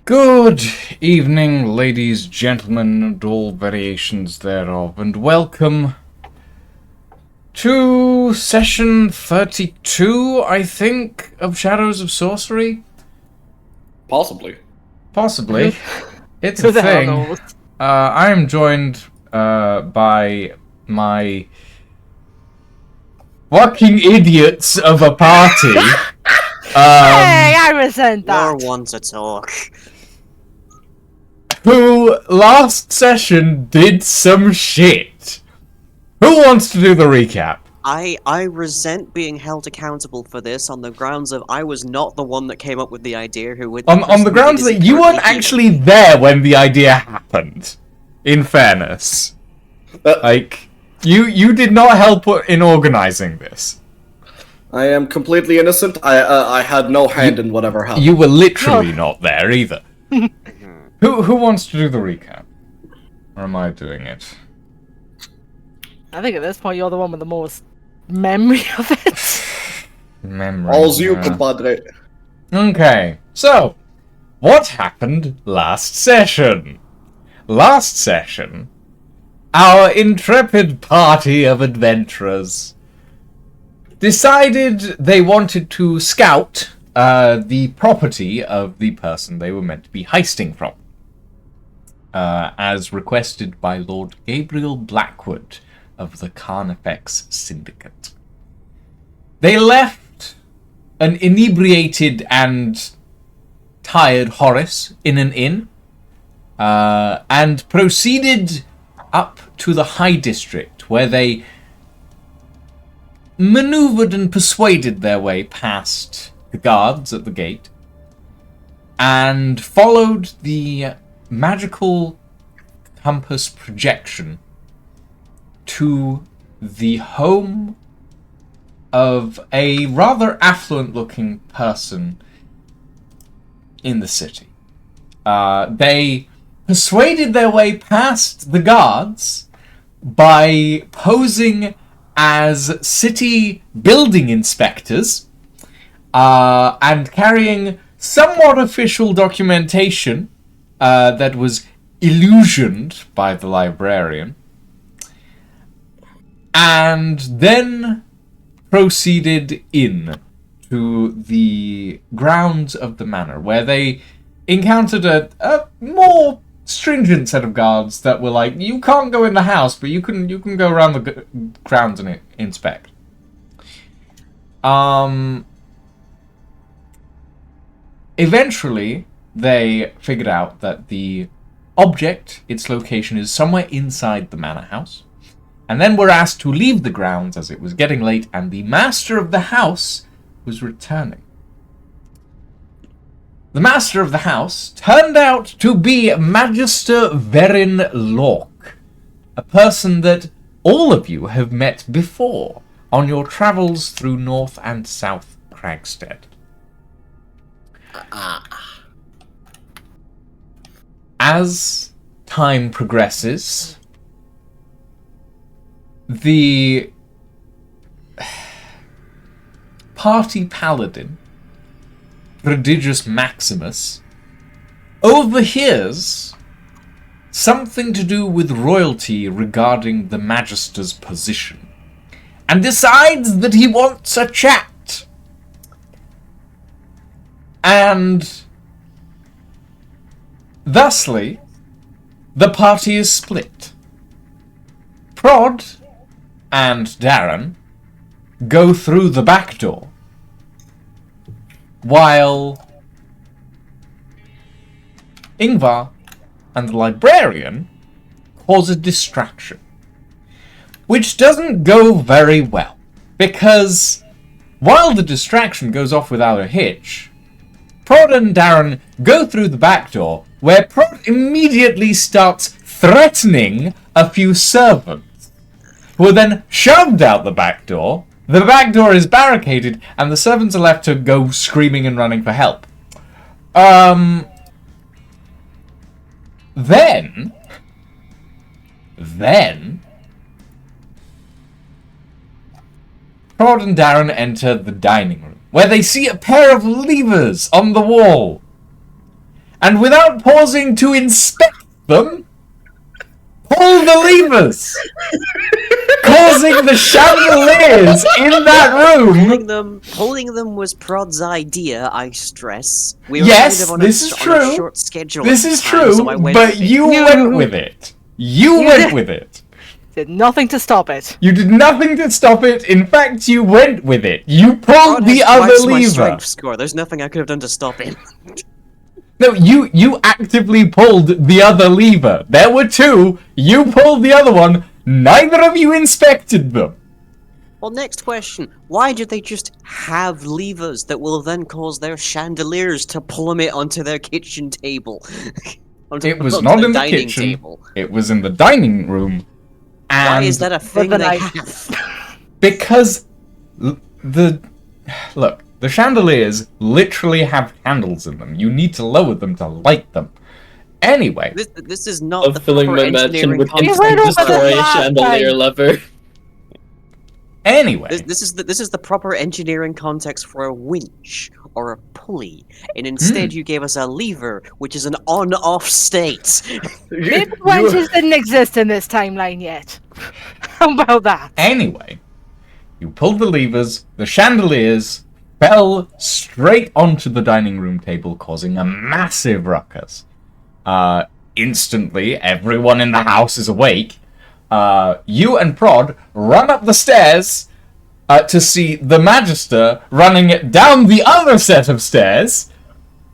Good evening, ladies, gentlemen, and all variations thereof, and welcome to session 32, I think, of Shadows of Sorcery? Possibly. Possibly. It's a thing. I am joined by my fucking idiots of a party. Hey, I resent that. You're one to talk. Who last session did some shit. Who wants to do the recap? I resent being held accountable for this on the grounds of I was not the one that came up with the idea. On the grounds that you weren't actually there when the idea happened. In fairness, like you did not help in organizing this. I am completely innocent. I had no hand in whatever happened. You were literally not there either. Who wants to do the recap? Or am I doing it? I think at this point you're the one with the most memory of it. Memory. All's you, compadre. Okay, so what happened last session? Last session, our intrepid party of adventurers decided they wanted to scout the property of the person they were meant to be heisting from, as requested by Lord Gabriel Blackwood of the Carnifex Syndicate. They left an inebriated and tired Horace in an inn, and proceeded up to the High District, where they maneuvered and persuaded their way past the guards at the gate, and followed the magical compass projection to the home of a rather affluent-looking person in the city. They persuaded their way past the guards by posing as city building inspectors and carrying somewhat official documentation that was illusioned by the librarian, and then proceeded in to the grounds of the manor, where they encountered a more stringent set of guards that were like, you can't go in the house, but you can go around the grounds and inspect. Eventually, they figured out that the object, its location, is somewhere inside the manor house, and then were asked to leave the grounds as it was getting late and the master of the house was returning. The master of the house turned out to be Magister Verin Lork, a person that all of you have met before on your travels through North and South Cragstead. As time progresses, the party paladin, Prodigious Maximus, overhears something to do with royalty regarding the Magister's position, and decides that he wants a chat. And thusly, the party is split. Prod and Darren go through the back door, while Ingvar and the librarian cause a distraction, which doesn't go very well, because while the distraction goes off without a hitch, Prod and Darren go through the back door, where Prod immediately starts threatening a few servants, who are then shoved out the back door. The back door is barricaded, and the servants are left to go screaming and running for help. Then, Prod and Darren enter the dining room, where they see a pair of levers on the wall. and without pausing to inspect them, pull the levers, causing the chandeliers in that room. Pulling them was Prod's idea. I stress. We were Yes, kind of on this is on a true. short schedule. This at is the time, true, so I went but with it. you went with it. You went with it. Did nothing to stop it. You did nothing to stop it. In fact, you went with it. You pulled Prod the has other twice my lever. strength score. There's nothing I could have done to stop him. No, you actively pulled the other lever. There were two. You pulled the other one. Neither of you inspected them. Well, next question. Why did they just have levers that will then cause their chandeliers to plummet onto their kitchen table? It was not in the dining kitchen. table. It was in the dining room. And Why is that a thing then they I- have? because the chandeliers literally have handles in them. You need to lower them to light them. Anyway, This is not the Of filling proper my mansion engineering with concept. went instant over this destroy last chandelier time. lever. anyway, This is the proper engineering context for a winch or a pulley, and instead you gave us a lever, which is an on-off state. Maybe wenches didn't exist in this timeline yet. How about that? Anyway, you pulled the levers, the chandeliers fell straight onto the dining room table, causing a massive ruckus. Instantly, everyone in the house is awake. You and Prod run up the stairs to see the Magister running down the other set of stairs,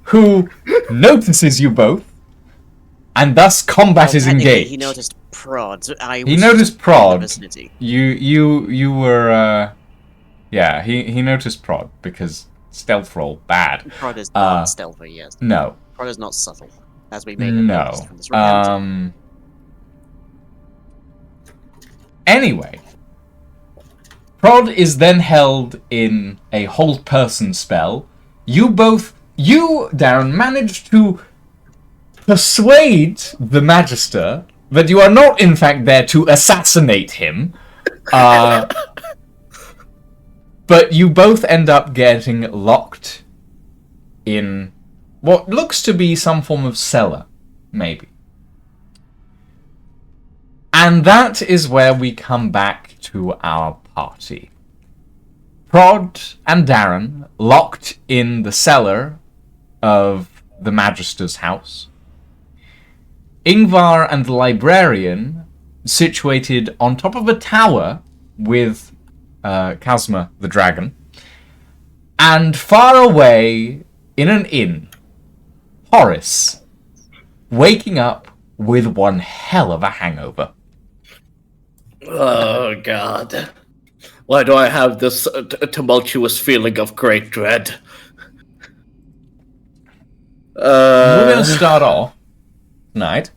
who notices you both, and thus combat is Technically, engaged. He noticed Prod. He noticed in the Prod. vicinity. You were yeah, he noticed Prod because stealth roll bad. Prod is not stealthy, yes. No. Prod is not subtle, as we may have noticed No. from this reality. Anyway, Prod is then held in a hold person spell. You, Darren, managed to persuade the Magister that you are not, in fact, there to assassinate him. But you both end up getting locked in what looks to be some form of cellar, maybe. And that is where we come back to our party. Prod and Darren locked in the cellar of the Magister's house. Ingvar and the Librarian situated on top of a tower with Kazma the Dragon. And far away in an inn, Horace, waking up with one hell of a hangover. Oh God. Why do I have this tumultuous feeling of great dread? We're going to start off tonight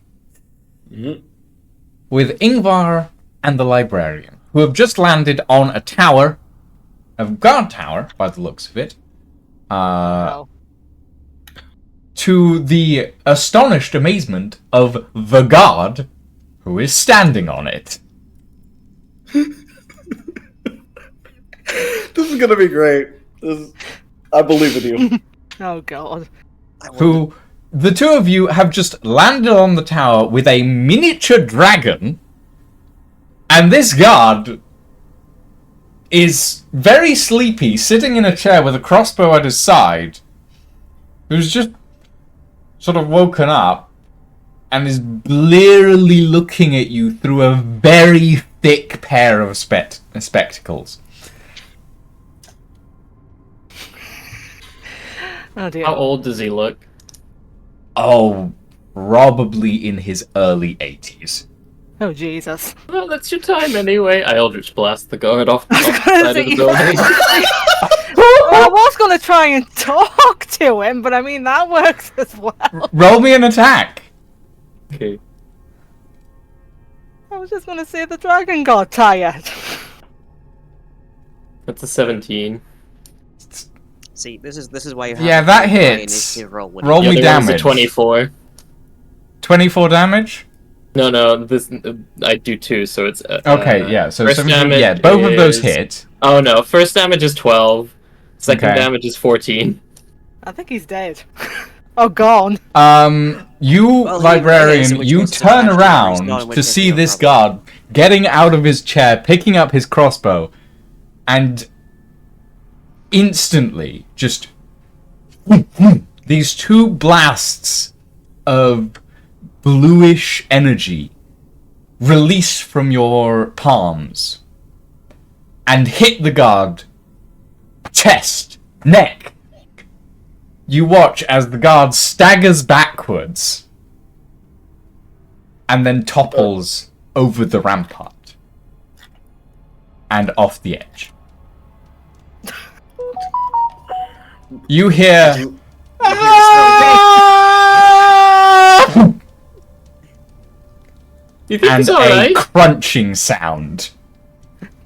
with Ingvar and the Librarian, who have just landed on a tower, a guard tower, by the looks of it, Oh. to the astonished amazement of the guard, who is standing on it. This is gonna be great. I believe in you. Oh god. Who, the two of you have just landed on the tower with a miniature dragon, and this guard is very sleepy, sitting in a chair with a crossbow at his side, who's just sort of woken up and is blearily looking at you through a very thick pair of spectacles. Oh dear. How old does he look? Oh, probably in his early 80s. Oh Jesus. Well, that's your time anyway. I Eldritch Blast the guard off the gonna side of say- the building. Well, I was gonna try and talk to him, but I mean that works as well. Roll me an attack. Okay. I was just gonna say the dragon got tired. That's a 17. See, this is why you have Yeah, to that do a hits. initiative roll when Roll The me other one's a damage. 24. 24 damage? No, this I do 2, so it's Okay, yeah, so first 17, damage yeah, both of those is- hit. Oh no, first damage is 12. Second Okay. damage is 14. I think he's dead. Oh, gone. You, Well, librarian, in which you case it's turn actually not around in to which see case this no problem. guard getting out of his chair, picking up his crossbow, and instantly, just these two blasts of bluish energy release from your palms and hit the guard chest, neck. You watch as the guard staggers backwards and then topples over the rampart and off the edge. You hear You think and he's a alright? crunching sound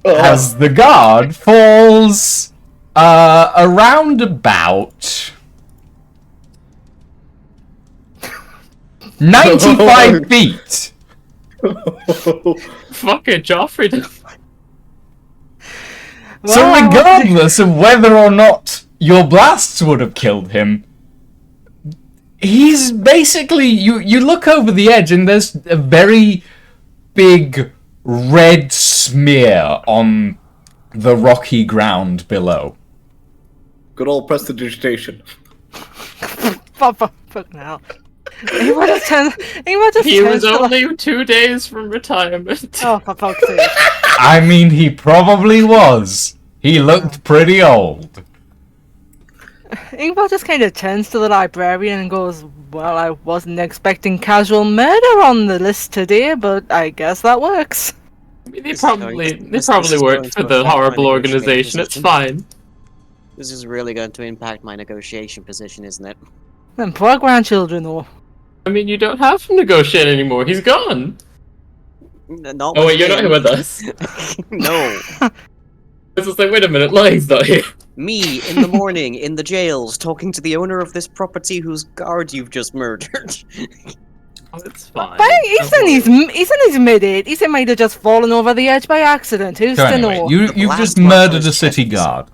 as the guard falls around about 95 feet. Fuck it, Joffrey. So Wow. regardless of whether or not your blasts would have killed him, he's basically, you look over the edge and there's a very big red smear on the rocky ground below. Good old prestidigitation. Fuck now. He might just turn. He might just He turn was to, like- only 2 days from retirement. Oh, for fuck's sake. I mean, he probably was. He looked pretty old. Ingvar just kind of turns to the librarian and goes, "Well, I wasn't expecting casual murder on the list today, but I guess that works." I mean, they This is going- probably this worked is going for to the affect my horrible negotiating organization. It's position. fine. This is really going to impact my negotiation position, isn't it? And poor grandchildren, though. I mean, you don't have to negotiate anymore. He's gone. Not Oh with wait, you're not here him. with us. No. It's just like, wait a minute, Lying's not here. Me, in the morning, in the jails, talking to the owner of this property whose guard you've just murdered. Oh, it's fine. But he's in his mid-80s. He might have just fallen over the edge by accident. Who's So to anyway, know? you've blast just mark murdered on a his city chest. guard.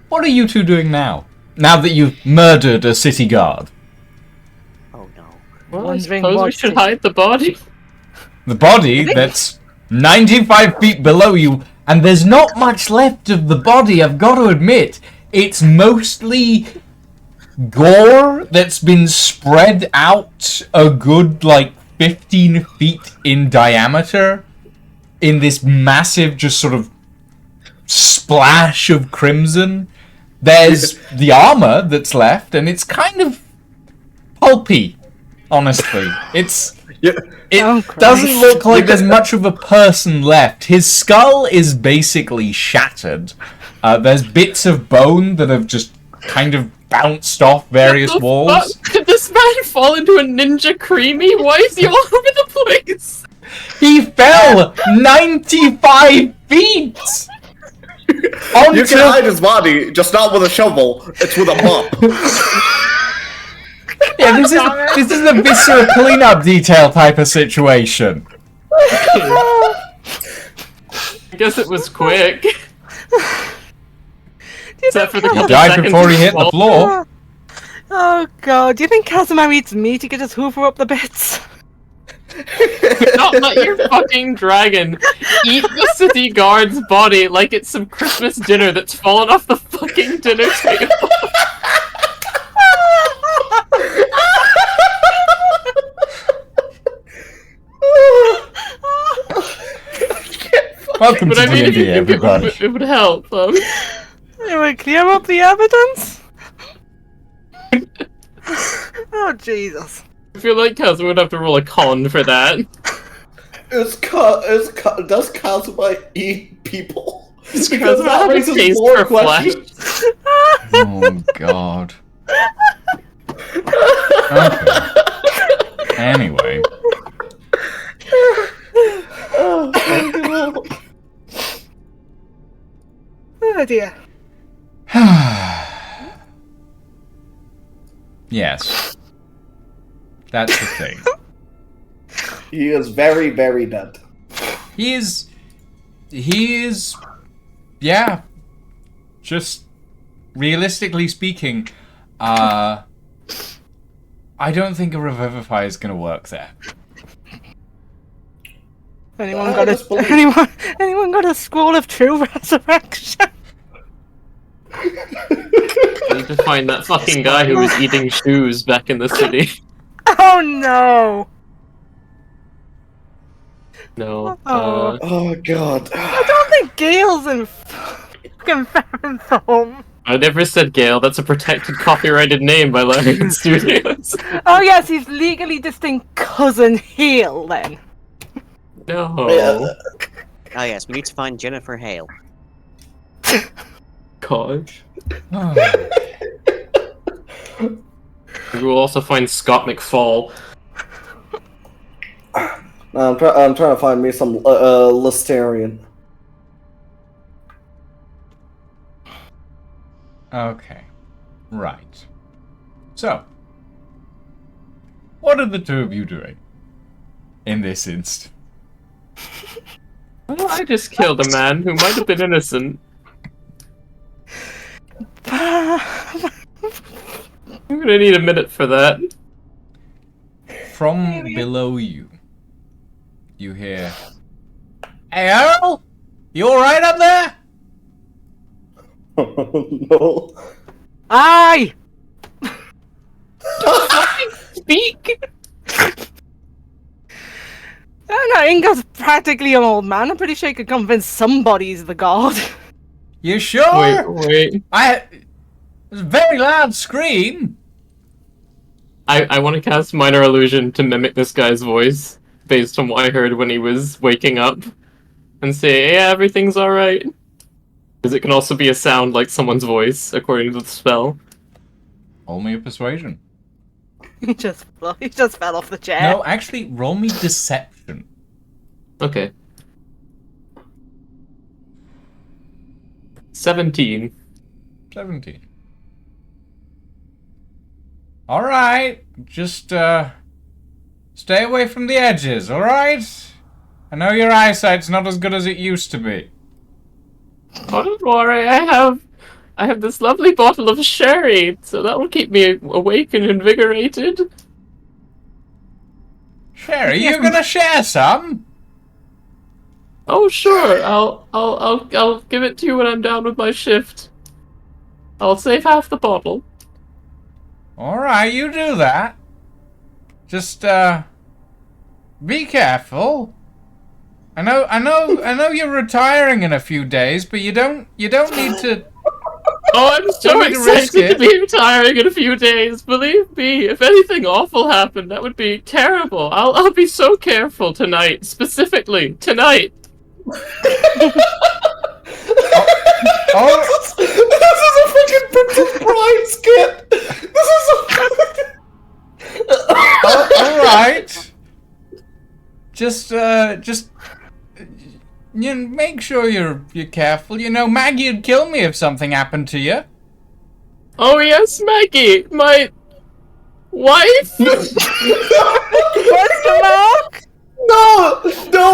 What are you two doing now? Now that you've murdered a city guard? Oh no. Well, I Wondering suppose we what should to- hide the body. The body that's 95 feet below you, and there's not much left of the body, I've got to admit. It's mostly gore that's been spread out a good, 15 feet in diameter in this massive, just sort of splash of crimson. There's the armor that's left, and it's kind of pulpy, honestly. Yeah. It Oh, Christ. doesn't look like there's much of a person left. His skull is basically shattered. There's bits of bone that have just kind of bounced off various What the walls. fuck? Did this man fall into a ninja creamy? Why is he all over the place? He fell 95 feet! You can hide his body, just not with a shovel. It's with a mop. Yeah, this is a viscera cleanup detail type of situation. I guess it was quick. Except for the He couple died seconds before he of hit the fall. floor. Oh god, do you think Casimir eats meat? He could just hoover up the bits. Not let your fucking dragon eat the city guard's body like it's some Christmas dinner that's fallen off the fucking dinner table. Welcome But to I mean, if D&D, you think everybody. it would help. It would clear up the evidence? Oh, Jesus. I feel like Kaz would have to roll a con for that. Does Kazuma eat people? Because Kazuma that have a raises taste more for flesh. questions. Oh, God. Okay. Anyway. Oh dear. Yes. That's the thing. He is very, very dead. He is, yeah, just realistically speaking, I don't think a revivify is going to work there. Anyone got a scroll of true resurrection? I need to find that fucking guy who was eating shoes back in the city. Oh no! No. Oh god. I don't think Gale's in fucking Farron's home. I never said Gale. That's a protected copyrighted name by Lion Studios. Oh yes, he's legally distinct cousin Hale then. No. Yeah. Oh yes, we need to find Jennifer Hale. Gosh. Oh. We will also find Scott McFall. I'm trying to find me some Listerian. Okay. Right. So, what are the two of you doing in this instant? Well, I just killed a man who might have been innocent. I'm gonna need a minute for that. From below you, you hear, "Hey, Earl! You alright up there?" No. Aye! Speak! I don't know, Inga's practically an old man. I'm pretty sure he could convince somebody he's the god. You sure? Wait. It was a very loud scream. I want to cast Minor Illusion to mimic this guy's voice, based on what I heard when he was waking up, and say, yeah, everything's alright. Because it can also be a sound like someone's voice, according to the spell. Roll me a persuasion. He just fell off the chair. No, actually, roll me deception. Okay. 17. 17. Alright, just, stay away from the edges, alright? I know your eyesight's not as good as it used to be. Oh, don't worry, I have this lovely bottle of sherry, so that will keep me awake and invigorated. Sherry, you're gonna share some? Oh, sure, I'll give it to you when I'm done with my shift. I'll save half the bottle. Alright, you do that. Just, be careful. I know you're retiring in a few days, but you don't need to... Oh, I'm so Don't need to risk excited to it. be retiring in a few days. Believe me, if anything awful happened, that would be terrible. I'll be so careful tonight, specifically tonight. Oh, This is a freaking Princess Bride skit! This is alright. Just, you make sure you're careful. You know, Maggie would kill me if something happened to you. Oh yes, Maggie, my wife. Question mark? No!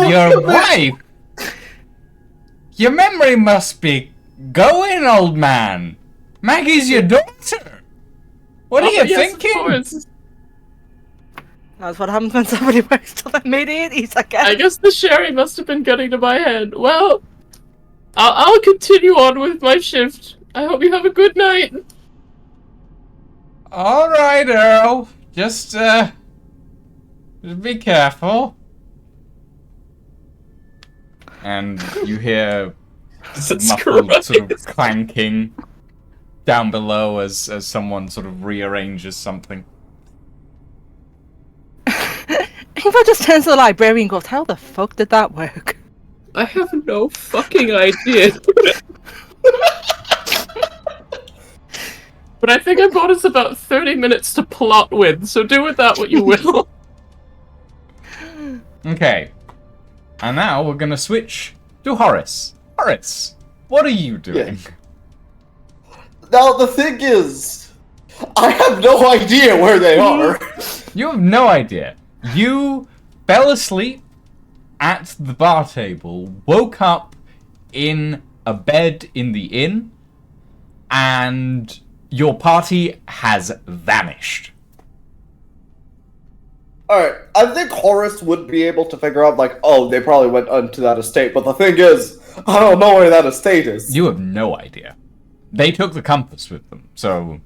Your wife? Your memory must be going, old man. Maggie's your daughter. What are Oh, you yes, of thinking? course. That's what happens when somebody works till the mid-80s, I guess. I guess the sherry must have been getting to my head. Well, I'll continue on with my shift. I hope you have a good night. All right, Earl. Just be careful. And you hear That's muffled correct. sort of clanking down below as someone sort of rearranges something. Ingvar just turns to the librarian and goes, how the fuck did that work? I have no fucking idea. But I think I bought us about 30 minutes to plot with, so do with that what you will. Okay. And now we're gonna switch to Horace. Horace, what are you doing? Now the thing is, I have no idea where they are. You have no idea. You fell asleep at the bar table, woke up in a bed in the inn, and your party has vanished. Alright, I think Horace would be able to figure out, like, oh, they probably went onto that estate, but the thing is, I don't know where that estate is. You have no idea. They took the compass with them, so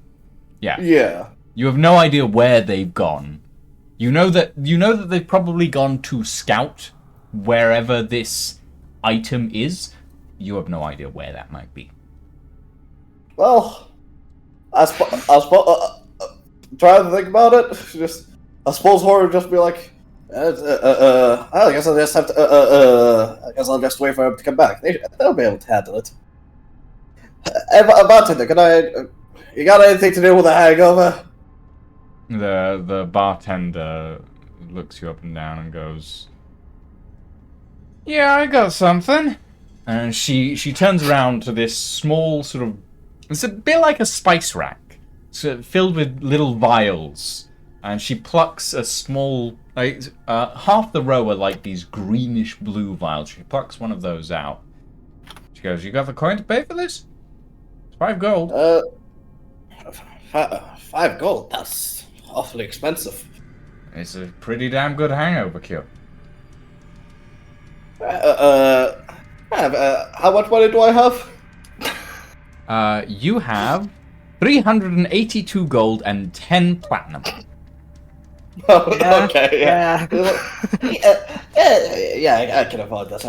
yeah. Yeah. You have no idea where they've gone. You know that they've probably gone to scout wherever this item is. You have no idea where that might be. Well, I suppose, trying to think about it, I suppose Horace would just be like, I guess I'll just have to, I guess I'll just wait for him to come back. They'll be able to handle it. Hey, bartender, you got anything to do with the hangover? The bartender looks you up and down and goes, "Yeah, I got something." And she turns around to this small sort of, it's a bit like a spice rack, so filled with little vials. And she plucks a small, like, half the row are like these greenish blue vials. She plucks one of those out. She goes, "You got the coin to pay for this? It's 5 gold." 5 gold? That's awfully expensive. It's a pretty damn good hangover cure. How much money do I have? You have 382 gold and 10 platinum. Yeah, Okay, yeah. Yeah, I can afford this.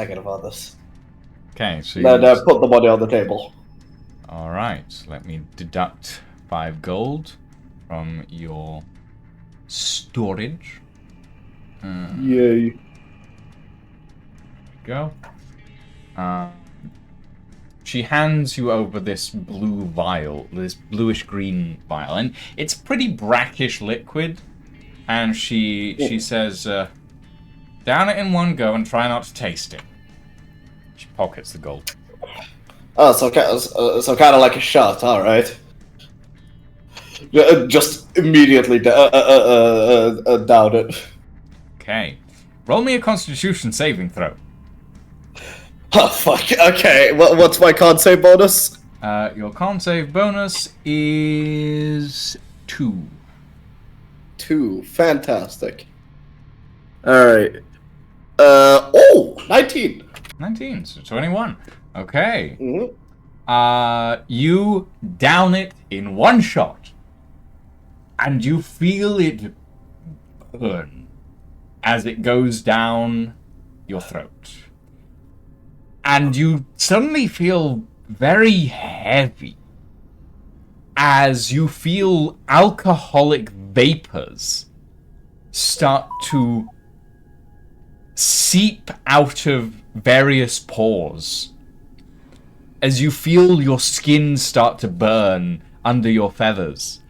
Okay, so No, put the money on the table. Alright, let me deduct 5 gold from your storage. Yay. Go. She hands you over this blue vial, this bluish-green vial, and it's pretty brackish liquid. And she says, "Down it in one go and try not to taste it." She pockets the gold. Oh, so kind of like a shot, all right. Just immediately down it. Okay, roll me a Constitution saving throw. Oh fuck. Okay, what's my con save bonus? Your con save bonus is 2. 2. Fantastic. All right. 19. 19, so 21. Okay. Mm-hmm. You down it in one shot, and you feel it burn as it goes down your throat. And you suddenly feel very heavy as you feel alcoholic vapors start to seep out of various pores. As you feel your skin start to burn under your feathers.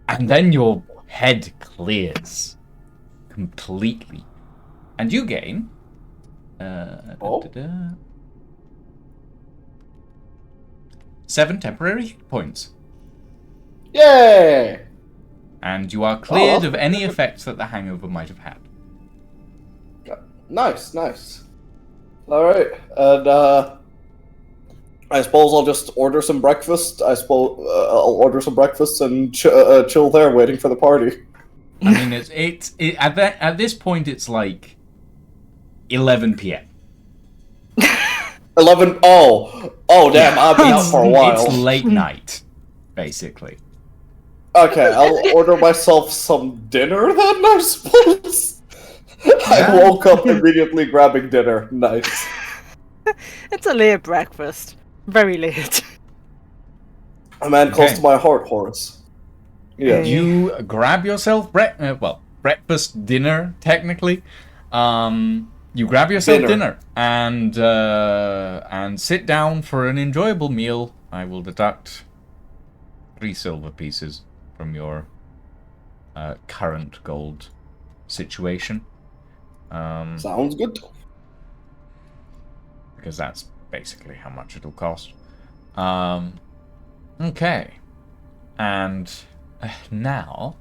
And then your head clears completely. And you gain 7 temporary hit points. Yay! And you are cleared of any effects that the hangover might have had. Nice. Alright, and I suppose I'll just order some breakfast. I'll order some breakfast and chill there waiting for the party. I mean, at this point, it's like 11 p.m. 11. Oh, damn! I'll be out for a while. It's late night, basically. Okay, I'll order myself some dinner then, I suppose. I woke up immediately grabbing dinner. Nice. It's a late breakfast. Very late. A man close to my heart, Horace. Yeah. You grab yourself breakfast, dinner, technically. You grab yourself dinner and sit down for an enjoyable meal. I will deduct 3 silver pieces from your current gold situation. Sounds good. Because that's basically how much it'll cost. Okay. And now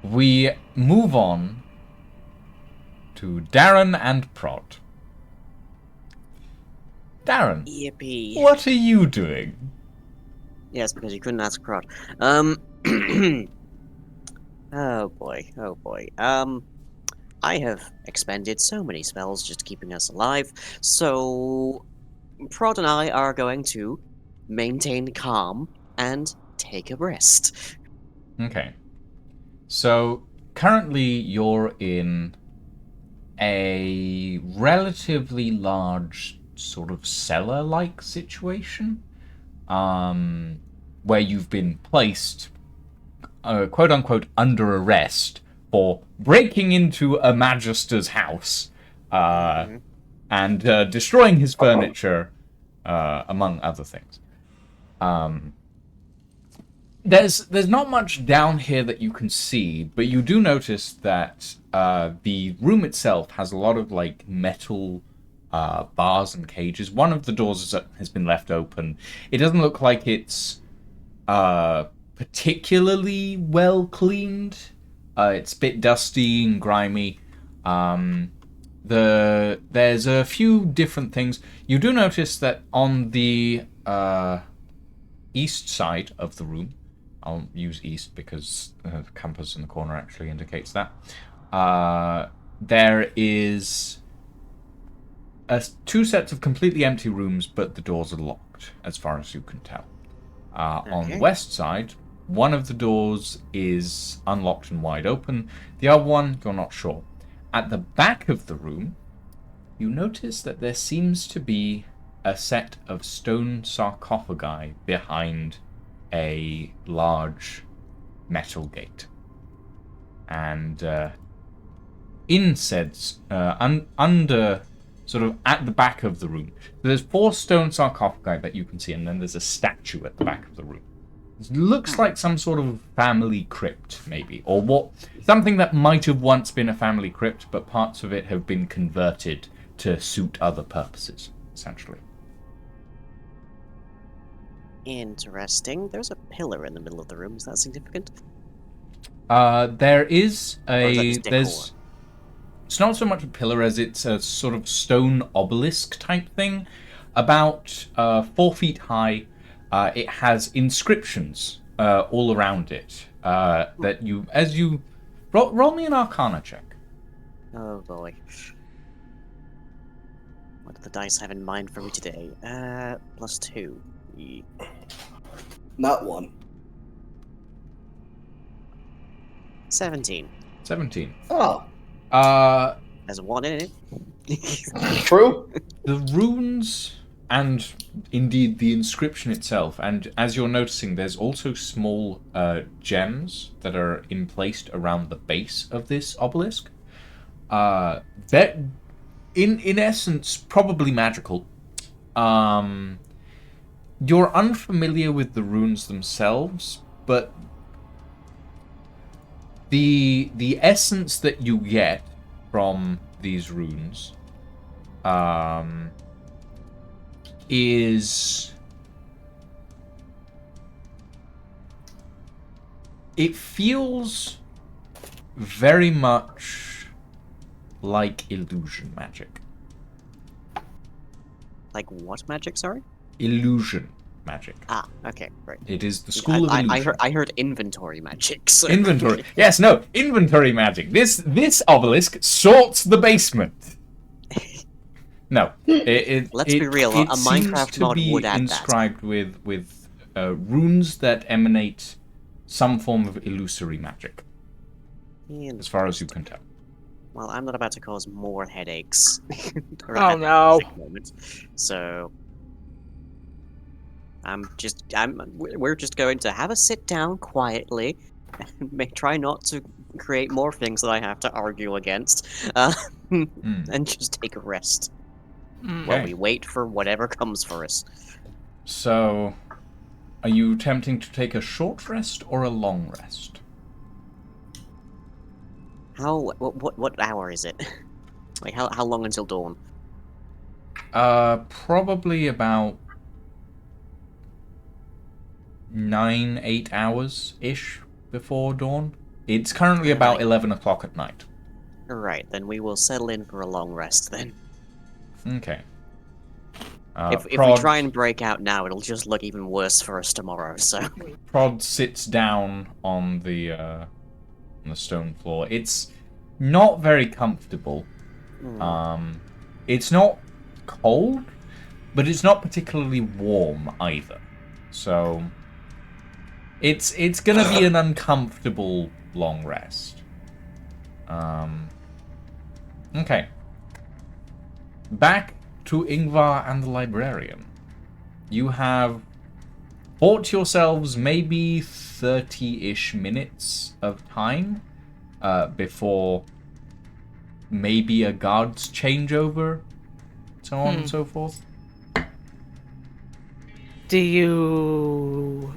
we move on to Darren and Prod. Darren, Yippee. what are you doing? Yes, because you couldn't ask Prod. Oh boy, oh boy. I have expended so many spells just keeping us alive, so Prod and I are going to maintain calm and take a rest. Okay. So, currently you're in a relatively large sort of cellar-like situation, where you've been placed, quote-unquote, under arrest for breaking into a magister's house, and destroying his furniture, among other things. There's not much down here that you can see, but you do notice that the room itself has a lot of like metal bars and cages. One of the doors has been left open. It doesn't look like it's particularly well cleaned. It's a bit dusty and grimy. There's a few different things. You do notice that on the east side of the room, I'll use east because the compass in the corner actually indicates that, there is two sets of completely empty rooms, but the doors are locked, as far as you can tell. On the west side, one of the doors is unlocked and wide open. The other one, you're not sure. At the back of the room, you notice that there seems to be a set of stone sarcophagi behind a large metal gate. And in said, under, sort of at the back of the room, there's 4 stone sarcophagi that you can see, and then there's a statue at the back of the room. It looks like some sort of family crypt, maybe, or something that might have once been a family crypt, but parts of it have been converted to suit other purposes, essentially. Interesting. There's a pillar in the middle of the room. Is that significant? There is Or is that just decor? It's not so much a pillar as it's a sort of stone obelisk type thing, about 4 feet high. It has inscriptions all around it that you roll me an Arcana check. Oh boy. What do the dice have in mind for me today? +2. Not 1. 17. 17. Oh, There's a 1 in it. true. The runes and indeed the inscription itself, and as you're noticing, there's also small gems that are placed around the base of this obelisk. That, in essence, probably magical. You're unfamiliar with the runes themselves, but the essence that you get from these runes is, it feels very much like illusion magic. Like what magic, sorry? Illusion magic. Ah, okay, right. It is the school of illusion. I heard inventory magic. So. Inventory. Yes, no, inventory magic. This obelisk sorts the basement. No, Let's be real. A Minecraft mod would add inscribed with runes that emanate some form of illusory magic, as far as you can tell. Well, I'm not about to cause more headaches. Oh no! Moment, so we're just going to have a sit down quietly, and try not to create more things that I have to argue against, and just take a rest while we wait for whatever comes for us. So, are you attempting to take a short rest or a long rest? What hour is it? Like how long until dawn? Probably about 8 hours ish before dawn. It's currently about 11 o'clock at night. Alright, then we will settle in for a long rest then. Okay. If we Prod, try and break out now, it'll just look even worse for us tomorrow. So Prod sits down on the stone floor. It's not very comfortable. It's not cold, but it's not particularly warm either. So it's gonna be an uncomfortable long rest. Okay. Back to Ingvar and the librarian. You have bought yourselves maybe 30-ish minutes of time before maybe a guard's changeover, so on and so forth. Do you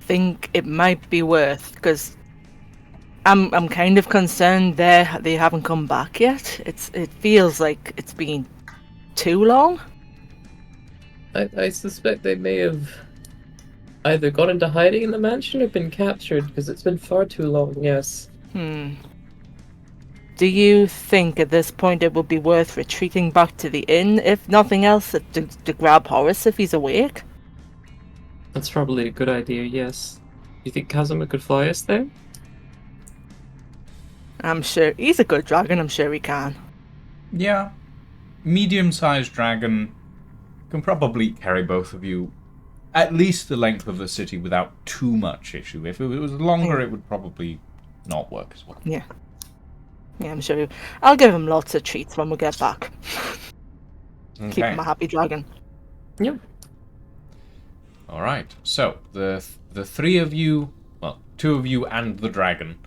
think it might be worth? Because I'm kind of concerned they haven't come back yet. It feels like it's been too long. I suspect they may have either gone into hiding in the mansion or been captured, because it's been far too long, yes. Do you think at this point it would be worth retreating back to the inn, if nothing else, to grab Horace if he's awake? That's probably a good idea, yes. You think Kazuma could fly us there? I'm sure he's a good dragon. I'm sure he can. Yeah. Medium-sized dragon can probably carry both of you at least the length of the city without too much issue. If it was longer, it would probably not work as well. Yeah, I'm sure. I'll give him lots of treats when we get back. Keep him a happy dragon. Yep. All right. So the three of you, well, two of you and the dragon,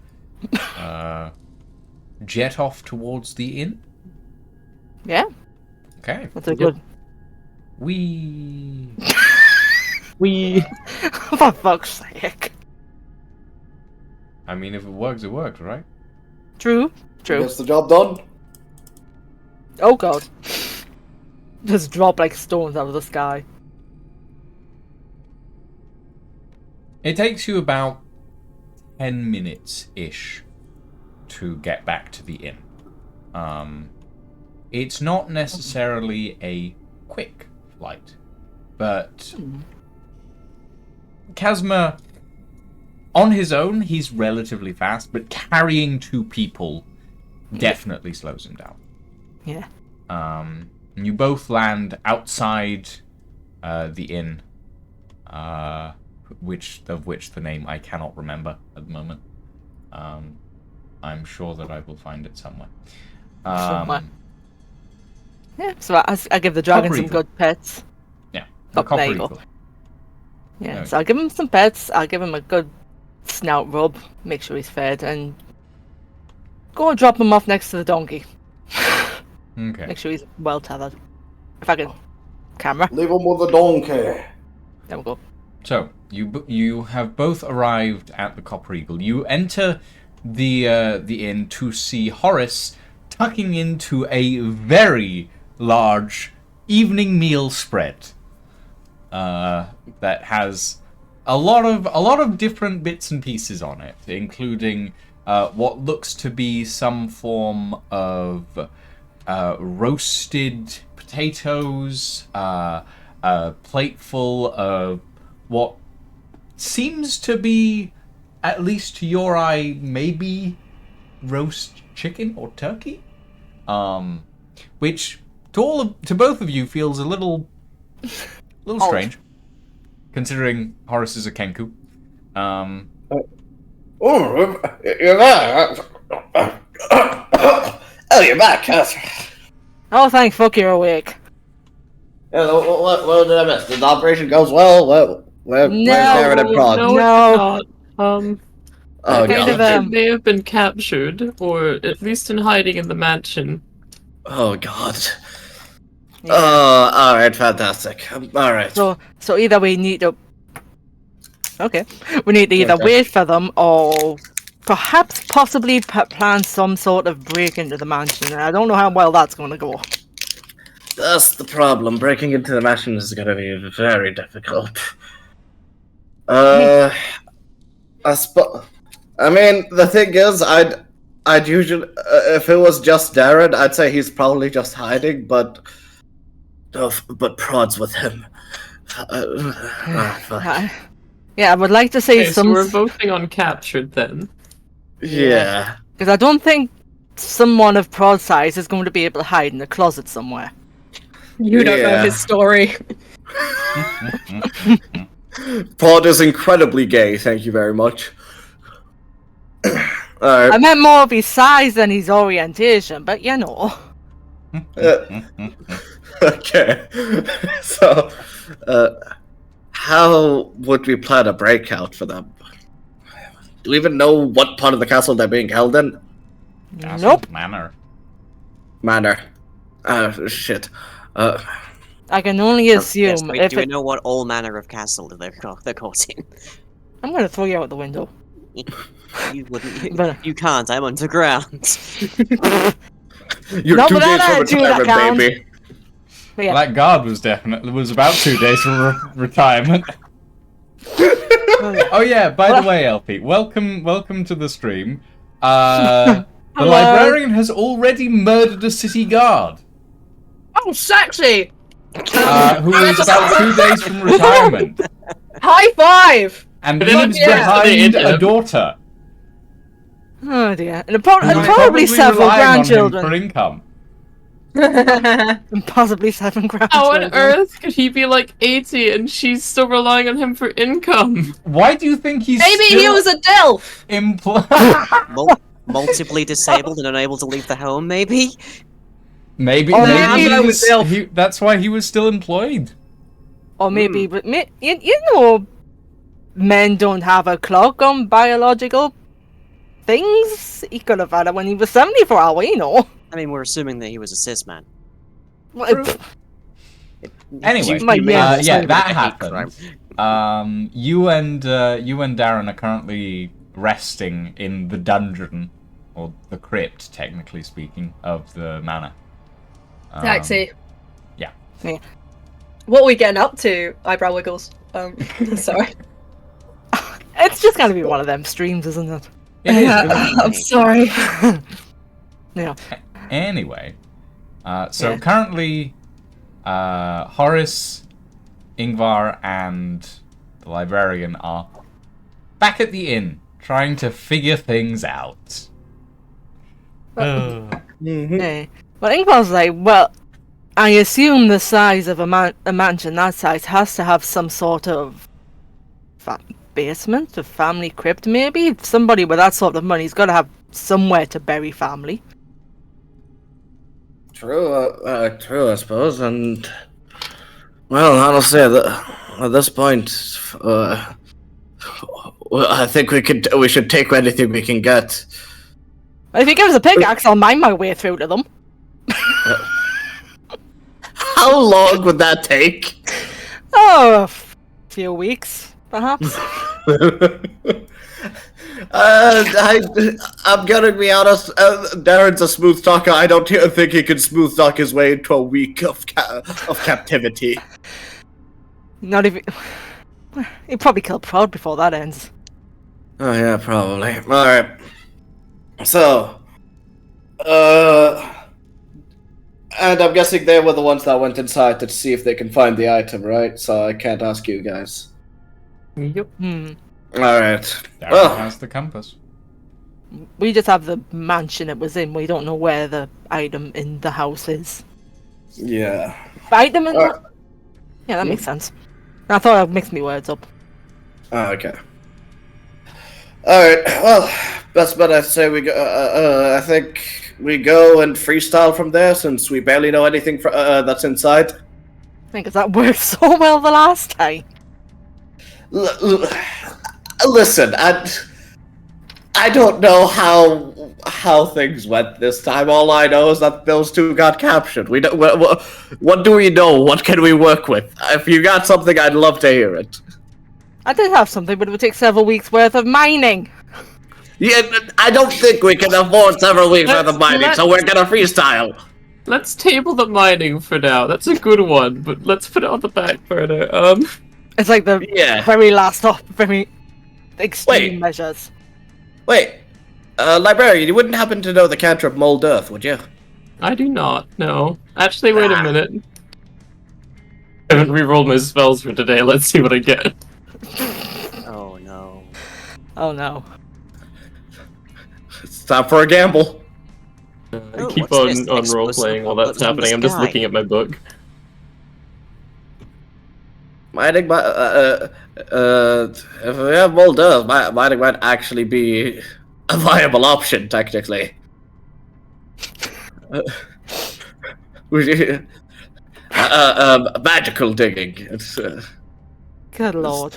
jet off towards the inn. Yeah. Okay. That's a good. We. For fuck's sake. I mean, if it works, right? True. Gets the job done. Oh god. Just drop like stones out of the sky. It takes you about 10 minutes-ish to get back to the inn. It's not necessarily a quick flight, but Kazuma, on his own, he's relatively fast, but carrying two people definitely slows him down. Yeah. You both land outside the inn, which the name I cannot remember at the moment. I'm sure that I will find it somewhere. Yeah, so I give the dragon some good pets. Yeah, Oh, there you go. Yeah, so I'll give him some pets, I'll give him a good snout rub, make sure he's fed, and go and drop him off next to the donkey. Okay. Make sure he's well tethered. If I can... Camera. Leave him with the donkey. There we go. So, you have both arrived at the Copper Eagle. You enter the inn to see Horace tucking into a very large evening meal spread that has a lot of different bits and pieces on it, including what looks to be some form of roasted potatoes, a plate full of what seems to be, at least to your eye, maybe roast chicken or turkey, which to both of you feels a little strange, considering Horace is a Kenku. Oh, you're back. Oh, you're back, huh? Oh, thank fuck you're awake. Yeah, what did I miss? Did the operation goes well? Where's Aaron and Prod? No. Oh, kind of, God. They may have been captured, or at least in hiding in the mansion. Oh, God. Oh, alright, fantastic. Alright. So either we need to... Okay. We need to either wait for them or perhaps possibly plan some sort of break into the mansion. I don't know how well that's going to go. That's the problem. Breaking into the mansion is going to be very difficult. I mean, the thing is, I'd usually, if it was just Darren, I'd say he's probably just hiding, but but Prod's with him. Fuck. Yeah, I would like to say Okay, so we're voting on captured then. Yeah. because I don't think someone of Prod's size is going to be able to hide in a closet somewhere. You don't know Yeah. his story. Prod is incredibly gay, thank you very much. Alright. I meant more of his size than his orientation, but you know. Okay. So, how would we plan a breakout for them? Do we even know what part of the castle they're being held in? Nope. Manor. Manor. Shit. I can only assume if do we it... know what all manner of castle they're caught in? I'm going to throw you out the window. You wouldn't. But- You can't. I'm underground. You're No, 2 but days that from attitude that retirement, counts. baby. But yeah. That guard was about 2 days from retirement. Oh yeah, by the way, LP, welcome to the stream. The Hello. librarian has already murdered a city guard, Oh, sexy! who was about 2 days from retirement, High five! and But leaves yeah. behind a Yeah. daughter. Oh dear. And who is probably several relying on him grandchildren. for income. And possibly 7 How grandchildren. on earth could he be like 80 and she's still relying on him for income? Why do you think he's Maybe still he was a DILF! Multiply disabled and unable to leave the home, maybe? maybe Or maybe maybe- he I was, was ill. that's why he was still employed. Or maybe, but you know, men don't have a clock on biological things. He could have had it when he was 70 for all we know. I mean, we're assuming that he was a cis man. Well, Anyway, Might be able to yeah, say that a hate crime. happened. You and Darren are currently resting in the dungeon, or the crypt, technically speaking, of the manor. Taxi. yeah. Yeah. What are we getting up to? Eyebrow wiggles. Sorry. It's just gonna be one of them streams, isn't it? It is, isn't it? I'm sorry. Yeah. Anyway, so Yeah. currently, Horace, Ingvar, and the librarian are back at the inn, trying to figure things out. Yeah. Well, Ingvar's like, well, I assume the size of a mansion that size has to have some sort of basement, a family crypt, maybe? Somebody with that sort of money's got to have somewhere to bury family. True, true, I suppose, and... Well, honestly, at this point, well, I think we should take anything we can get. Well, if you give us a pickaxe, I'll mine my way through to them. How long would that take? Oh, a few weeks, perhaps. I'm gonna be honest. Darren's a smooth talker. I don't think he can smooth talk his way into a week of captivity. Not even. He'd probably kill Prod before that ends. Oh yeah, probably. All right. So, and I'm guessing they were the ones that went inside to see if they can find the item, right? So I can't ask you guys. Yep. All right. Darren Well, has the compass. We just have the mansion it was in. We don't know where the item in the house is. yeah. Item in the... Uh, Yeah, that makes sense. I thought I'd mix my words up. Oh, okay. All right. Well, best bet I'd say we go. I think we go and freestyle from there, since we barely know anything that's inside. I think that worked so well the last time. Listen, I don't know how things went this time. All I know is that those two got captured. We don't. What do we know? What can we work with? If you got something, I'd love to hear it. I did have something, but it would take several weeks worth of mining. Yeah, I don't think we can afford several weeks worth of mining, so we're gonna freestyle. Let's table the mining for now. That's a good one, but let's put it on the back burner. It's like the Yeah. very last op, very extreme Wait. measures. Wait, librarian, you wouldn't happen to know the cantrip Mold Earth, would you? I do not. No. Actually, wait a minute. haven't rerolled my spells for today. Let's see what I get. Oh no. Oh no. It's time for a gamble. Oh, Keep what's this? on Explosive role-playing while that's apocalypse in the happening. I'm just sky. looking at my book. Mining might, if we have Molders, mining might actually be a viable option, technically. Magical digging. It's, Good lord.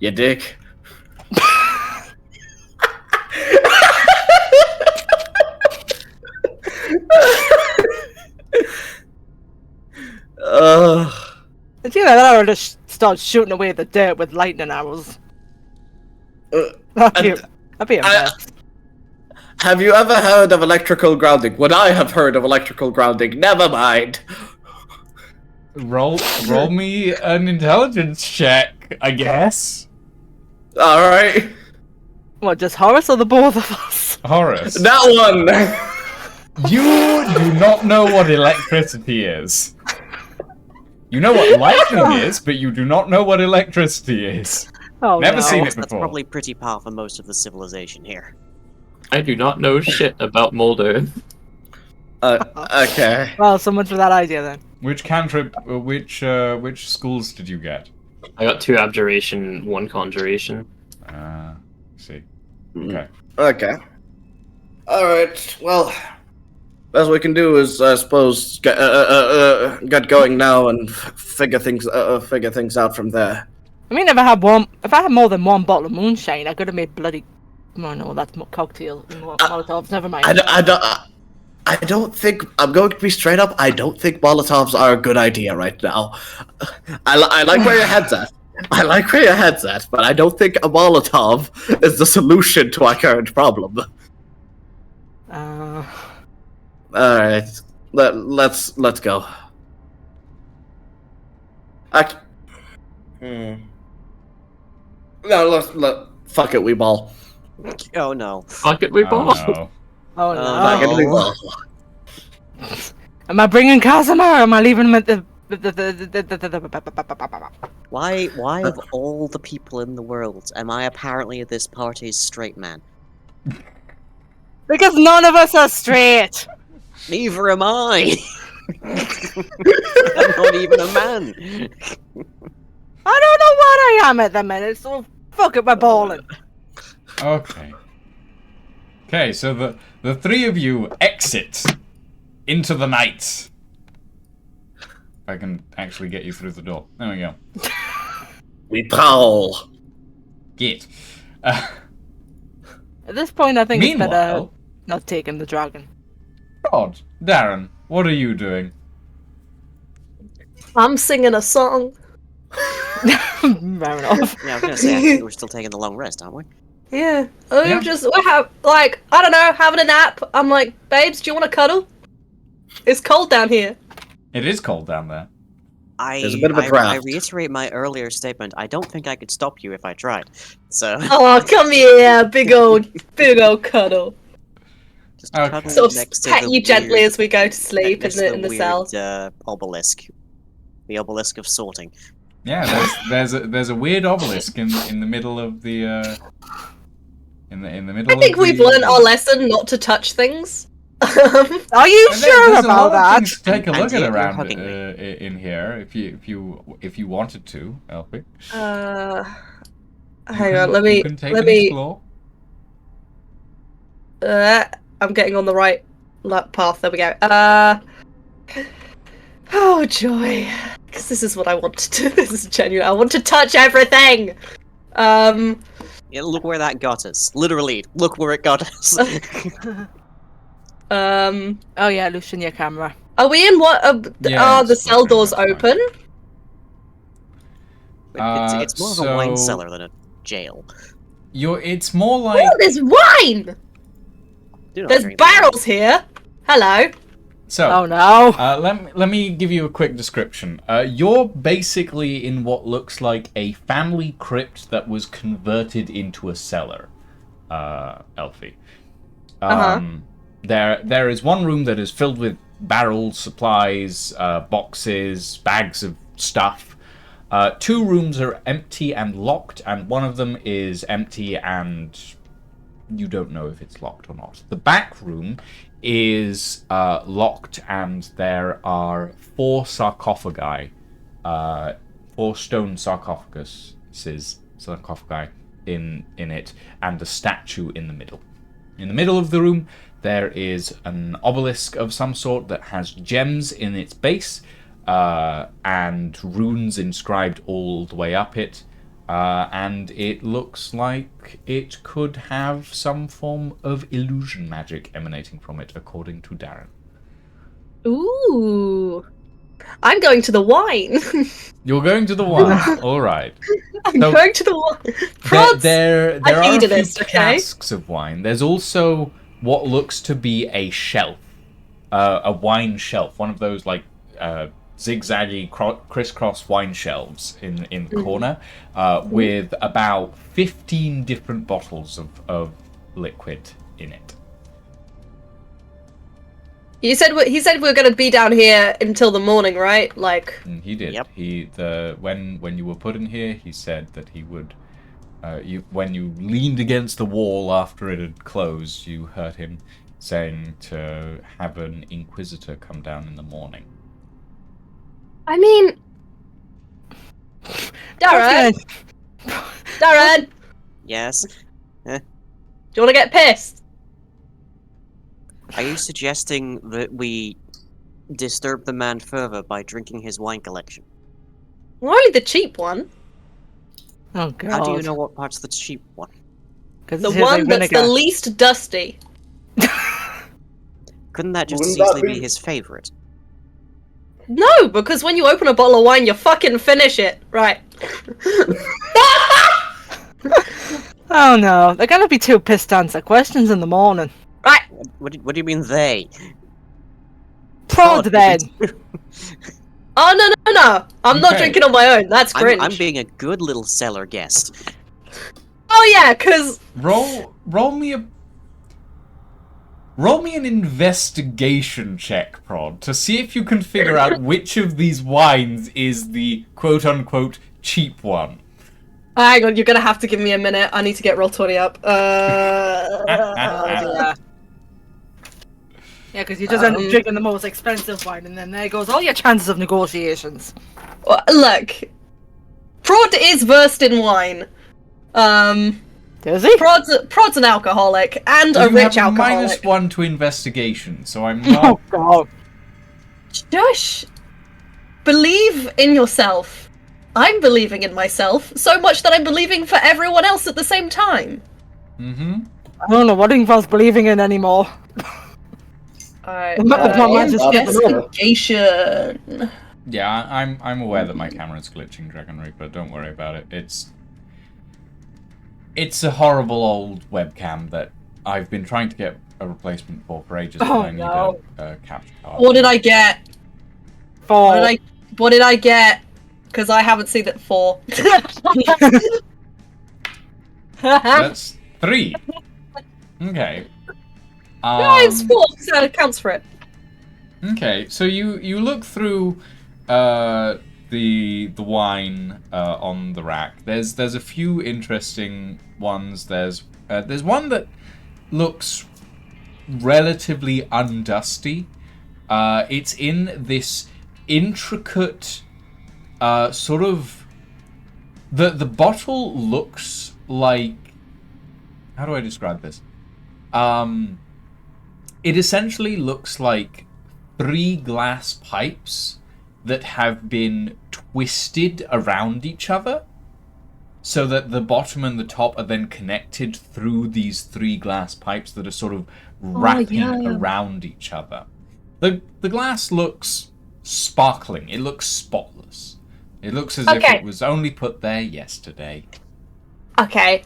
you dig? Did you know that I would just start shooting away the dirt with lightning arrows? That'd be a mess. Have you ever heard of electrical grounding? Would I have heard of electrical grounding? Never mind. Roll me an intelligence check, I guess. Alright. What, just Horace or the both of us? Horace, That one! you do not know what electricity is. You know what lightning is, but you do not know what electricity is. Oh, Never no. seen it That's before. probably pretty par for most of the civilization here. I do not know shit about Molder. Okay. Well, so much for that idea then. Which cantrip, which schools did you get? I got 2 abjuration, 1 conjuration. See. Okay. Okay. Alright, well, best we can do is, I suppose, get going now and figure things out from there. I mean, if I had more than one bottle of moonshine, I could have made bloody. Oh no, that's cocktail Molotovs. Never mind. I don't think, I'm going to be straight up, I don't think Molotovs are a good idea right now. I like where your head's at. But I don't think a Molotov is the solution to our current problem. Alright, let's go. No, fuck it, we ball. Oh no. Fuck it, we ball. no. Oh Fuck it, we no. ball. Am I bringing Casimir or am I leaving him at the. Why of all the people in the world am I apparently this party's straight man? Because none of us are straight! Neither am I! I'm not even a man! I don't know what I am at the minute, so fuck it, we're balling. Okay. Okay, so the 3 of you exit into the night. If I can actually get you through the door. There we go. We prowl. Get. At this point, I think it's better Meanwhile, not taking the dragon. Rod, Darren, what are you doing? I'm singing a song. Fair enough. Yeah, I was gonna say, I think we're still taking the long rest, aren't we? Yeah. Yeah. We have, like, I don't know, having a nap. I'm like, babes, do you want to cuddle? It's cold down here. It is cold down there. There's a bit of a I draft. reiterate my earlier statement. I don't think I could stop you if I tried. So Oh, come here, big old cuddle. just Okay. cuddle Sort of next to pet the you gently weird- as we go to sleep next in to the weird, cell. Obelisk. The obelisk of sorting. Yeah, there's a weird obelisk in the middle of the in the middle. I think of we've the, learned our lesson not to touch things. Are you And sure there's a lot about of that? things to take a And look at yet you're around hugging me. in here if you wanted to, Elfie. Hang on, You can take let and me. explore. I'm getting on the right path. There we go. Oh joy, because this is what I want to do. This is genuine. I want to touch everything. Yeah, look where that got us. Literally, look where it got us. Oh yeah, loosen your camera. Are we in what? Yeah, Are the it's cell okay, doors that's fine. open? It's more of a wine so- cellar than a jail. It's more like Oh, there's wine. Do not There's drink barrels here. Hello. so. Oh no. Let me give you a quick description. You're basically in what looks like a family crypt that was converted into a cellar, Elfie. There is one room that is filled with barrels, supplies, boxes, bags of stuff. 2 rooms are empty and locked, and one of them is empty and you don't know if it's locked or not. The back room is locked, and there are 4 sarcophagi, 4 stone sarcophaguses in it, and a statue in the middle. In the middle of the room, there is an obelisk of some sort that has gems in its base, and runes inscribed all the way up it. And it looks like it could have some form of illusion magic emanating from it, according to Darren. Ooh. I'm going to the wine. You're going to the wine, all right. I'm going to the wine. Prods! There I are a few hedonist, okay? casks of wine. There's also what looks to be a shelf, a wine shelf, one of those like zigzaggy crisscross wine shelves in the corner, with about 15 different bottles of liquid in it. He said we're going to be down here until the morning, right? Like, And he did. Yep. When you were put in here, he said that he would. When you leaned against the wall after it had closed, you heard him saying to have an inquisitor come down in the morning. I mean, Darren, Darren, Yes. do you want to get pissed? Are you suggesting that we disturb the man further by drinking his wine collection? Only the cheap one. Oh god. How do you know what part's the cheap one? 'Cause The it tastes like one that's the vinegar. least dusty. Couldn't that just as Wouldn't that easily be be- his favorite? No, because when you open a bottle of wine, you fucking finish it. Right. Oh no, they're gonna be too pissed to answer questions in the morning. Right. What do you mean they? Prod then. Oh, no. I'm not Okay. drinking on my own. That's cringe. I'm being a good little cellar guest. Oh, yeah, because... Roll me an investigation check, Prod, to see if you can figure out which of these wines is the quote-unquote cheap one. Hang on, you're going to have to give me a minute. I need to get Roll20 up. Yeah, because you just end up drinking the most expensive wine, and then there goes all your chances of negotiations. Well, look. Prod is versed in wine. Does he? Prod's an alcoholic, and a You rich have alcoholic. -1 to investigation, so I'm Oh not... god. Shush! Believe in yourself. I'm believing in myself, so much that I'm believing for everyone else at the same time. Mm-hmm. I don't know what involves believing in anymore. Alright, Not much is investigation. Yeah, I'm aware that my camera's glitching, Dragon Reaper. Don't worry about it. It's a horrible old webcam that I've been trying to get a replacement for ages, but Oh, I need no. a capture card. What did I get? For What did I get? Because I haven't seen it for. That's 3. Okay. No, it's 4, because that counts for it. Okay, so you look through the wine on the rack. There's a few interesting ones. There's one that looks relatively undusty. It's in this intricate sort of the bottle looks like, how do I describe this? It essentially looks like 3 glass pipes that have been twisted around each other, so that the bottom and the top are then connected through these 3 glass pipes that are sort of wrapping around each other. The glass looks sparkling. It looks spotless. It looks as if Okay. it was only put there yesterday. Okay.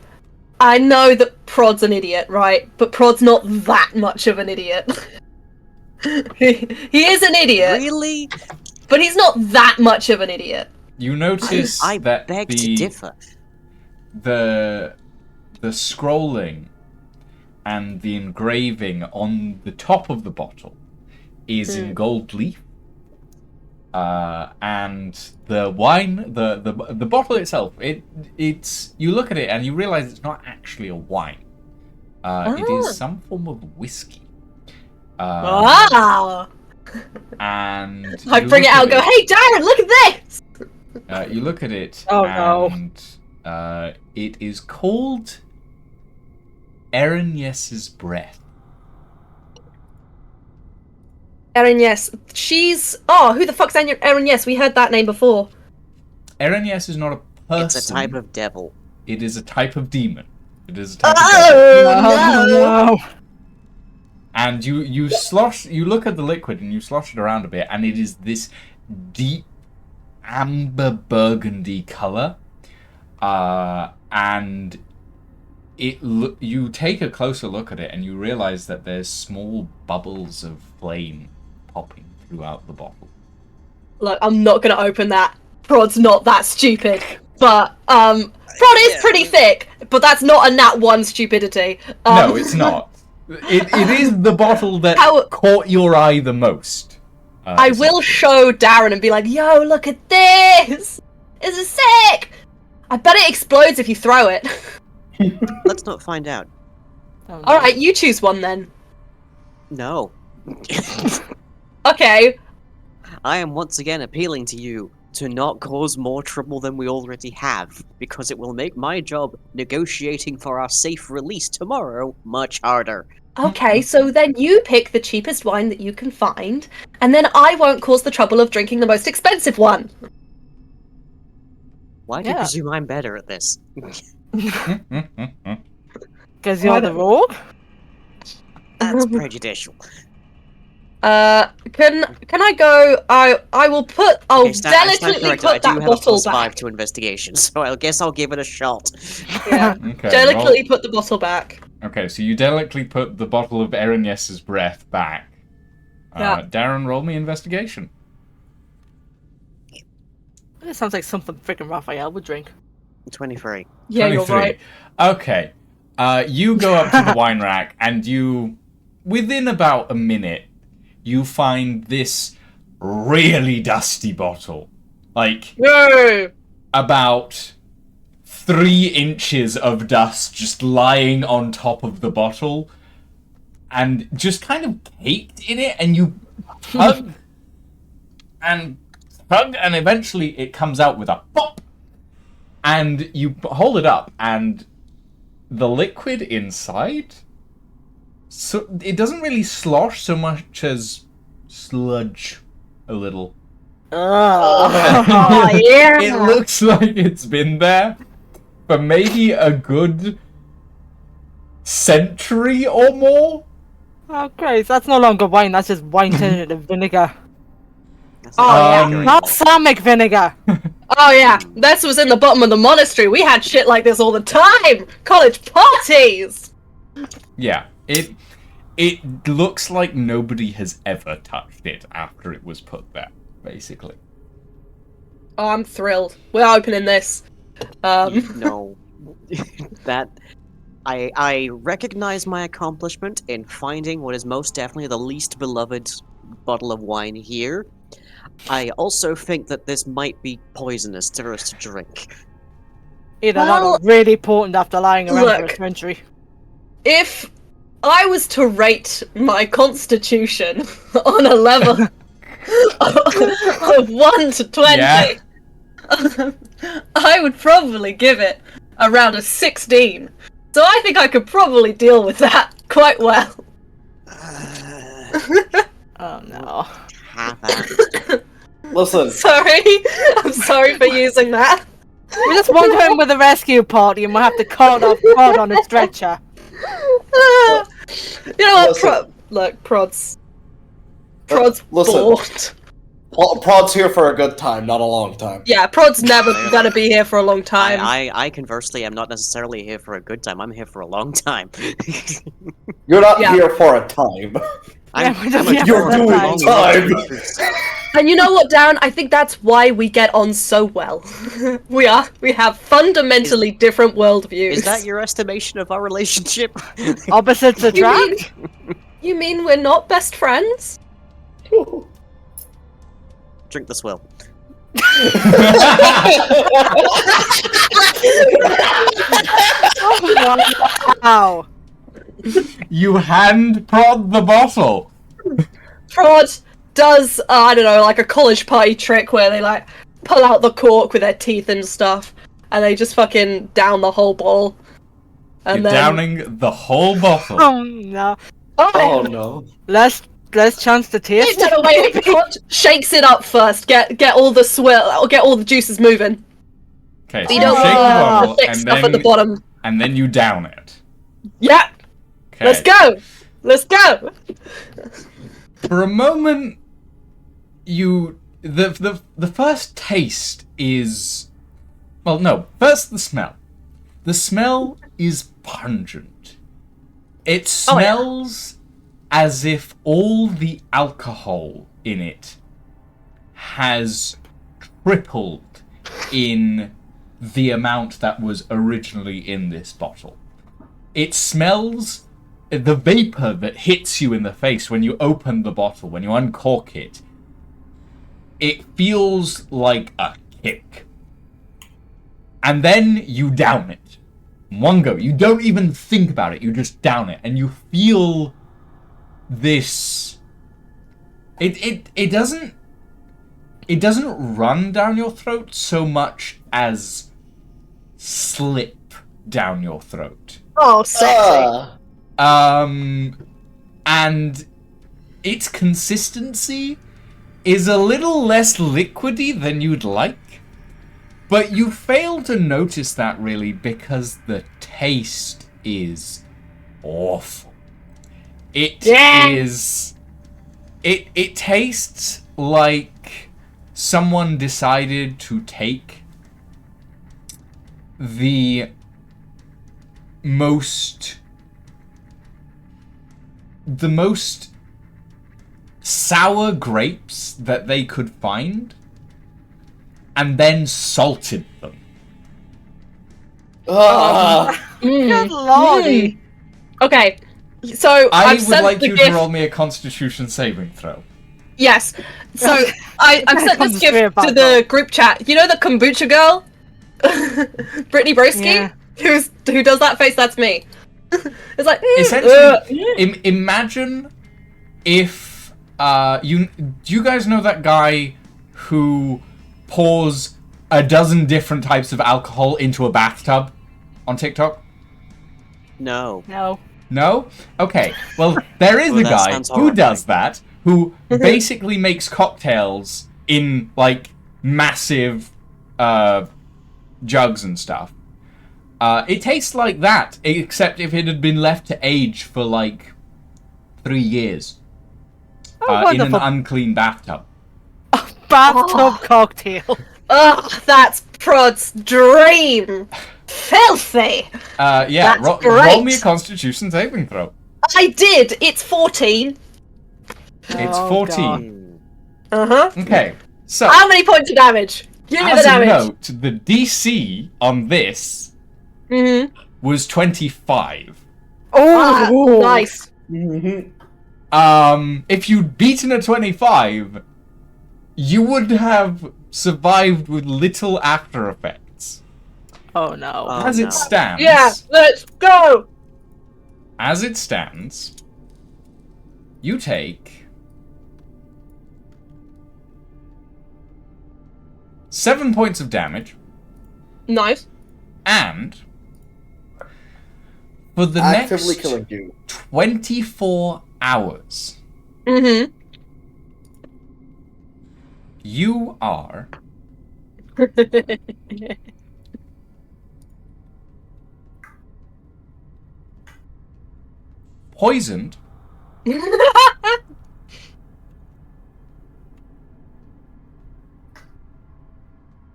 I know that Prod's an idiot, right? But Prod's not that much of an idiot. He is an idiot, Really? but he's not that much of an idiot. You notice I that beg to the differ. scrolling and the engraving on the top of the bottle is in gold leaf. And the wine, the bottle itself, it's you look at it and you realize it's not actually a wine. It is some form of whiskey. Wow! And I bring it out and go, hey Darren, look at this! you look at it, Oh, no. and it is called Erinnes's Breath. Erin, yes. She's... Oh, who the fuck's Erin, yes? We heard that name before. Erinnes is not a person. It's a type of devil. It is a type of demon. It is a type of Oh, devil. no! And you look at the liquid and you slosh it around a bit, and it is this deep amber burgundy color. And you take a closer look at it and you realize that there's small bubbles of flame popping throughout the bottle. Look, I'm not gonna open that. Prod's not that stupid. But, Prod is pretty thick, but that's not a nat 1 stupidity. No, it's not. It is the bottle that caught your eye the most. I will show Darren and be like, yo, look at this! This is sick! I bet it explodes if you throw it. Let's not find out. Oh, no. Alright, you choose one then. No. Okay. I am once again appealing to you to not cause more trouble than we already have, because it will make my job negotiating for our safe release tomorrow much harder. Okay, so then you pick the cheapest wine that you can find, and then I won't cause the trouble of drinking the most expensive one. Why do you Yeah. presume I'm better at this? Because you're the rogue? That's prejudicial. Can I go? I will put. I'll Okay, stand delicately corrected. put I do that have a bottle +5 back. to investigation, so I guess I'll give it a shot. Yeah. Okay, Delicately put the bottle back. Okay, so you delicately put the bottle of Erinnes's breath back. Yeah. Darren, roll me investigation. It sounds like something freaking Raphael would drink. 23. Yeah, you're 23. right. Okay. You go up to the wine rack, and within about a minute, you find this really dusty bottle. Like, No. about 3 inches of dust just lying on top of the bottle, and just kind of caked in it, and you tug, and eventually it comes out with a pop, and you hold it up, and the liquid inside, so it doesn't really slosh so much as sludge a little. Oh yeah. It looks like it's been there for maybe a good century or more. Okay, so that's no longer wine, that's just wine turned into vinegar. That's Oh, not yeah. Balsamic vinegar! Oh yeah. This was in the bottom of the monastery. We had shit like this all the time. College parties. Yeah, it looks like nobody has ever touched it after it was put there, basically. Oh, I'm thrilled. We're opening this. No. That... I recognize my accomplishment in finding what is most definitely the least beloved bottle of wine here. I also think that this might be poisonous for us to drink. Either Well, that or really potent after lying around for look. a century. If I was to rate my constitution on a level of 1 to 20, Yeah. I would probably give it around a 16. So I think I could probably deal with that quite well. Oh no. Have Listen, Sorry, I'm sorry for using that. We just want him with a rescue party and we'll have to cart off Prod on a stretcher. You know what? Listen. Look, Prod's listen. bored. Prod's here for a good time, not a long time. Yeah, Prod's never gonna be here for a long time. I conversely am not necessarily here for a good time. I'm here for a long time. You're not Yeah. here for a time. we're just a here You're for doing a time. And you know what, Darren? I think that's why we get on so well. We have fundamentally different worldviews. Is that your estimation of our relationship? Opposites attract? You mean we're not best friends? Drink the swill. Wow. You hand prod the bottle. Prod does, I don't know, like a college party trick where they like pull out the cork with their teeth and stuff, and they just fucking down the whole bottle. And You're then downing the whole bottle. Oh no. Oh no. Last chance to taste. no, wait, Prod shakes it up first. Get all the swill, get all the juices moving. Okay, So so you you don't shake the the bottle thick and stuff at the bottom. then you down it. Yeah, Okay. let's go. Let's go. For a moment, the first taste is, well, no. First, the smell. The smell is pungent. It smells as if all the alcohol in it has tripled in the amount that was originally in this bottle. It smells. The vapor that hits you in the face when you open the bottle, when you uncork it, it feels like a kick. And then you down it. One go. You don't even think about it, you just down it. And you feel this... It doesn't run down your throat so much as slip down your throat. Oh, sexy. And its consistency is a little less liquidy than you'd like, but you fail to notice that really because the taste is awful. It tastes like someone decided to take the most sour grapes that they could find and then salted them. Good lordy. Okay, so I I've would sent like the you gift. to roll me a Constitution saving throw. Yes. So I've sent this gift to the group chat. You know the kombucha girl, Brittany Broski, Yeah. who does that face? That's me. It's like Essentially, imagine if do you guys know that guy who pours a dozen different types of alcohol into a bathtub on TikTok? No. No. No? Okay. Well, there is Well, a that guy sounds who horrifying. does that, who basically makes cocktails in, like, massive jugs and stuff. It tastes like that, except if it had been left to age for, like, 3 years. Oh, In an wonderful. unclean bathtub. Bathtub cocktail. ugh, that's Prod's dream. Filthy. Yeah, That's roll great. me a Constitution saving throw. I did. It's 14. It's Oh, 14. Uh-huh. Okay, so... How many points of damage? Give me the As a damage. note, the DC on this Mm-hmm. was 25. Oh, Nice. If you'd beaten a 25, you would have survived with little after effects. Oh no. Oh, As no. it stands, Yeah, let's go. as it stands, you take 7 points of damage, Nice. and for the Actively next killing you. 24 hours, Mm-hmm. you are poisoned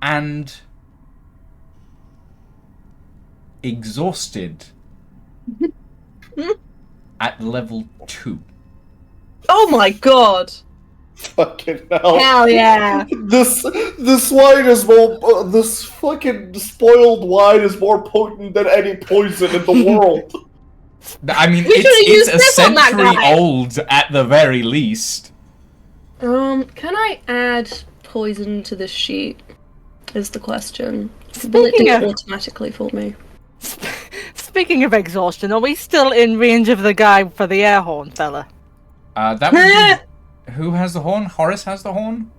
and exhausted at level 2. Oh my god. Fucking hell. Hell yeah. This wine is more. This fucking spoiled wine is more potent than any poison in the world. I mean, We should've it's used a this on that century guy. old at the very least. Can I add poison to this sheet? Is the question. Will it do it automatically for me? Speaking of exhaustion, are we still in range of the guy for the air horn fella? That would be... Who has the horn? Horace has the horn?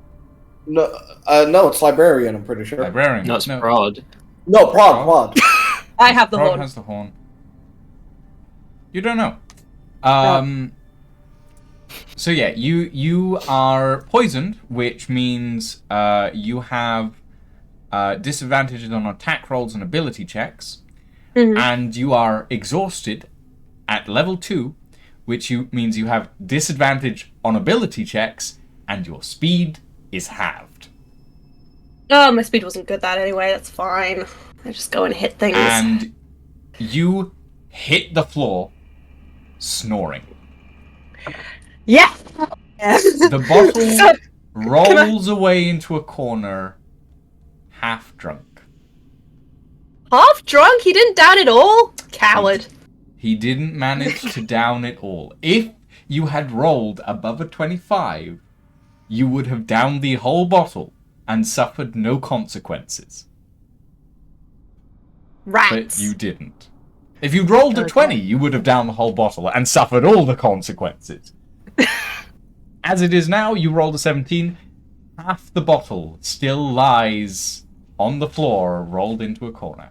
No, no, it's librarian. I'm pretty sure. Librarian. That's no. Prod. No, Prod. I have the Prod horn. has the horn. You don't know. So yeah, you are poisoned, which means you have disadvantages on attack rolls and ability checks, and you are exhausted at level 2, which means you have disadvantage on ability checks, and your speed is halved. Oh, my speed wasn't good that anyway. That's fine. I just go and hit things. And you hit the floor, snoring. Yeah. The bottle rolls away into a corner, half drunk. Half drunk? He didn't down it all? Coward. He didn't manage to down it all. If you had rolled above a 25, you would have downed the whole bottle and suffered no consequences. Rats. But you didn't. If you'd rolled a 20, you would have downed the whole bottle and suffered all the consequences. As it is now, you rolled a 17. Half the bottle still lies on the floor, rolled into a corner.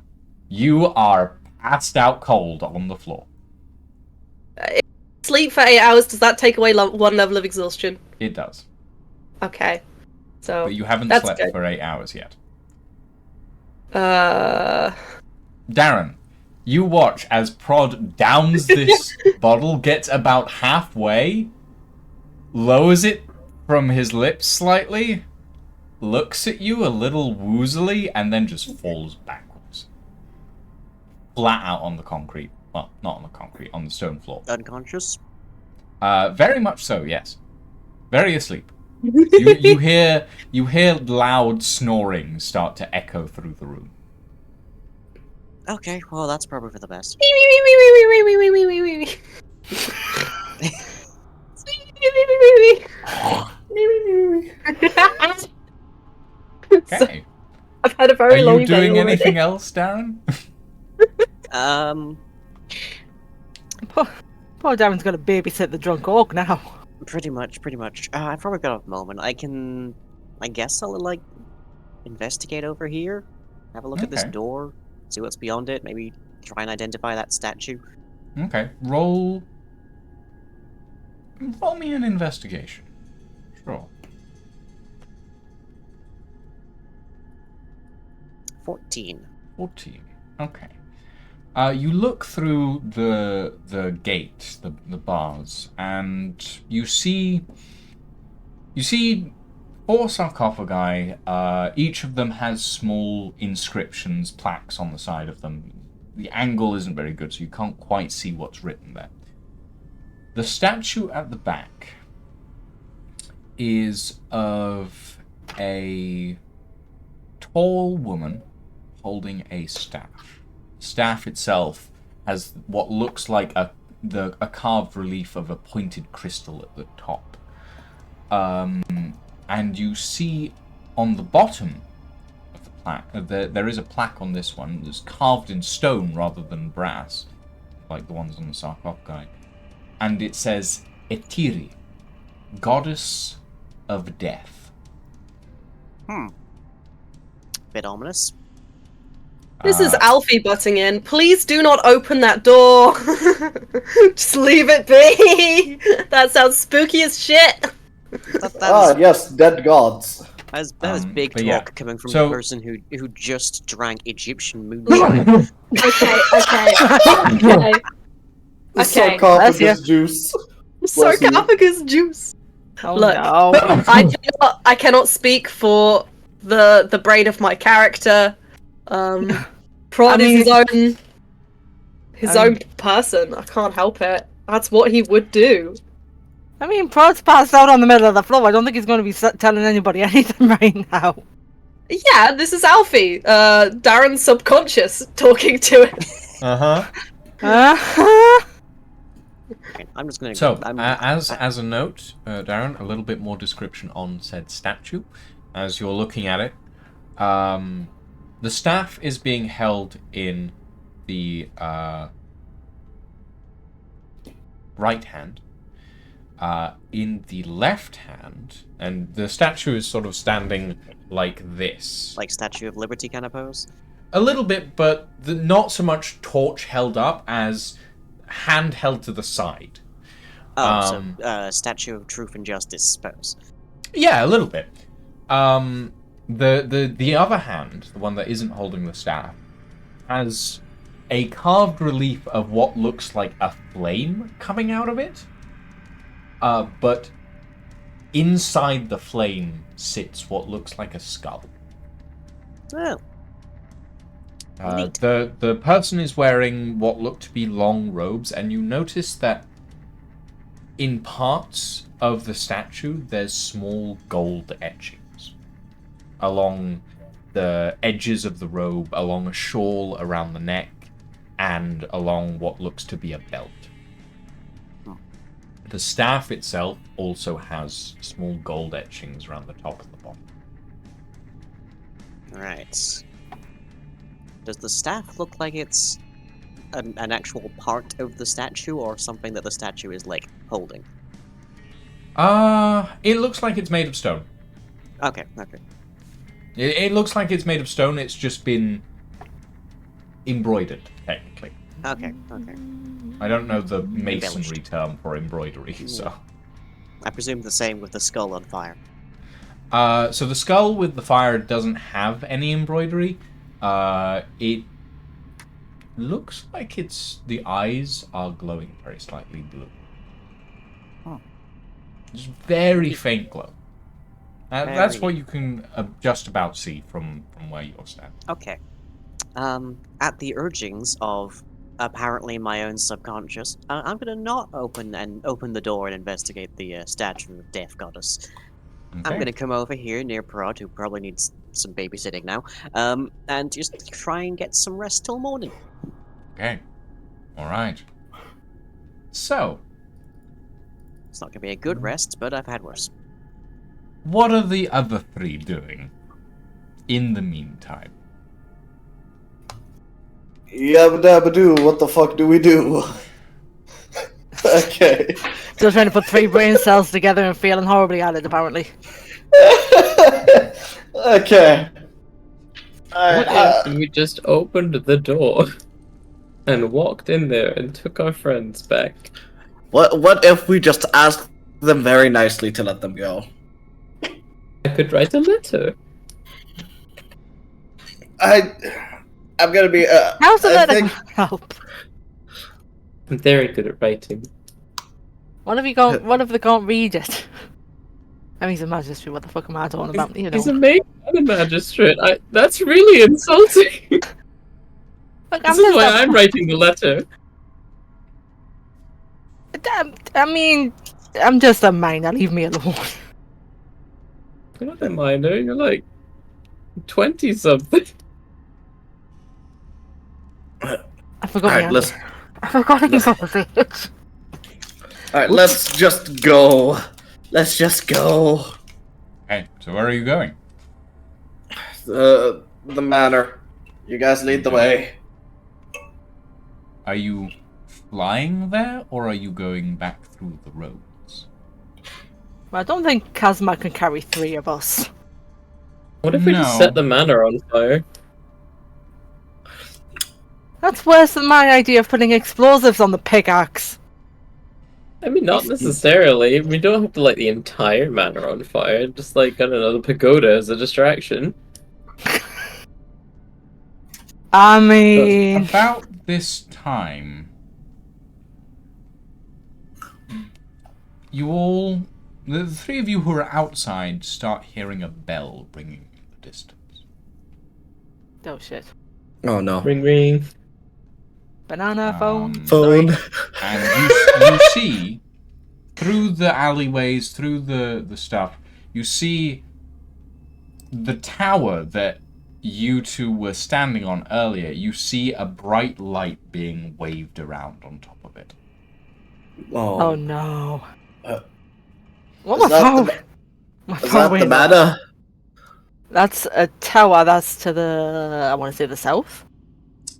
You are passed out cold on the floor. Sleep for 8 hours, does that take away one level of exhaustion? It does. Okay. So But you haven't that's slept good. for 8 hours yet. Uh... Darren, you watch as Prod downs this bottle, gets about halfway, lowers it from his lips slightly, looks at you a little woozily, and then just falls backwards. Flat out on the concrete. Well, not on the concrete, on the stone floor. Unconscious? Very much so, yes. Very asleep. You hear loud snoring start to echo through the room. Okay, well, that's probably for the best. Okay. I've had a Are very long you day doing already. anything else, Darren? Poor Darren's got to babysit the drunk orc now. Pretty much. I've probably got a moment. I guess I'll, like, investigate over here, have a look at this Okay. door, see what's beyond it, maybe try and identify that statue. Okay, roll me an investigation. Sure. 14. 14. Okay. You look through the gate, the bars, and you see 4 sarcophagi. Each of them has small inscriptions, plaques on the side of them. The angle isn't very good, so you can't quite see what's written there. The statue at the back is of a tall woman holding a staff. Staff itself has what looks like a carved relief of a pointed crystal at the top. And you see on the bottom of the plaque, there is a plaque on this one that's carved in stone rather than brass, like the ones on the sarcophagi. And it says, Etiri, goddess of death. Bit ominous. This is Alfie butting in. Please do not open that door. Just leave it be. That sounds spooky as shit. That Yes, dead gods. is big but talk yeah. coming from So- the person who just drank Egyptian moonshine. Okay. Okay. Sarcophagus juice. Sarcophagus juice. Oh Look, no. I cannot speak for the brain of my character. Prod is his own person. I can't help it. That's what he would do. I mean, Prod's passed out on the middle of the floor. I don't think he's going to be telling anybody anything right now. Yeah, this is Alfie. Darren's subconscious talking to him. Uh-huh. Okay, I'm just gonna. So, I'm, as a note, Darren, a little bit more description on said statue. As you're looking at it, the staff is being held in the right hand. In the left hand, and the statue is sort of standing like this. like Statue of Liberty kind of pose. A little bit, but not so much torch held up as hand held to the side. Oh, so Statue of Truth and Justice pose. Yeah, a little bit. The other hand, the one that isn't holding the staff, has a carved relief of what looks like a flame coming out of it. But inside the flame sits what looks like a skull. Oh. Neat. The person is wearing what look to be long robes, and you notice that in parts of the statue there's small gold etchings along the edges of the robe, along a shawl around the neck, and along what looks to be a belt. The staff itself also has small gold etchings around the top and the bottom. Right. Does the staff look like it's an actual part of the statue, or something that the statue is, like, holding? It looks like it's made of stone. Okay, okay. It looks like it's made of stone, it's just been embroidered, technically. Okay, okay. I don't know the masonry term for embroidery, so... I presume the same with the skull on fire. So the skull with the fire doesn't have any embroidery. It looks like the eyes are glowing very slightly blue. Huh. Just very faint glow. That's Very- what you can just about see from where you're standing. Okay. At the urgings of apparently my own subconscious, I'm gonna not open the door and investigate the statue of Death Goddess. I'm Okay. gonna come over here near Prod, who probably needs some babysitting now, and just try and get some rest till morning. Okay. Alright. So, It's not gonna be a good rest, but I've had worse. what are the other three doing in the meantime? Yabba dabba doo, what the fuck do we do? Okay. Still trying to put 3 brain cells together and failing horribly at it, apparently. Okay. We just opened the door and walked in there and took our friends back. What if we just ask them very nicely to let them go? I could write a letter. I'm gonna be. How's the I letter think- gonna help? I'm very good at writing. What if they can't read it? I mean, he's a magistrate. What the fuck am I talking about? You know. He's a maid and a magistrate. That's really insulting. Look, This is why I'm writing the letter. I mean, I'm just a minor. Leave me alone. You're not a minor. You're like 20 something. I forgot. Alright, my listen. answer. I forgot his age. Alright, let's just go. Let's just go. Okay, so where are you going? The manor. You guys lead the way. Are you flying there, or are you going back through the roads? Well, I don't think Kazma can carry 3 of us. What if we just No. set the manor on fire? That's worse than my idea of putting explosives on the pickaxe. I mean, not necessarily. We don't have to light the entire manor on fire. Just like, I don't know, the pagoda as a distraction. I mean, About this time, the 3 of you who are outside, start hearing a bell ringing in the distance. oh shit. Oh no. Ring ring. Banana phone. Phone. And you see, through the alleyways, through the stuff, you see the tower that you two were standing on earlier. You see a bright light being waved around on top of it. Oh no. What Is my that phone? the, My is phone that the went off. manor? That's a tower. That's to the, I want to say, the south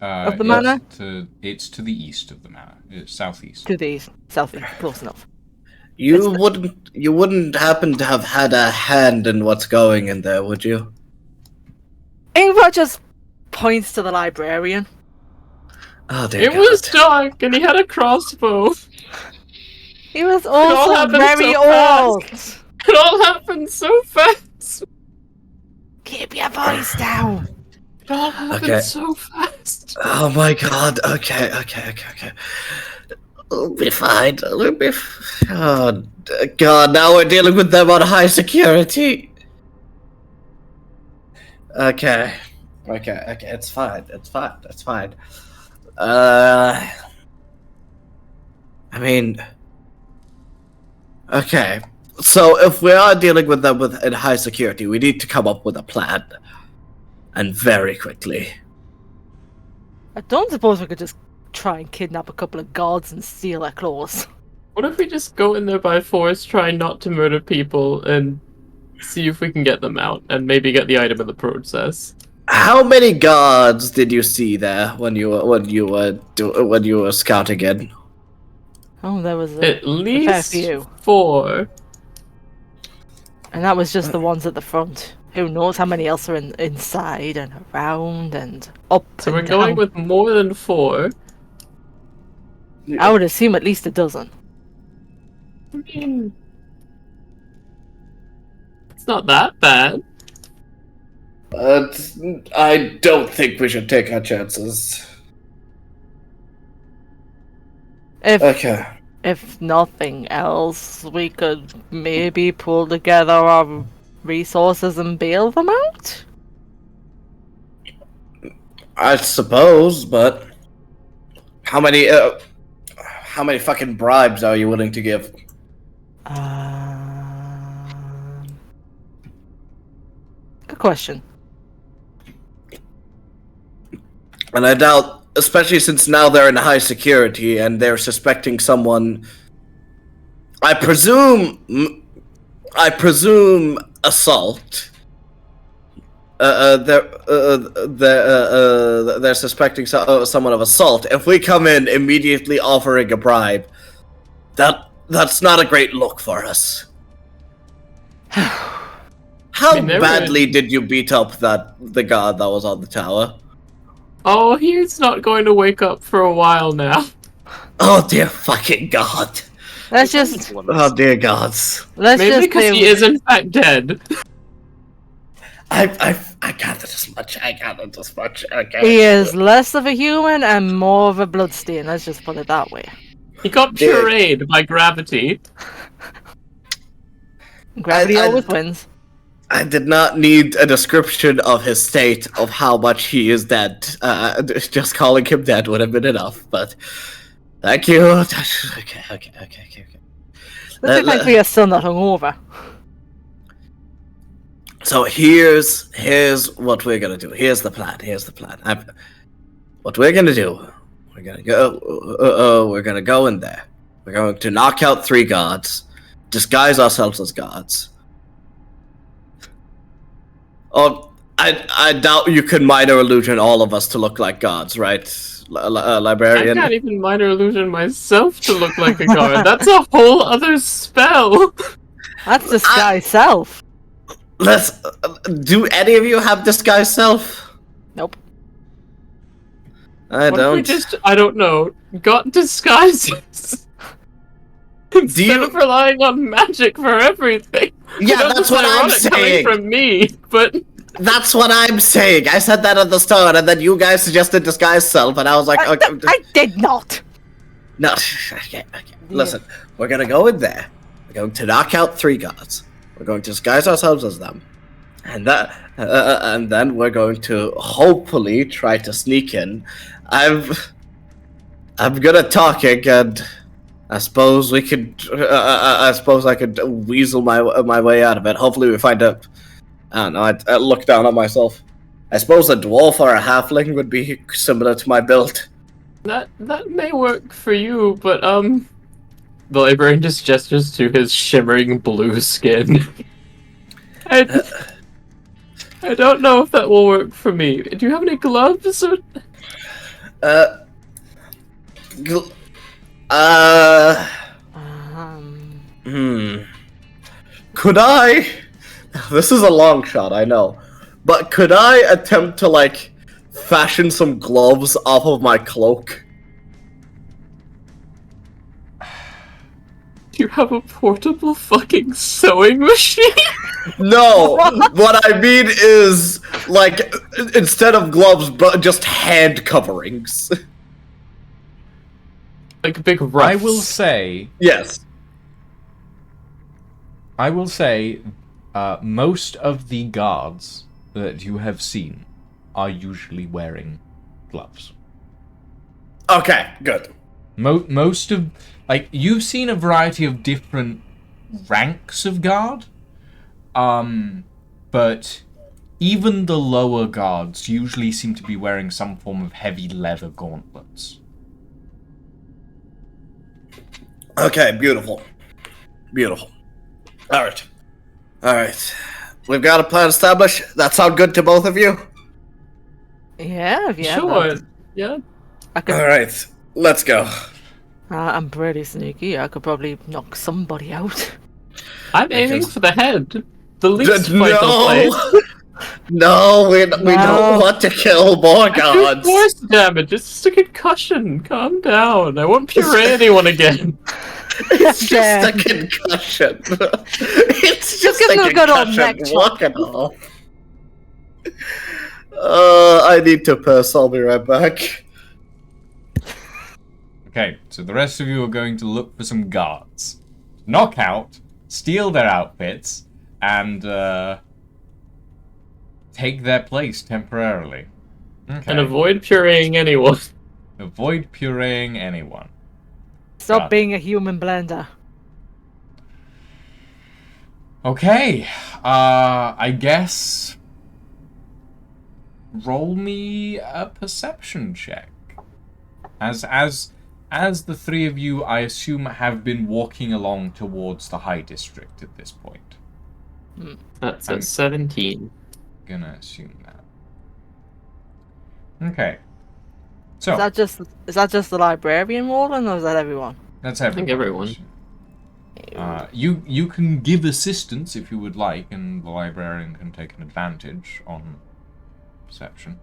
of the manor. It's to the east of the manor. It's southeast. To the east, southeast. Close enough. You wouldn't happen to have had a hand in what's going in there, would you? Ingvar just points to the librarian. Oh dear It God. was dark, and he had a crossbow. He was all also happened very so fast. old. It all happened so fast. Keep your voice down. It all happened Okay. so fast. Oh my God. Okay. We'll be fine. Oh God! Now we're dealing with them on high security. Okay. It's fine. I mean, okay. So if we are dealing with them in high security, we need to come up with a plan, and very quickly. I don't suppose we could just try and kidnap a couple of guards and steal their clothes. What if we just go in there by force, try not to murder people, and see if we can get them out, and maybe get the item in the process? How many guards did you see there when you were scouting in? Oh, there was At fair least few. 4. And that was just the ones at the front. Who knows how many else are inside and around and up So and we're down. going with more than 4. I would assume at least a dozen. I mean, it's not that bad. I don't think we should take our chances. If nothing else, we could maybe pull together our resources and bail them out? I suppose, but how many fucking bribes are you willing to give? Good question. And I doubt, especially since now they're in high security and they're suspecting someone. I presume assault. They're suspecting someone of assault. If we come in immediately offering a bribe, that's not a great look for us. How badly did you beat up the guard that was on the tower? Oh, he's not going to wake up for a while now. Oh dear fucking God! Let's just. Oh dear gods! Maybe because he is in fact dead. I gathered as much. Okay. He is less of a human and more of a bloodstain. Let's just put it that way. He got pureed by gravity. Gravity always wins. I did not need a description of his state of how much he is dead. Just calling him dead would have been enough, but thank you. Okay. Let's thankfully you're still not hungover. So here's what we're gonna do. Here's the plan. What we're gonna do. We're gonna go in there. We're going to knock out 3 guards, disguise ourselves as guards. Oh, I doubt you could minor illusion all of us to look like guards, right, librarian? I can't even minor illusion myself to look like a guard. That's a whole other spell. That's disguise self. Do any of you have disguise self? Nope. I What don't. if we just, I don't know, got disguises? Instead of relying on magic for everything. Yeah, that's what I'm saying. Coming from me, but that's what I'm saying. I said that at the start, and then you guys suggested disguise self, and I was like, I did not. No, okay. Listen, we're gonna go in there. We're going to knock out 3 guards. We're going to disguise ourselves as them, and then we're going to hopefully try to sneak in. I'm good at talking, and I suppose we could. I suppose I could weasel my way out of it. Hopefully, we find a. I don't know. I look down at myself. I suppose a dwarf or a halfling would be similar to my build. that may work for you, but The librarian just gestures to his shimmering blue skin. I don't know if that will work for me. Do you have any gloves? Or... Gl- Could I? This is a long shot, I know, but could I attempt to like fashion some gloves off of my cloak? Do you have a portable fucking sewing machine? No, what I mean is like instead of gloves, but just hand coverings. Like big ruffs. I will say, Yes. most of the guards that you have seen are usually wearing gloves. Okay, good. Most of, like, you've seen a variety of different ranks of guard, but even the lower guards usually seem to be wearing some form of heavy leather gauntlets. Okay, beautiful. Beautiful. Alright. Alright. We've got a plan established. That sound good to both of you? Yeah, Sure. Yeah. I could, Alright, let's go. I'm pretty sneaky. I could probably knock somebody out. I'm aiming for the head. The least No! vital place. No, we don't want to kill more Do gods. force damage. It's just a concussion. Calm down. I won't puree anyone again. It's just a concussion. It's just give a him a good old concussion. neck chop. Walk it off. I need to piss. I'll be right back. Okay, so the rest of you are going to look for some guards. Knock out, steal their outfits, and take their place temporarily. Okay. And avoid pureeing anyone. Avoid pureeing anyone. Stop Got it. being a human blender. Okay, I guess roll me a perception check. As the three of you, I assume, have been walking along towards the High District at this point. That's a 17. Gonna assume that. Okay. So Is that just the librarian rolling, or is that everyone? that's I everyone. think everyone. You can give assistance if you would like, and the librarian can take an advantage on perception.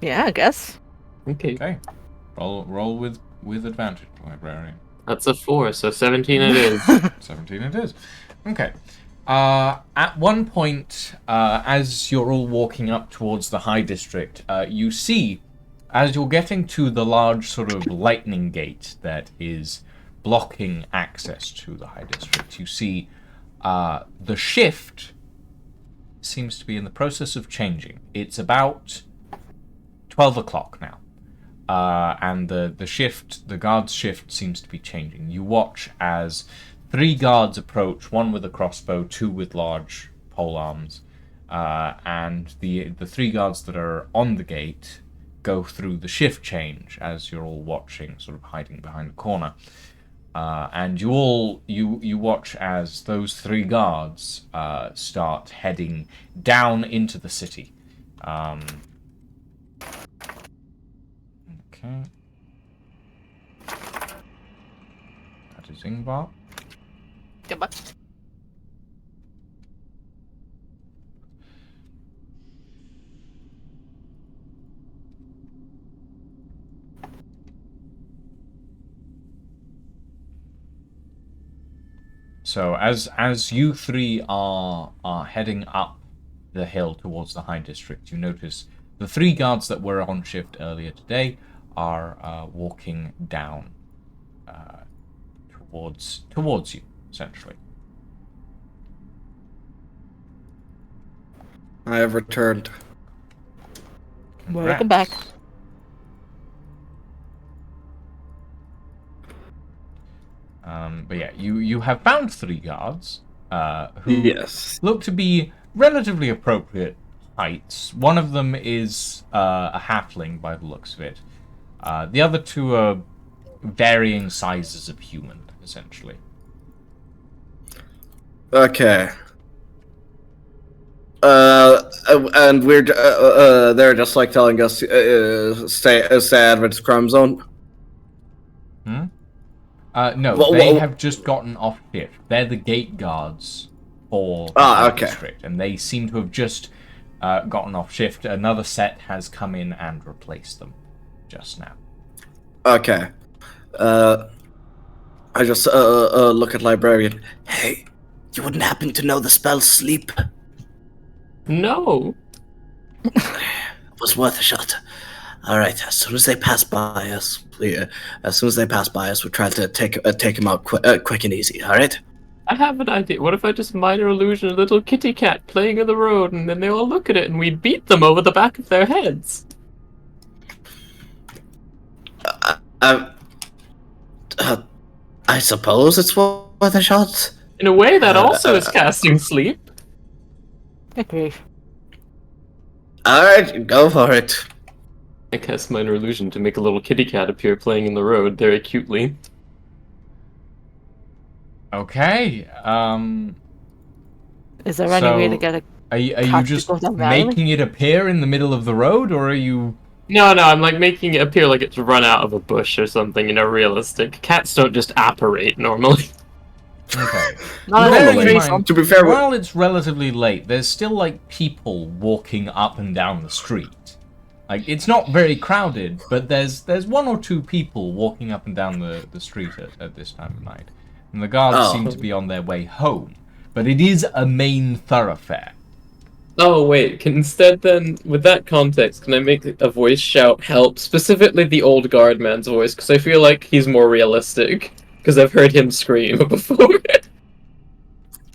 Yeah, I guess. Okay. Okay. Roll with advantage, librarian. That's a 4, so 17 it is. 17 it is. Okay. At one point, as you're all walking up towards the High District, you see, as you're getting to the large sort of lightning gate that is blocking access to the High District, you see the shift seems to be in the process of changing. It's about 12 o'clock now. And the guard's shift seems to be changing. You watch as 3 guards approach, 1 with a crossbow, 2 with large pole arms, and the 3 guards that are on the gate go through the shift change as you're all watching, sort of hiding behind the corner. And you watch as those 3 guards start heading down into the city. Okay. That is Ingvar. Goodbye. So as you 3 are heading up the hill towards the High District, you notice the 3 guards that were on shift earlier today are walking down towards you, essentially. I have returned. Welcome back. But yeah, you have found 3 guards who Yes. look to be relatively appropriate heights. One of them is a halfling by the looks of it. The other 2 are varying sizes of human, essentially. Okay. And they're just like telling us stay out of its crime zone. Hmm? No, Wha- they wha- have just gotten off shift. They're the gate guards for the Ah, High okay. District, and they seem to have just gotten off shift. Another set has come in and replaced them just now. Okay. I just look at librarian. Hey, you wouldn't happen to know the spell sleep? No. It was worth a shot. All right. As soon as they pass by us, we'll try to take him out quick and easy. All right. I have an idea. What if I just minor illusion a little kitty cat playing in the road, and then they all look at it, and we beat them over the back of their heads? I suppose it's worth a shot. In a way, that also is casting sleep. Okay. All right, go for it. I cast minor illusion to make a little kitty cat appear playing in the road very cutely. Okay. Is there any way to So, get a Are you cat to just go down the alley? making it appear in the middle of the road, or are you? No, I'm like making it appear like it's run out of a bush or something, realistic. Cats don't just apparate normally. Okay. Not Bearing anymore. in mind, To be fair, while it's relatively late, there's still like people walking up and down the street. Like it's not very crowded, but there's one or two people walking up and down the street at this time of night, and the guards seem to be on their way home. But it is a main thoroughfare. Oh wait, instead then, with that context, can I make a voice shout help? Specifically the old guard man's voice, because I feel like he's more realistic. Because I've heard him scream before.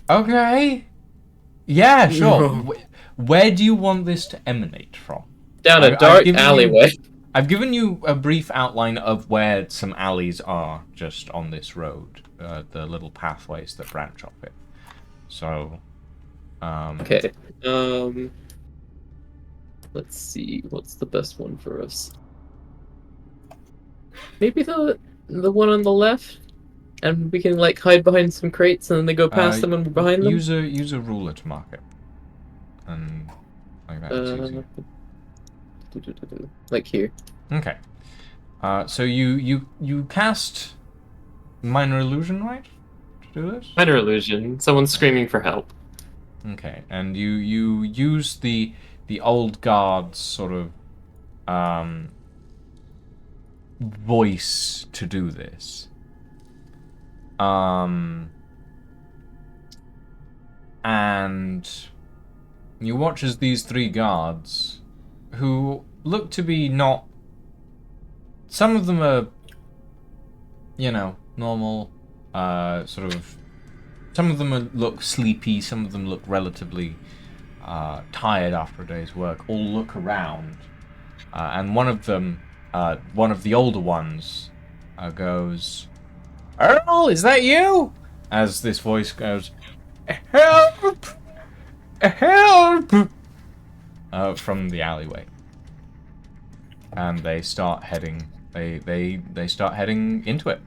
Okay. Yeah, sure. Where do you want this to emanate from? Down a I've dark given you- alleyway. I've given you a brief outline of where some alleys are just on this road, the little pathways that branch off it. So, Okay. Let's see. What's the best one for us? Maybe the one on the left, and we can like hide behind some crates, and then they go past them and we're behind them. use a ruler to mark it, and like that. It's easy. Like here. Okay. So you cast minor illusion, right? To do this? Minor illusion. Someone's screaming for help. Okay, and you use the old guard's sort of voice to do this. And you watch as these three guards, who look to be not. Some of them are, normal, sort of. Some of them look sleepy, some of them look relatively tired after a day's work, all look around. And one of them, one of the older ones, goes, "Earl, is that you?" As this voice goes, "Help! Help!" From the alleyway. And they start heading, they start heading into it.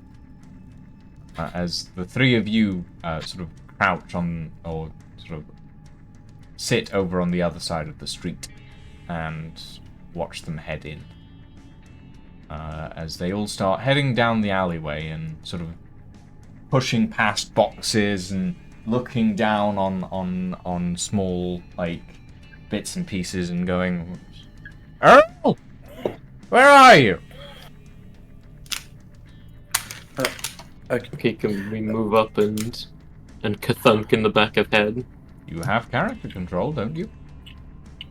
As the three of you sort of crouch on, or sort of sit over on the other side of the street and watch them head in. As they all start heading down the alleyway and sort of pushing past boxes and looking down on small, like, bits and pieces and going, "Earl! Where are you?" Okay, can we move up and kathunk in the back of head? You have character control, don't you?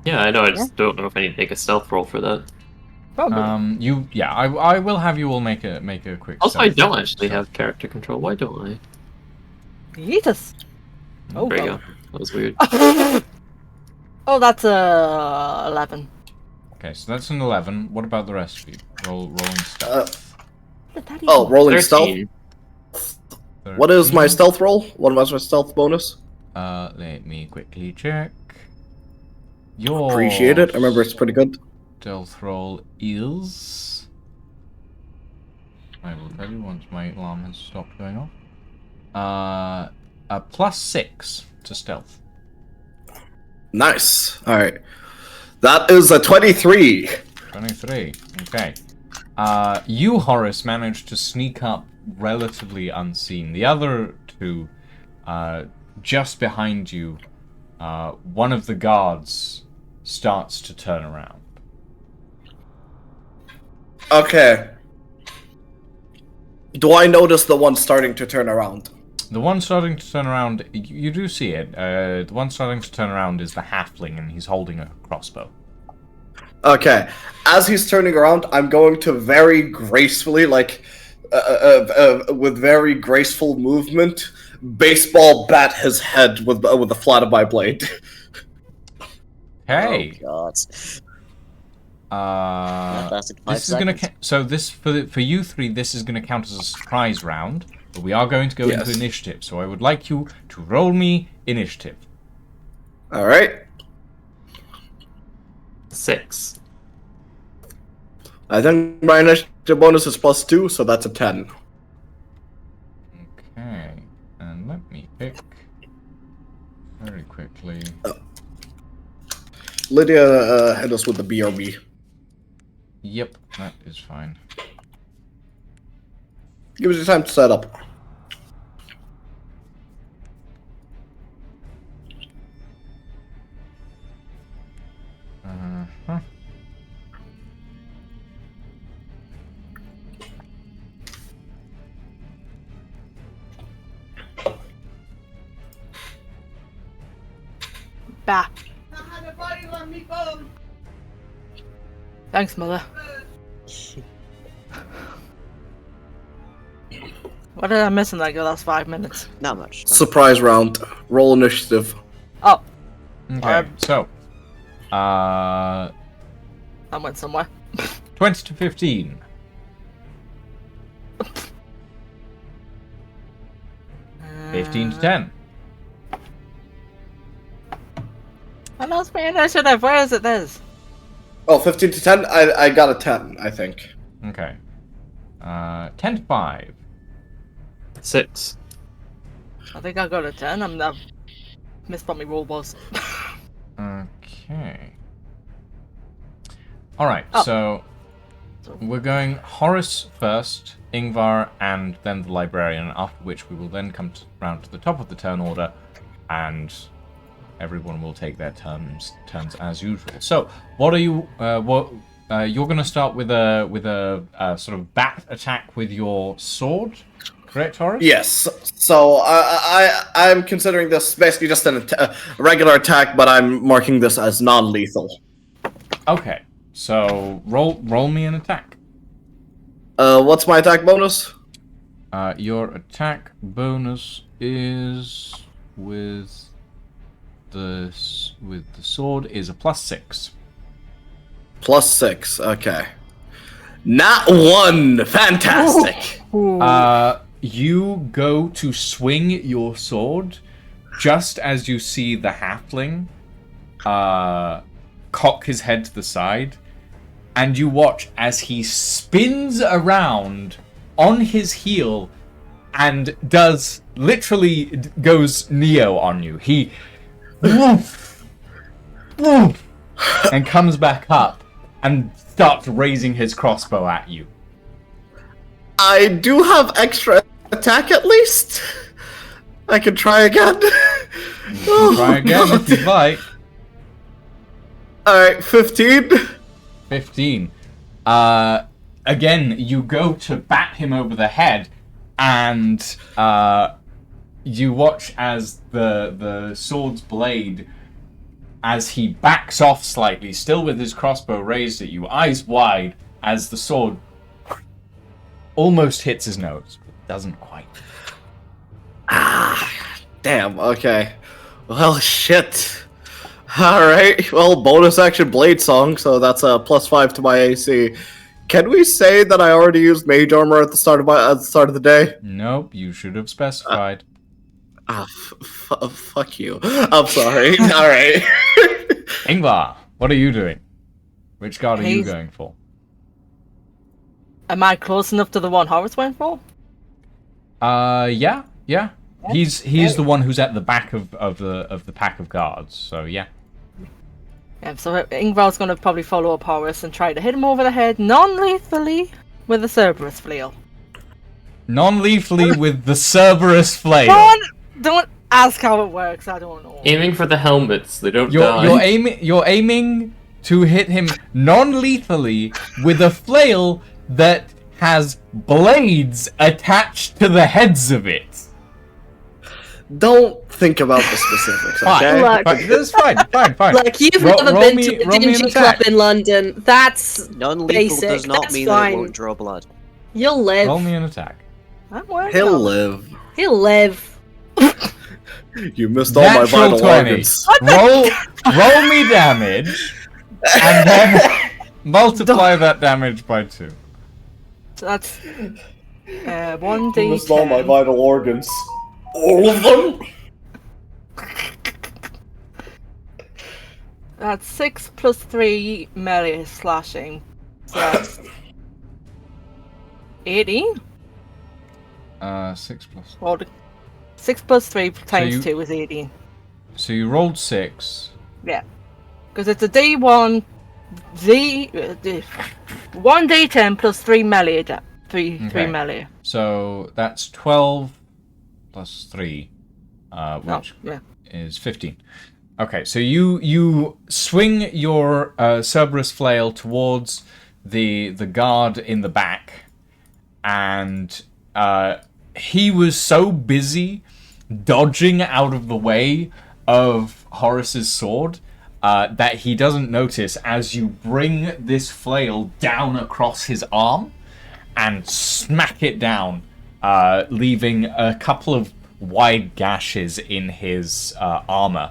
Yeah, I know. I just don't know if I need to make a stealth roll for that. Probably. I will have you all make a quick. Also, I stealth don't roll, actually so- have character control. Why don't I? Eat us. Oh, There you well. go. That was weird. Oh, that's 11. Okay, so that's an 11. What about the rest of you? Rolling stealth. Rolling stealth. 13. What is my 13. stealth roll? What was my stealth bonus? Let me quickly check. Your Appreciate it. I remember it's pretty good. stealth roll is I will tell you once my alarm has stopped going off. A +6 to stealth. Nice. All right. That is a 23. 23. Okay. You, Horace, managed to sneak up relatively unseen. The other two, just behind you, one of the guards starts to turn around. Okay. Do I notice the one starting to turn around? The one starting to turn around, you do see it. The one starting to turn around is the halfling, and he's holding a crossbow. Okay. As he's turning around, I'm going to very gracefully, with very graceful movement, baseball bat his head with the flat of my blade. Hey. Oh god. That lasted 5 This is gonna seconds. so this for you three. This is gonna count as a surprise round, but we are going to go Yes. into initiative. So I would like you to roll me initiative. All right. 6. I think my initiative bonus is +2, so that's a 10. Okay, and let me pick very quickly. Lydia, hit us with the BRB. Yep, that is fine. Give us your time to set up. Uh-huh. Bah. Thanks, Mother. What did I miss in like the last 5 minutes? Not much. Surprise round. Roll initiative. Oh, Okay, so I went somewhere. 20 to 15. Uh, 15 to 10. I lost my initiative. Where is it? This. Oh, 15 to 10? I got a 10, I think. Okay. 10 to 5. 6. I think I got a 10. I've missed what my roll was. Okay. Alright, Oh. so we're going Horace first, Ingvar, and then the librarian, after which we will then come round to the top of the turn order, and everyone will take their turns as usual. So, what are you? You're going to start with a sort of bat attack with your sword, correct, Horace? Yes. So I'm considering this basically just a regular attack, but I'm marking this as non-lethal. Okay. So roll me an attack. What's my attack bonus? Your attack bonus is with the sword is a +6. +6. Okay. Not 1. Fantastic. You go to swing your sword just as you see the halfling cock his head to the side, and you watch as he spins around on his heel and does literally goes Neo on you. He woof, woof, and comes back up and starts raising his crossbow at you. I do have extra attack at least. I can try again. Try again if you'd like. Alright, 15. 15. Again, you go to bat him over the head, and you watch as the sword's blade, as he backs off slightly, still with his crossbow raised at you, eyes wide, as the sword almost hits his nose, but doesn't quite. Damn, okay. Well, shit. Alright, well, bonus action blade song, so that's a +5 to my AC. Can we say that I already used mage armor at the start of the day? Nope, you should have specified. Fuck you. I'm sorry. Alright. Ingvar, what are you doing? Which guard are you He's- going for? Am I close enough to the one Horace went for? Yeah. He's the one who's at the back of the pack of guards. So yeah. Yeah, so Ingvar's going to probably follow up Horace and try to hit him over the head non-lethally with a Cerberus flail. Non-lethally with the Cerberus flail. Don't ask how it works. I don't know. Aiming for the helmets, they don't You're die. You're aiming to hit him non-lethally with a flail that has blades attached to the heads of it. Don't think about the specifics, okay? Look. Fine. That's fine. Like, you've Roll- never roll been me- to a roll me an dingy attack. club in London. That's Non-lethal basic. does not That's mean fine. that it won't draw blood. You'll live. Roll me an attack. I'm working He'll on it. live. He'll live. You missed all my Natural vital 20. organs. Roll me damage, and then multiply that damage by 2. So that's You missed all my 1d10. vital organs. All of them? That's 6 plus 3 melee slashing. So that's 18? 6 plus. Well, 6 plus 3 times you- 2 is 18. So you rolled 6. Yeah. Because it's a D1, 1d10 plus 3 melee. 3 Okay. melee. So that's 12 plus 3, Oh, which yeah. is 15. Okay, so you swing your Cerberus flail towards the guard in the back, and he was so busy dodging out of the way of Horace's sword that he doesn't notice as you bring this flail down across his arm and smack it down, leaving a couple of wide gashes in his armor,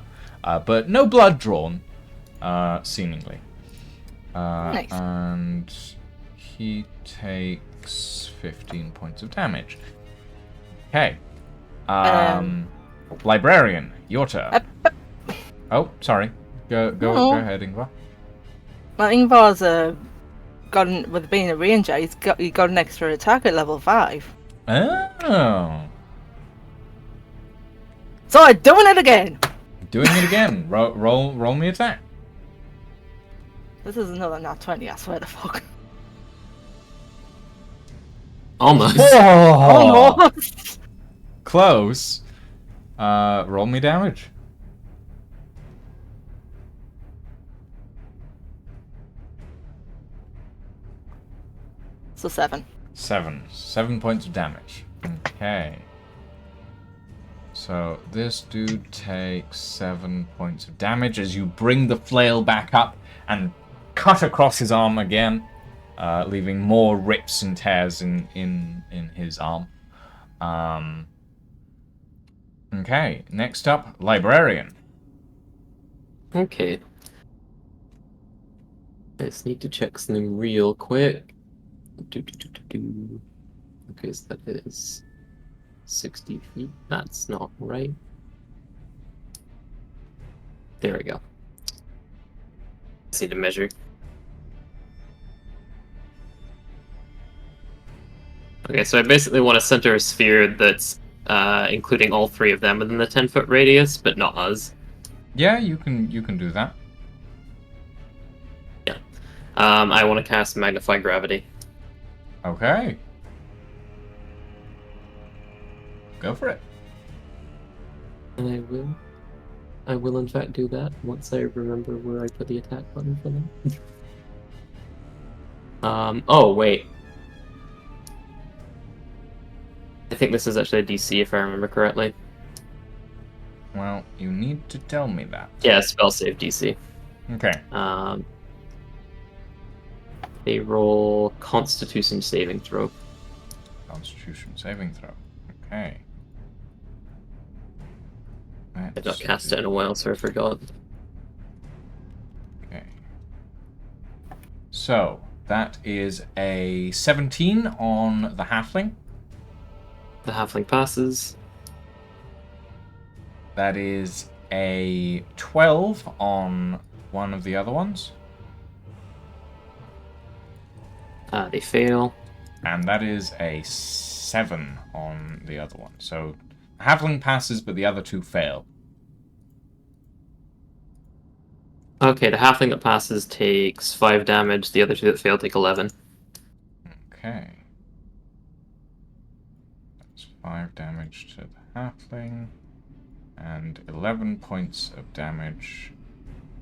but no blood drawn, seemingly. Nice. And he takes 15 points of damage. Okay. Librarian, your turn. Oh, sorry. Go No. ahead, Ingvar. Well, Ingvar's with being a ranger, he got an extra attack at level 5. Oh. So I'm doing it again! Doing it again. Roll me attack. This is another nat 20, I swear to fuck. Almost. Oh, Almost! close. Roll me damage. So 7. 7 points of damage. Okay. So this dude takes 7 points of damage as you bring the flail back up and cut across his arm again, leaving more rips and tears in his arm. Okay, next up, Librarian. Okay. I just need to check something real quick. Okay, so that is 60 feet. That's not right. There we go. Just need to measure. Okay, so I basically want to center a sphere that's including all 3 of them within the 10-foot radius, but not us. Yeah, you can do that. Yeah. I want to cast Magnify Gravity. Okay. Go for it. And I will in fact do that once I remember where I put the attack button for them. Oh wait. I think this is actually a DC if I remember correctly. Well, you need to tell me that. Yeah, spell save DC. Okay. They roll Constitution saving throw. Constitution saving throw. Okay. I've not cast it in a while, so I forgot. Okay. So, that is a 17 on the halfling. The halfling passes. That is a 12 on one of the other ones. They fail. And that is a 7 on the other one. So halfling passes, but the other 2 fail. Okay, the halfling that passes takes 5 damage. The other 2 that fail take 11. Okay. That's 5 damage to the halfling, and 11 points of damage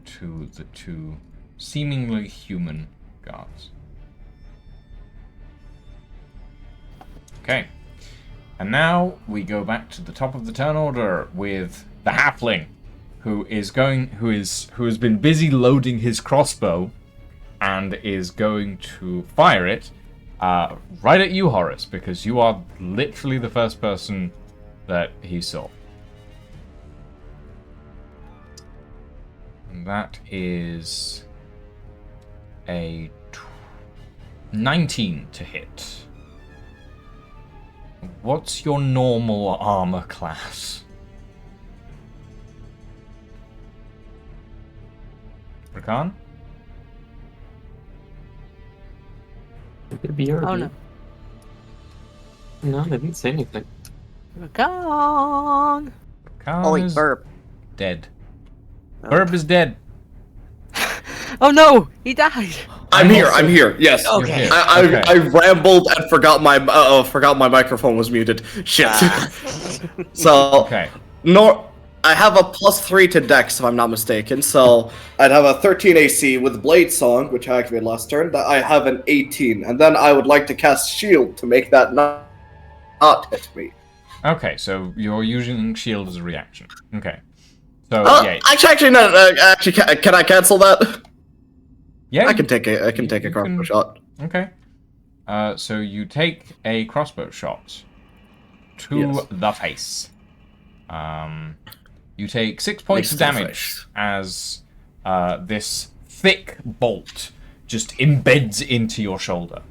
to the 2 seemingly human guards. Okay. And now we go back to the top of the turn order with the halfling, who has been busy loading his crossbow and is going to fire it right at you, Horace, because you are literally the first person that he saw. And that is a 19 to hit. What's your normal armor class? Rakan? Oh no. No, they didn't say anything. Rakan! Rakan Oi, is burp. dead. Oh. Burp is dead. Oh no! He died! I'm here. Yes. Okay. You're here. I Okay. I rambled and forgot my microphone was muted. Shit. So Okay. I have a +3 to Dex if I'm not mistaken. So I'd have a 13 AC with Blade Song, which I activated last turn. That I have an 18, and then I would like to cast Shield to make that not hit me. Okay, so you're using shield as a reaction. Okay. So yeah. Actually, no. Actually, can I cancel that? Yeah. I can take a crossbow shot. Okay. So you take a crossbow shot to Yes. the face. You take 6 points of Makes the damage face. as this thick bolt just embeds into your shoulder.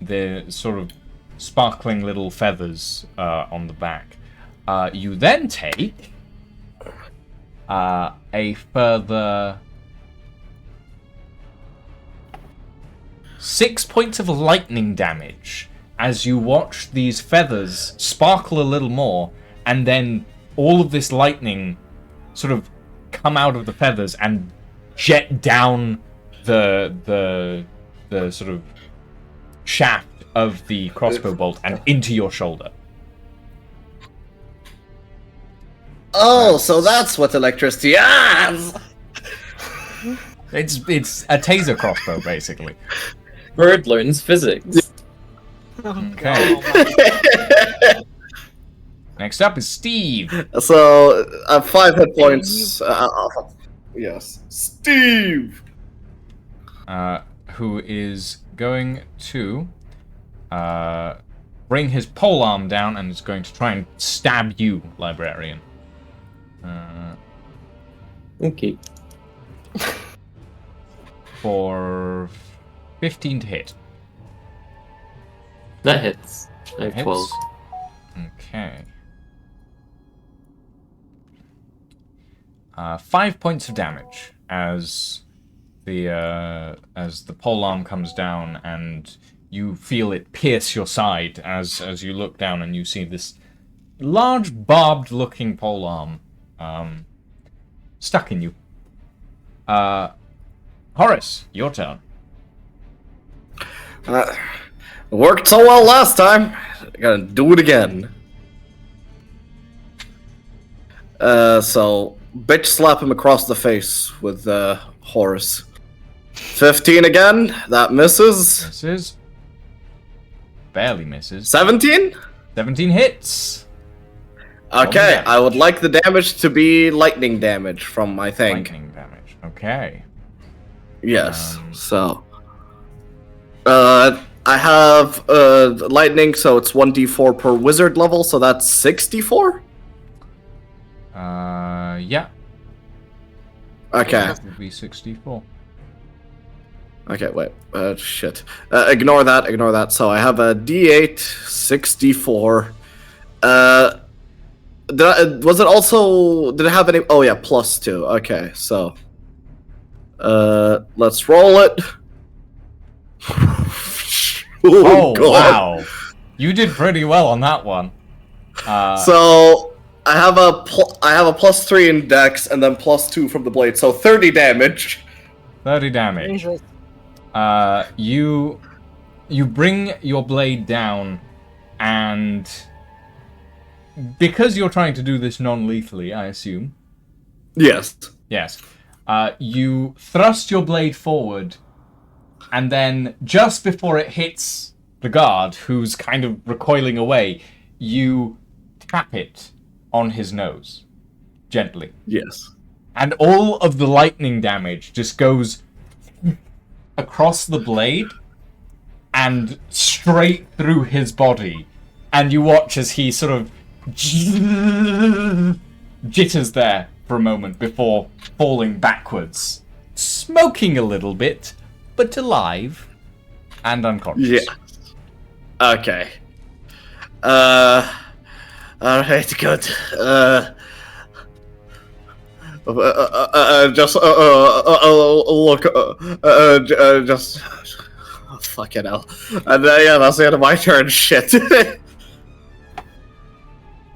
The sort of sparkling little feathers on the back. You then take a further 6 points of lightning damage as you watch these feathers sparkle a little more, and then all of this lightning sort of come out of the feathers and jet down the sort of shaft of the crossbow bolt and into your shoulder. Oh, so that's what electricity is! It's a taser crossbow, basically. Bird learns physics. Okay. Next up is Steve. So, 5 hit points. Yes. Steve! Who is going to bring his polearm down and is going to try and stab you, librarian. Okay. For 15 to hit. That hits. I have Hits. 12. Okay. 5 points of damage as the polearm comes down, and you feel it pierce your side as you look down and you see this large barbed-looking polearm stuck in you. Horace, your turn. Worked so well last time. Gotta do it again. So, bitch slap him across the face with Horus. 15 again. That misses. Misses. Barely misses. 17? 17 hits. Okay, damage. I would like the damage to be lightning damage from my thing. Lightning damage. Okay. Yes. So, I have lightning, so it's 1d4 per wizard level, so that's 64. Yeah. Okay. That would be 64. Okay, wait. Shit. Ignore that. So I have a d8, 64. Was it also... Did it have any... Oh, yeah, +2. Okay, so... let's roll it. Oh, God. wow. You did pretty well on that one. So I have a +3 in Dex and then +2 from the blade, so 30 damage. 30 damage. Jesus. You bring your blade down, and because you're trying to do this non-lethally, I assume. Yes. Yes. You thrust your blade forward, and then just before it hits the guard, who's kind of recoiling away, you tap it on his nose. Gently. Yes. And all of the lightning damage just goes across the blade and straight through his body. And you watch as he sort of jitters there for a moment before falling backwards. Smoking a little bit, but alive and unconscious. Yeah. Okay. Alright, good. Just look. Just fucking hell. And yeah, that's the end of my turn. Shit.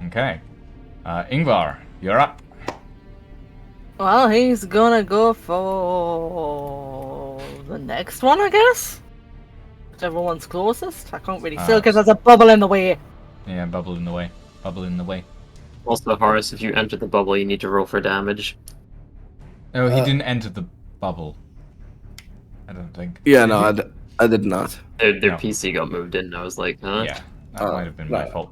Okay. Ingvar, you're up. Well, he's gonna go for the next one, I guess. Whichever one's closest. I can't really see because there's a bubble in the way. Yeah, bubble in the way. Bubble in the way. Also, Horace, if you enter the bubble, you need to roll for damage. Oh, he didn't enter the bubble. I don't think. Yeah, no, I did not. Their No. PC got moved in, and I was like, huh? Yeah, that might have been my right. fault.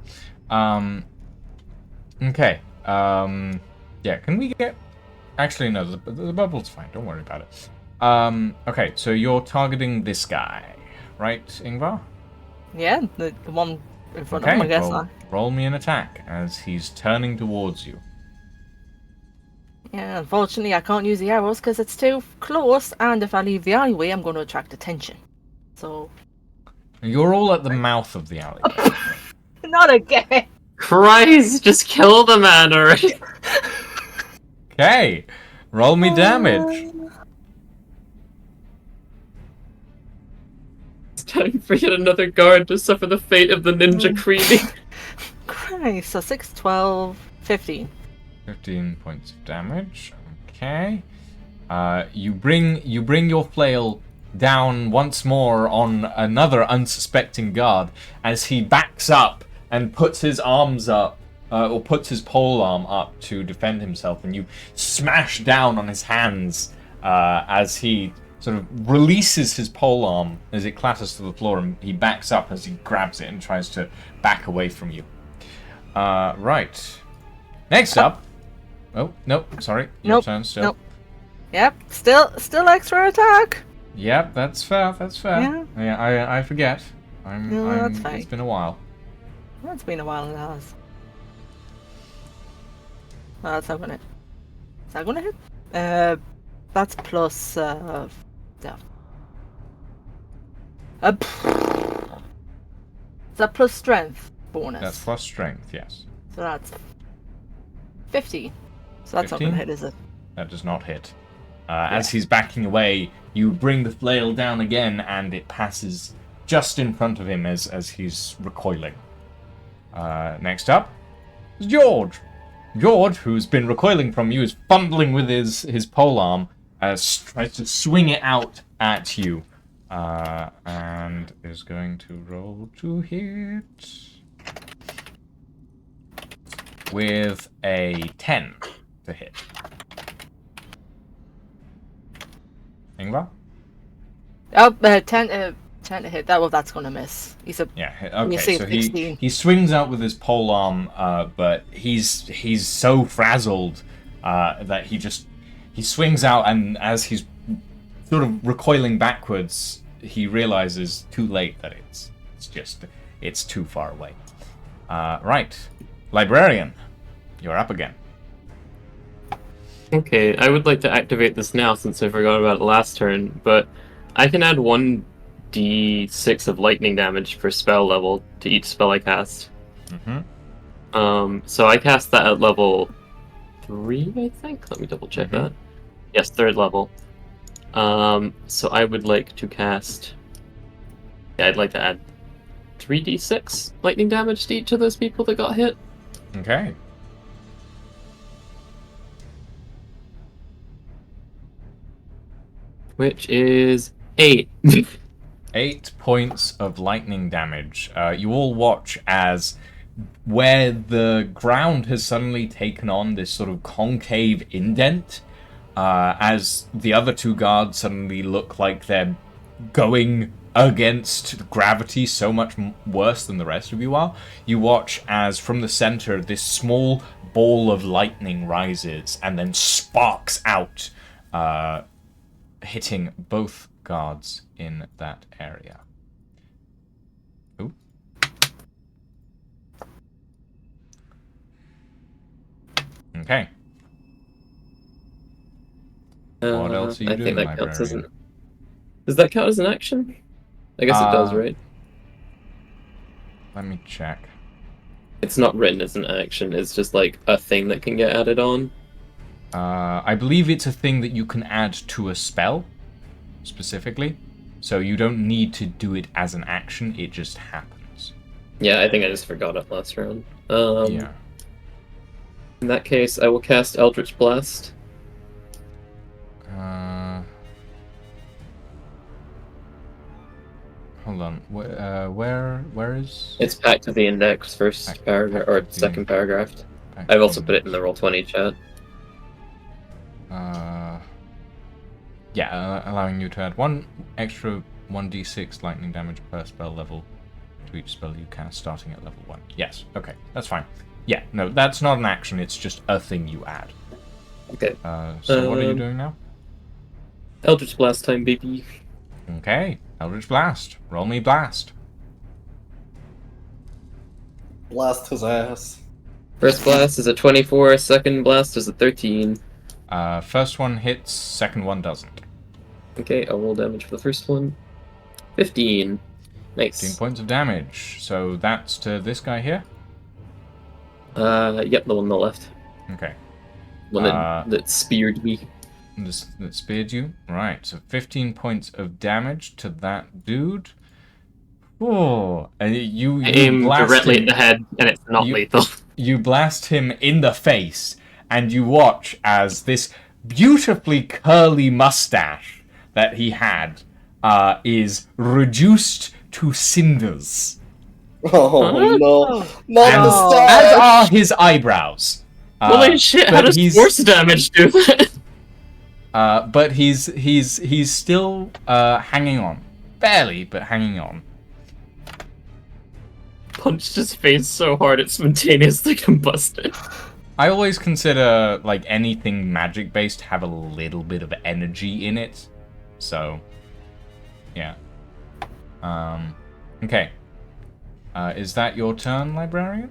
Okay. Yeah, can we get... Actually, no, the bubble's fine. Don't worry about it. Okay, so you're targeting this guy, right, Ingvar? Yeah, the one in front Okay, of him, I guess. well, roll me an attack as he's turning towards you. Yeah, unfortunately, I can't use the arrows because it's too close, and if I leave the alleyway, I'm going to attract attention. So... You're all at the mouth of the alley. Not again! Christ, just kill the man already. Okay, roll me damage. It's time for yet another guard to suffer the fate of the ninja Creedy. Christ, so 6, 12, 15. 15 points of damage. Okay. You bring your flail down once more on another unsuspecting guard as he backs up and puts his arms up, or puts his pole arm up to defend himself, and you smash down on his hands as he sort of releases his pole arm as it clatters to the floor, and he backs up as he grabs it and tries to back away from you. Right. Next up. Oh, nope, sorry. Your Nope, turn still. nope. Yep, still extra attack. Yep, that's fair, that's fair. Yeah, I forget. No, that's fine. It's been a while. Well, it's been a while, it has. Oh, that's not gonna... Is that gonna hit? That's plus, yeah. Is that plus strength bonus? That's plus strength, yes. So that's 50. So that's 15? not gonna hit, is it? That does not hit. As he's backing away, you bring the flail down again, and it passes just in front of him as he's recoiling. Next up is George. George, who's been recoiling from you, is fumbling with his polearm, tries to swing it out at you, and is going to roll to hit with a 10 to hit. Ingvar? Oh, 10 to hit. That's gonna miss. He's a... Yeah. You Okay. say So 16. he swings out with his pole arm, but he's so frazzled that he swings out, and as he's sort of recoiling backwards, he realizes too late that it's too far away. Right, librarian, you're up again. Okay, I would like to activate this now since I forgot about it last turn, but I can add 1d6 of lightning damage per spell level to each spell I cast. Mm-hmm. So I cast that at level 3, I think? Let me double check that. Yes, 3rd level. So I would like to cast Yeah, I'd like to add 3d6 lightning damage to each of those people that got hit. Okay. Which is 8. 8 points of lightning damage. You all watch as where the ground has suddenly taken on this sort of concave indent, as the other 2 guards suddenly look like they're going against gravity so much worse than the rest of you are. You watch as from the center this small ball of lightning rises and then sparks out, hitting both guards in that area. Ooh. Okay. What else are you I doing, think that counts as librarian? Does that count as an action? I guess it does, right? Let me check. It's not written as an action, it's just like a thing that can get added on. I believe it's a thing that you can add to a spell, specifically. So you don't need to do it as an action, it just happens. Yeah, I think I just forgot it last round. Yeah. In that case, I will cast Eldritch Blast. Hold on. Where is? It's back to the index, first paragraph, or second paragraph. I've also put it in the Roll20 chat. Yeah, allowing you to add 1 extra 1d6 lightning damage per spell level to each spell you cast starting at level 1. Yes, okay, that's fine. Yeah, no, that's not an action, it's just a thing you add. Okay. So what are you doing now? Eldritch Blast time, baby. Okay, Eldritch Blast. Roll me Blast. Blast his ass. First blast is a 24, second blast is a 13. First one hits, second one doesn't. Okay, I'll roll damage for the first one. 15. Nice. 15 points of damage. So that's to this guy here? Yep, the one on the left. Okay. One that speared me. That speared you? Right, so 15 points of damage to that dude. Oh, and you aim blast directly him, at the head, and it's not lethal. You blast him in the face, and you watch as this beautifully curly mustache that he had is reduced to cinders. Oh no! Not And the as star. are his eyebrows. Holy shit, how does force damage do that? But he's still hanging on. Barely, but hanging on. Punched his face so hard it spontaneously combusted. I always consider like anything magic based have a little bit of energy in it. So yeah. Okay. Is that your turn, librarian?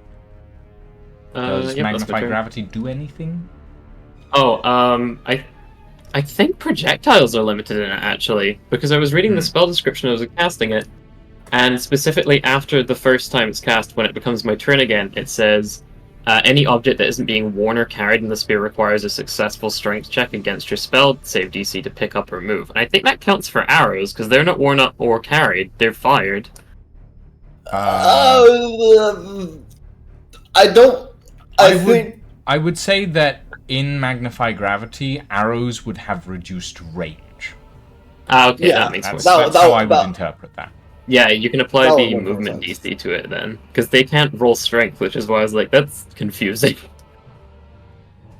Does Yep, Magnify Gravity do anything? Oh, I think projectiles are limited in it, actually, because I was reading the spell description as I was casting it, and specifically after the first time it's cast, when it becomes my turn again, it says, any object that isn't being worn or carried in the sphere requires a successful strength check against your spell save DC to pick up or move. And I think that counts for arrows, because they're not worn up or carried, they're fired. I would say that in Magnify Gravity, arrows would have reduced range. Okay, Yeah, that makes more sense. That's how I would interpret that. Yeah, you can apply That the would make more movement sense. DC to it then, because they can't roll strength, which is why I was like, that's confusing.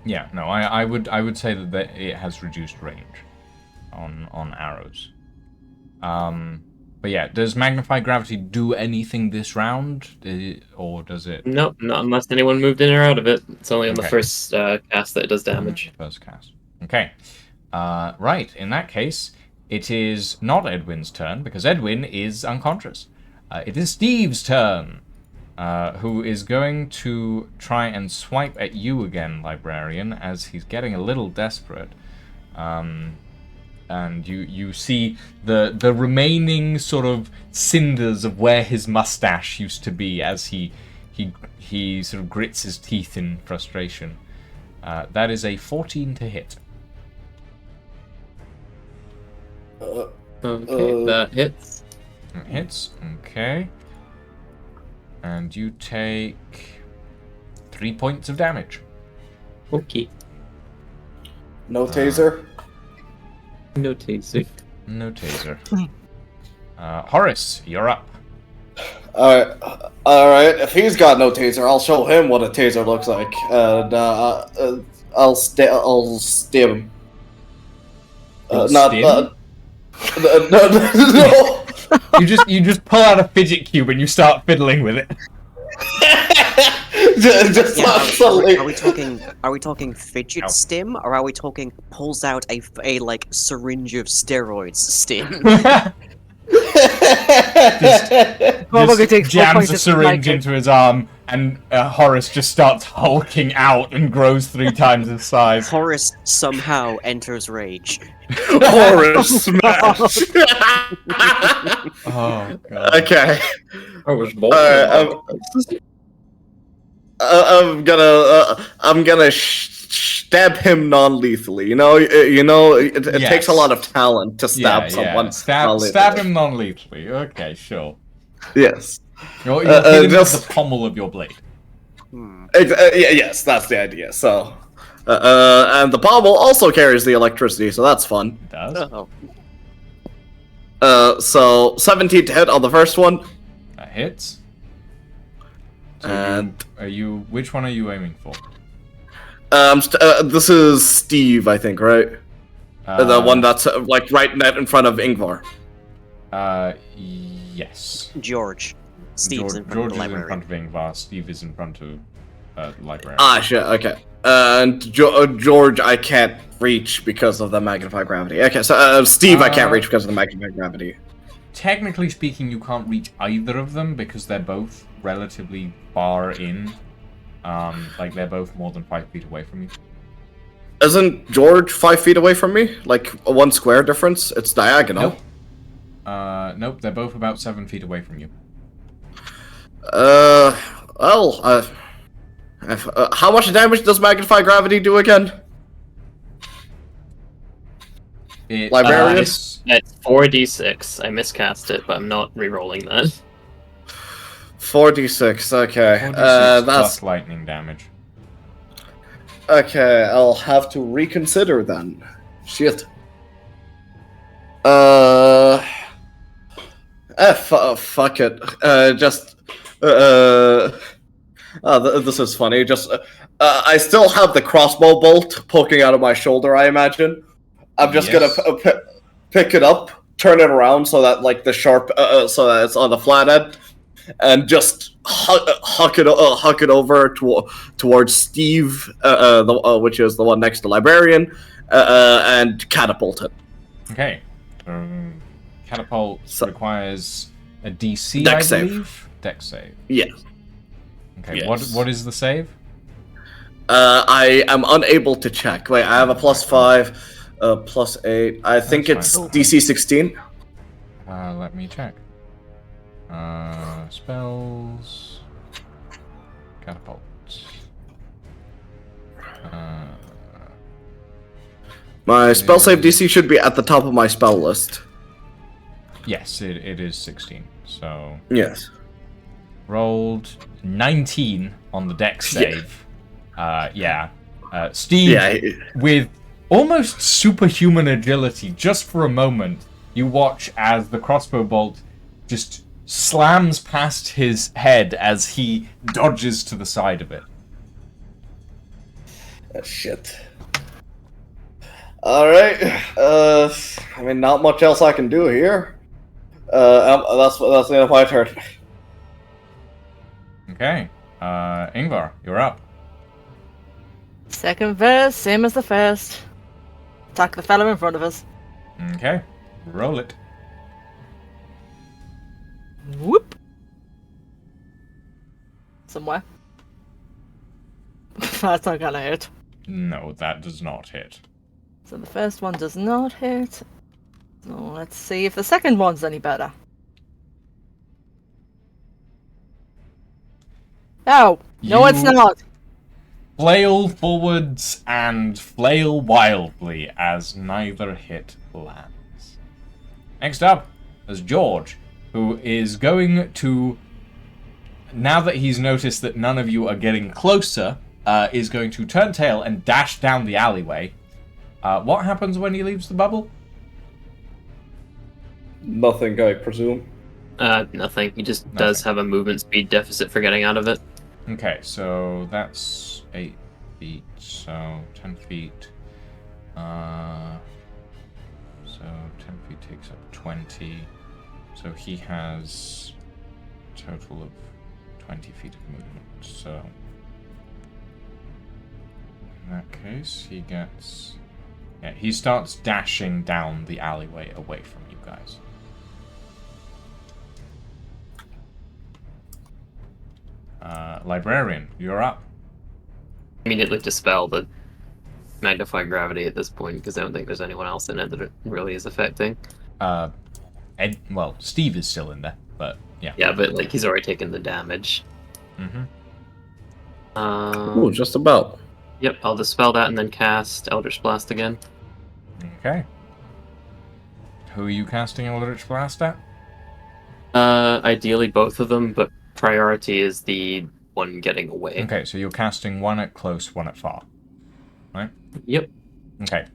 Yeah, no, I would say that it has reduced range on arrows. But yeah, does Magnify Gravity do anything this round, or does it? Nope, not unless anyone moved in or out of it. It's only on the Okay. first cast that it does damage. First cast. Okay. Right. In that case, it is not Edwin's turn because Edwin is unconscious. It is Steve's turn, who is going to try and swipe at you again, librarian, as he's getting a little desperate. And you see the remaining sort of cinders of where his mustache used to be as he sort of grits his teeth in frustration. That is a 14 to hit. Okay, that hits. It hits. Okay. And you take 3 points of damage. Okay. No taser. No taser. No taser. Horace, you're up. Alright. If he's got no taser, I'll show him what a taser looks like. And I'll stab him. You'll Not stab? no. You just pull out a fidget cube and you start fiddling with it. Just Yeah, subtly. are we talking fidget Ow. stim, or are we talking pulls out a like syringe of steroids stim? Probably takes 4 jams points a of syringe psychic. into his arm, and Horace just starts hulking out and grows 3 times his size. Horace somehow enters rage. Horace smash. Oh god. Okay. I was bold. I'm gonna stab him non-lethally. You know, it Yes. takes a lot of talent to stab someone. Stab non-lethally. him non-lethally. Okay, sure. Yes. You're hitting him with just- the pommel of your blade. Yes, that's the idea. So, and the pommel also carries the electricity, so that's fun. It does. Oh, So 17 to hit on the first one, That hits. So and which one are you aiming for? this is Steve, I think, right? The one that's like right net in front of Ingvar. Yes. George. Steve's in front George of the is in library. front of Ingvar. Steve is in front of the library. Ah, shit. Okay. And George, I can't reach because of the magnified gravity. Okay, so Steve, I can't reach because of the magnified gravity. Technically speaking, you can't reach either of them because they're both relatively far in. Like they're both more than 5 feet away from you. Isn't George 5 feet away from me? Like a 1 square difference? It's diagonal. Nope. Nope. They're both about 7 feet away from you. Well, how much damage does magnify gravity do again? Librarian? It's It's 4d6. I miscast it, but I'm not re-rolling that. 4d6. Okay. 4d6 That's plus lightning damage. okay. I'll have to reconsider then. Shit. Fuck it. This is funny. I still have the crossbow bolt poking out of my shoulder, I imagine. I'm just Yes. gonna pick it up, turn it around so that like the sharp, so that it's on the flat end, and just huck it over towards Steve, which is the one next to librarian, and catapult it. Okay. Catapult requires a DC, Dex I save. believe. Dex save. Yes. Okay. Yes. What is the save? I am unable to check. Wait, I have a +5, +8. I think That's it's fine. DC 16. Let me check. Spells. Catapult. My spell save DC should be at the top of my spell list. Yes, it is 16. So Yes. rolled 19 on the dex save. Steve, Yeah. with almost superhuman agility, just for a moment, you watch as the crossbow bolt just slams past his head as he dodges to the side of it. Shit. Alright. I mean, not much else I can do here. That's the end of my turn. Okay. Ingvar, you're up. Second verse, same as the first. Attack the fellow in front of us. Okay. Roll it. Whoop. Somewhere. That's not gonna hit. No, that does not hit. So the first one does not hit. So let's see if the second one's any better. No, no, it's You- not. Flail forwards and flail wildly as neither hit lands. Next up is George. who is going to, now that he's noticed that none of you are getting closer, is going to turn tail and dash down the alleyway. What happens when he leaves the bubble? Nothing, I presume. Nothing. He just does have a movement speed deficit for getting out of it. Okay, so that's 8 feet, so 10 feet. So 10 feet takes up 20. So he has a total of 20 feet of movement. So in that case, he gets... Yeah, he starts dashing down the alleyway away from you guys. Librarian, you're up. Immediately dispel the magnifying gravity at this point because I don't think there's anyone else in it that it really is affecting. Well, Steve is still in there, but yeah. Yeah, but like he's already taken the damage. Ooh, just about. Yep, I'll dispel that and then cast Eldritch Blast again. Okay. Who are you casting Eldritch Blast at? Ideally both of them, but priority is the one getting away. Okay, so you're casting one at close, one at far, right? Yep. Okay. First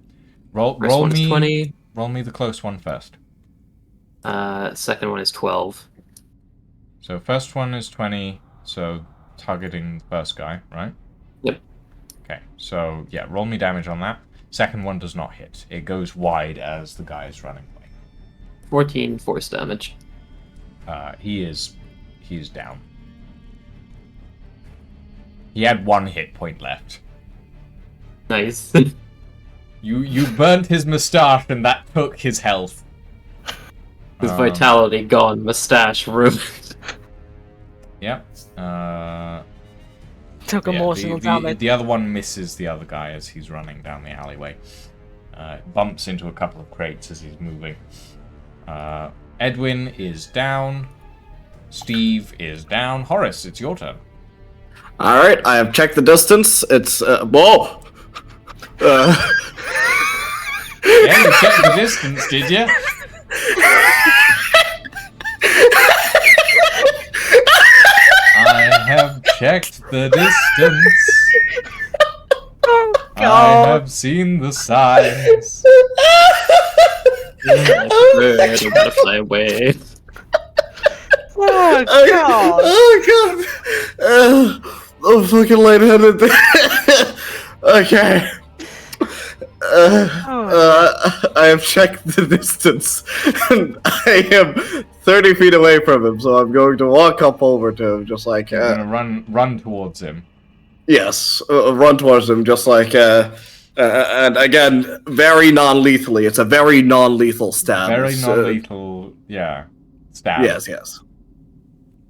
Roll one is me 20. Roll me the close one first. Second one is 12. So first one is 20, so targeting first guy, right? Yep. Okay, so yeah, roll me damage on that. Second one does not hit. It goes wide as the guy is running away. 14 force damage. He's down. He had 1 hit point left. Nice. You burnt his moustache and that took his health. His vitality gone, mustache ruined. Yep. Took emotional damage. The other one misses the other guy as he's running down the alleyway. Bumps into a couple of crates as he's moving. Edwin is down. Steve is down. Horace, it's your turn. Alright, I have checked the distance. It's, whoa! Yeah, you checked the distance, did you? I have checked the distance. I have seen the signs. Bird, I'm gonna fly away. Oh god! Oh god! I'm fucking lightheaded. Okay. I have checked the distance, and I am 30 feet away from him, so I'm going to walk up over to him, just like... You're gonna run towards him. Yes, run towards him, just like... and again, very non-lethally. It's a very non-lethal stab. Very non-lethal, yeah. Stab. Yes. I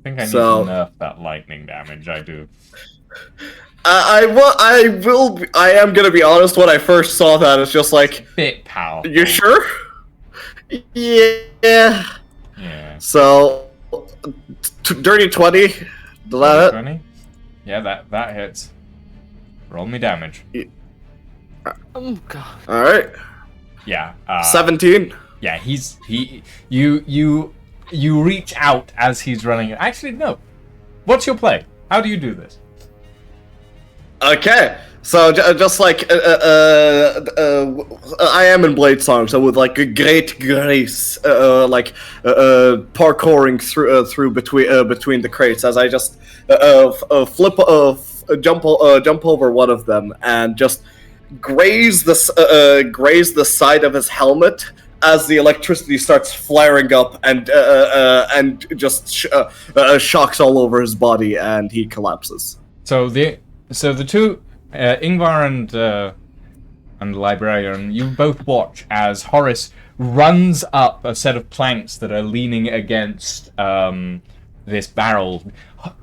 think I need to nerf that lightning damage, I do. I am gonna be honest, when I first saw that, it's just like... Bit powerful. You sure? Yeah. So, dirty 20. Does that hit? 20? Yeah, that hits. Roll me damage. Oh god. Alright. Yeah. 17. Yeah, you reach out as he's running. Actually, no. What's your play? How do you do this? Okay, so just like I am in Blade Song, so with like a great grace, parkouring through between the crates, as I just jump over one of them and just graze the side of his helmet as the electricity starts flaring up and just shocks all over his body and he collapses. So the two, Ingvar and Librarian, you both watch as Horace runs up a set of planks that are leaning against this barrel,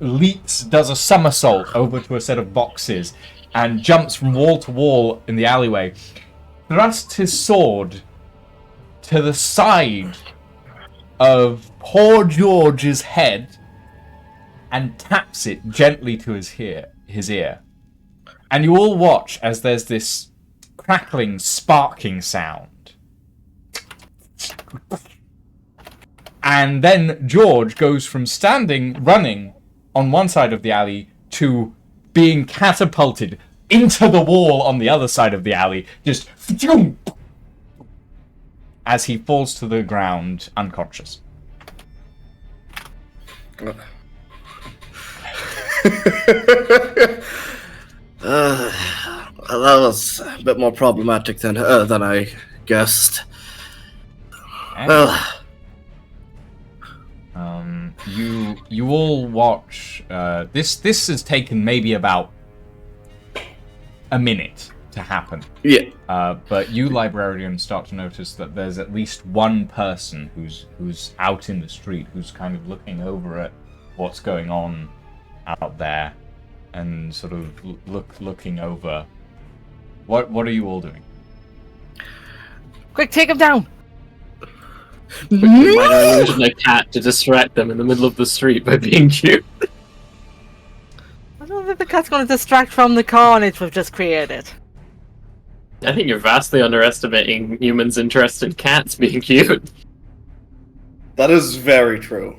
leaps, does a somersault over to a set of boxes, and jumps from wall to wall in the alleyway, thrusts his sword to the side of poor George's head, and taps it gently to his ear. And you all watch as there's this crackling, sparking sound. And then George goes from running on one side of the alley to being catapulted into the wall on the other side of the alley, just as he falls to the ground unconscious. That was a bit more problematic than I guessed. You all watch. This has taken maybe about a minute to happen. Yeah. But you librarians start to notice that there's at least one person who's out in the street, who's kind of looking over at what's going on out there, and sort of looking over. What are you all doing? Quick, take him down! Quickly, minor illusion a cat to distract them in the middle of the street by being cute. I don't think the cat's going to distract from the carnage we've just created. I think you're vastly underestimating humans' interest in cats being cute. That is very true.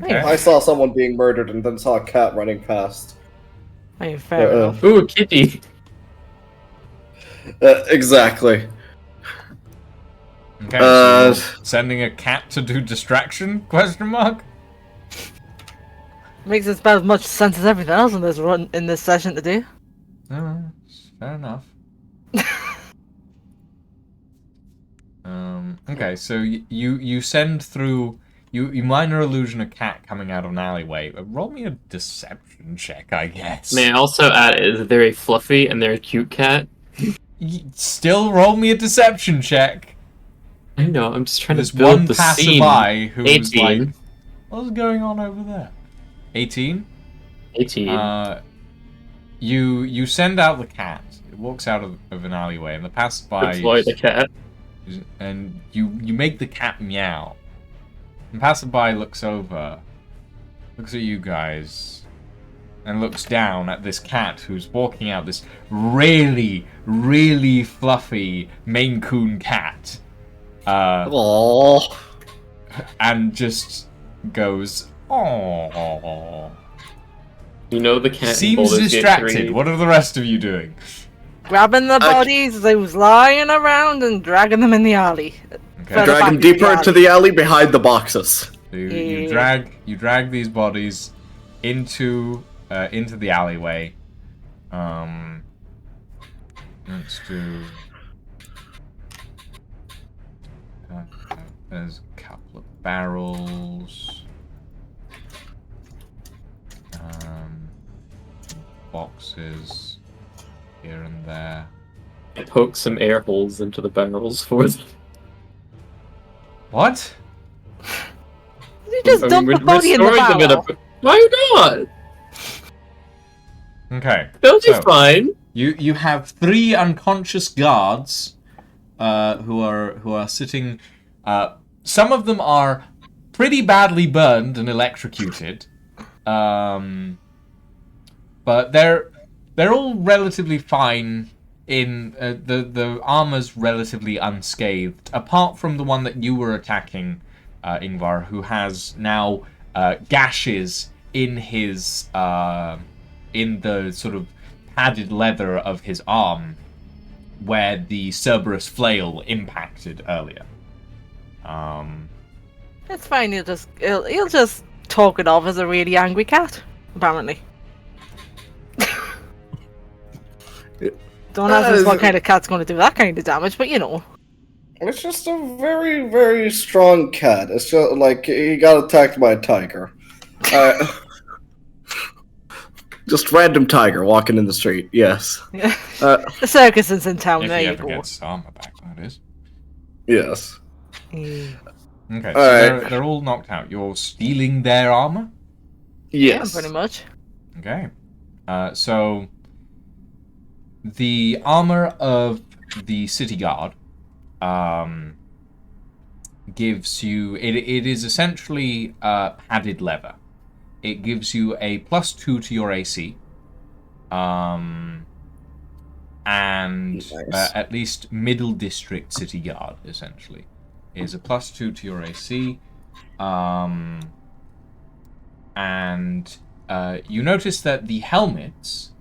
Okay. I saw someone being murdered and then saw a cat running past. I mean, fair enough. Ooh, kitty. Exactly. Okay, so you're sending a cat to do distraction? Question mark. Makes about as much sense as everything else in this session to do. Fair enough. Okay, so you send through you minor illusion a cat coming out of an alleyway. Roll me a deception check, I guess. May I also add, is they're a fluffy and they're a cute cat? Still roll me a deception check. I know, I'm just trying There's to build one the passerby scene. who's 18. like, what's going on over there? 18? 18. You send out the cat. It walks out of an alleyway, and the passerby. Deploy the cat. And you make the cat meow. And passerby looks over, looks at you guys, and looks down at this cat who's walking out. This really, really fluffy Maine Coon cat. Aww. And just goes, "Aww." You know the cat Seems distracted. What are the rest of you doing? Grabbing the bodies that was lying around and dragging them in the alley. Okay. Drag him deeper into the alley behind the boxes. So you drag these bodies into the alleyway. Let's do. There's a couple of barrels. Boxes here and there. Poke some air holes into the barrels for them. What? You just dump the body in the barrel. Why not? Okay. They'll be fine. You have 3 unconscious guards, who are sitting. Some of them are pretty badly burned and electrocuted. But they're all relatively fine. In the armor's relatively unscathed, apart from the one that you were attacking, Ingvar, who has now gashes in his in the sort of padded leather of his arm, where the Cerberus flail impacted earlier. It's fine. He'll just talk it off as a really angry cat. Apparently. Don't ask us what kind of cat's going to do that kind of damage, but you know. It's just a very, very strong cat. It's just like he got attacked by a tiger. Just random tiger walking in the street, yes. Yeah. The circus is in town, If there he you ever go. gets armor back, that is. Yes. Okay, so Alright. they're all knocked out. You're stealing their armor? Yes. Yeah, pretty much. Okay. So the armor of the city guard gives you it is essentially padded leather. It gives you a +2 to your AC. And Nice. at least middle district city guard, essentially. is a +2 to your AC. And you notice that the helmets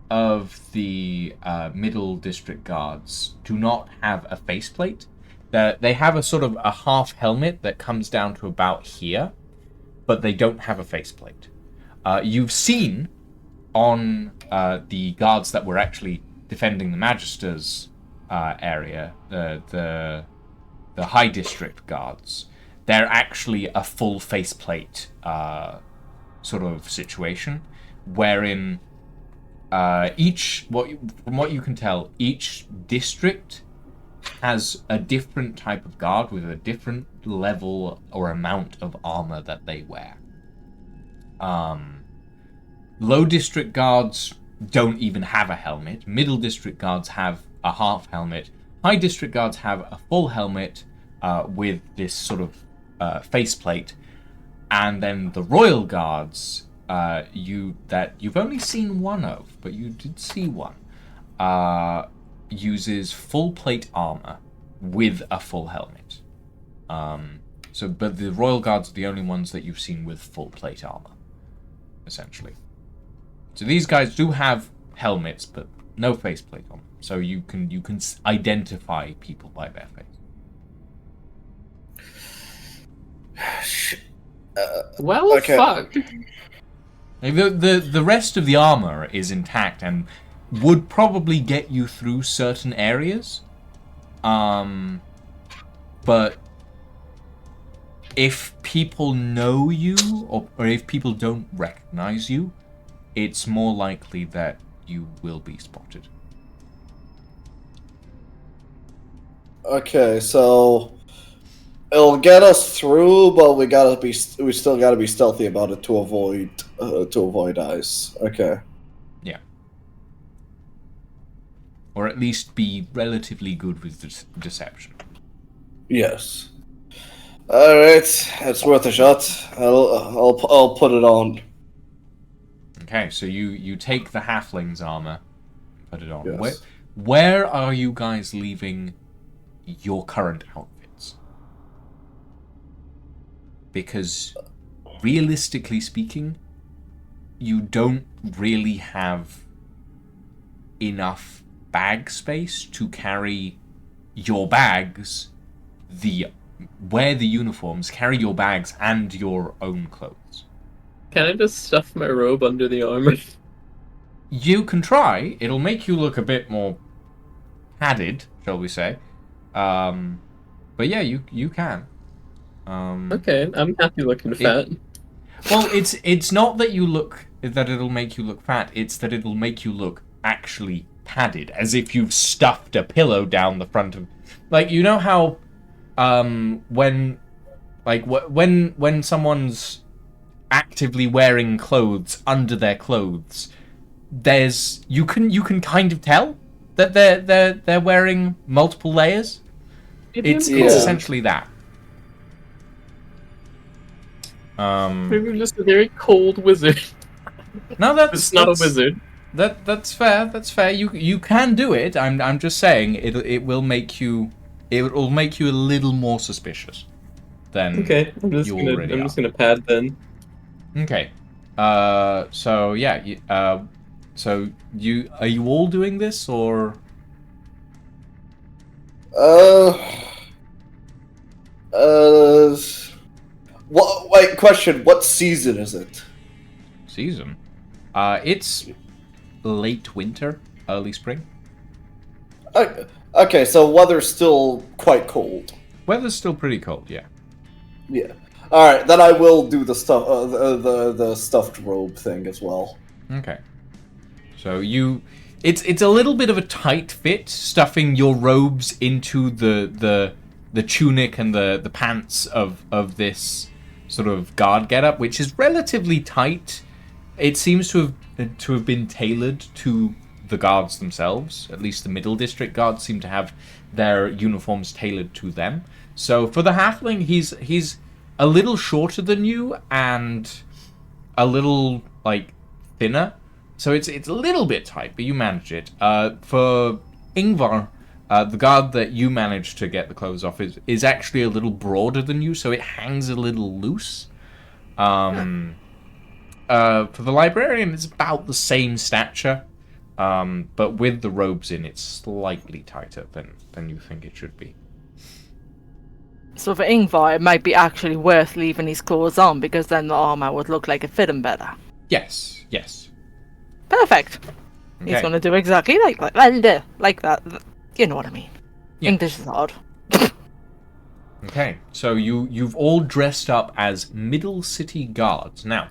of the middle district guards do not have a faceplate. They have a sort of a half helmet that comes down to about here, but they don't have a faceplate. You've seen on the guards that were actually defending the Magister's area, the High District guards, they're actually a full faceplate sort of situation, wherein from what you can tell, each district has a different type of guard with a different level or amount of armor that they wear. Low district guards don't even have a helmet. Middle district guards have a half helmet. High district guards have a full helmet with this sort of faceplate. And then the royal guards, you've only seen one of, but you did see one, uses full plate armor with a full helmet. But the royal guards are the only ones that you've seen with full plate armor, essentially. So these guys do have helmets, but no faceplate on them. So you can identify people by their face. Well, okay. fuck. The rest of the armor is intact and would probably get you through certain areas. But if people know you, or if people don't recognize you, it's more likely that you will be spotted. Okay, so it'll get us through, but we still gotta be stealthy about it to avoid eyes. Okay. Yeah. Or at least be relatively good with deception. Yes. All right, it's worth a shot. I'll put it on. Okay, so you take the halfling's armor, put it on. Yes. Where are you guys leaving your current outfits? Because realistically speaking, you don't really have enough bag space to carry your bags, wear the uniforms, carry your bags and your own clothes. Can I just stuff my robe under the armor? You can try. It'll make you look a bit more padded, shall we say. But yeah, you can. Okay, I'm happy looking fat. Well, it's not that it'll make you look fat. It's that it'll make you look actually padded, as if you've stuffed a pillow down the front of, like, you know how, when someone's actively wearing clothes under their clothes, you can kind of tell that they're wearing multiple layers. It's essentially that. Maybe I'm just a very cold wizard. No, It's not a wizard. That's fair. That's fair. You can do it. I'm just saying it will make you a little more suspicious than Okay, I'm just gonna pad then. Okay. So yeah. So are you all doing this or? Wait, question. What season is it? Season. It's late winter, early spring. Okay, so weather's still quite cold. Weather's still pretty cold, yeah. Yeah. All right, then I will do the stuff, the stuffed robe thing as well. Okay. So it's a little bit of a tight fit, stuffing your robes into the tunic and the pants of this sort of guard getup, which is relatively tight. It seems to have been tailored to the guards themselves. At least the middle district guards seem to have their uniforms tailored to them. So for the halfling, he's a little shorter than you and a little like thinner. So it's a little bit tight, but you manage it. For Ingvar, The guard that you managed to get the clothes off is actually a little broader than you, so it hangs a little loose. For the librarian, it's about the same stature, but with the robes in, it's slightly tighter than you think it should be. So for Ingvar, it might be actually worth leaving his clothes on, because then the armor would look like it fit him better. Yes. Perfect. Okay. He's gonna do exactly like that. Like that. You know what I mean. Yeah. English is hard. Okay, so you've all dressed up as Middle City Guards. Now,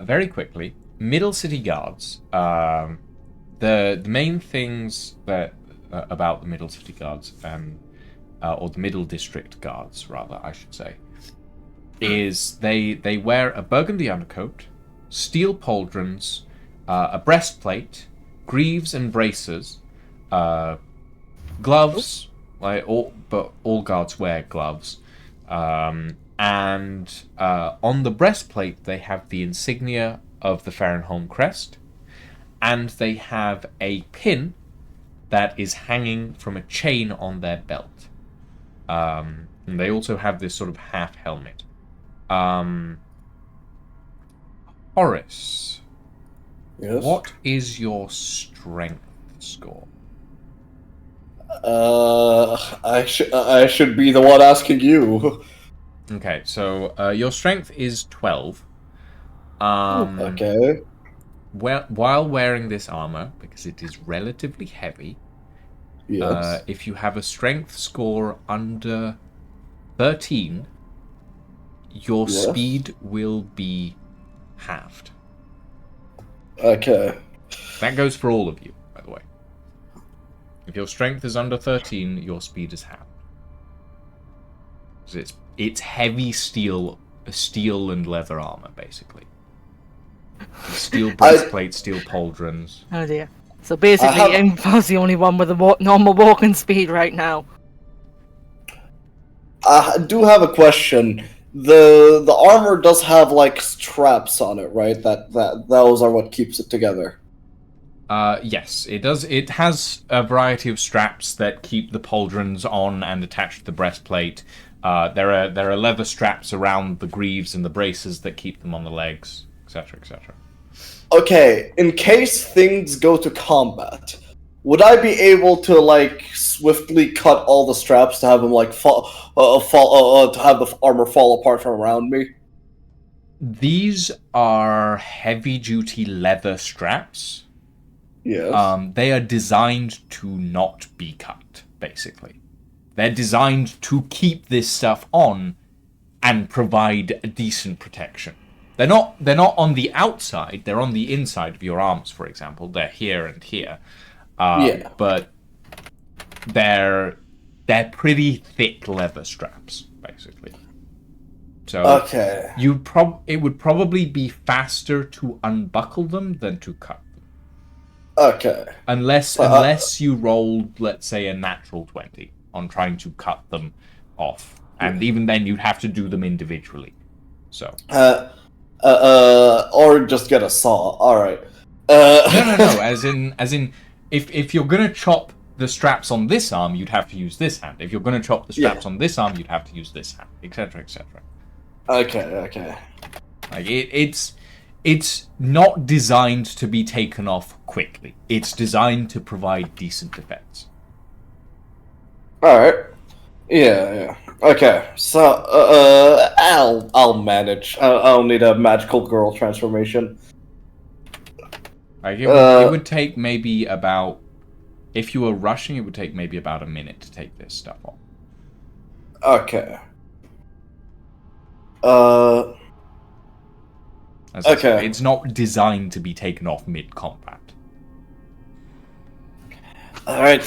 very quickly, Middle City Guards. The main things that about the Middle City Guards, or the Middle District Guards, rather, I should say, is they wear a burgundy undercoat, steel pauldrons, a breastplate, greaves and braces, gloves. But all guards wear gloves, and on the breastplate they have the insignia of the Farrenholm crest, and they have a pin that is hanging from a chain on their belt. And they also have this sort of half helmet. Horace, Yes. what is your strength score? I should be the one asking you. Okay, so your strength is 12. Okay. While wearing this armor, because it is relatively heavy, Yes. if you have a strength score under 13, your Yes. speed will be halved. Okay. That goes for all of you, by the way. If your strength is under 13, your speed is halved. 'Cause it's heavy steel and leather armor, basically. Steel breastplate, steel pauldrons. Oh dear. So basically, Ingvar's the only one with a normal walking speed right now. I do have a question. The armor does have like straps on it, right? That those are what keeps it together. Yes, it does. It has a variety of straps that keep the pauldrons on and attached to the breastplate. There are leather straps around the greaves and the braces that keep them on the legs, etc., etc. Okay, in case things go to combat, would I be able to like swiftly cut all the straps to have them like to have the armor fall apart from around me? These are heavy-duty leather straps. Yes. They are designed to not be cut, basically. They're designed to keep this stuff on and provide a decent protection. They're not on the outside, they're on the inside of your arms, for example. They're here and here. But they're pretty thick leather straps, basically. So Okay. it would probably be faster to unbuckle them than to cut them. Okay. Unless you rolled, let's say, a natural 20 on trying to cut them off. And even then you'd have to do them individually. So or just get a saw. All right. No. As in, if you're gonna chop the straps on this arm, you'd have to use this hand. If you're gonna chop the straps on this arm, you'd have to use this hand, etc., etc. Okay. Like it's not designed to be taken off quickly. It's designed to provide decent defense. All right. Yeah. Okay. So I'll manage. I'll need a magical girl transformation. Like it would take maybe about, if you were rushing, it would take maybe about a minute to take this stuff off. Okay. As I said, it's not designed to be taken off mid-combat. All right.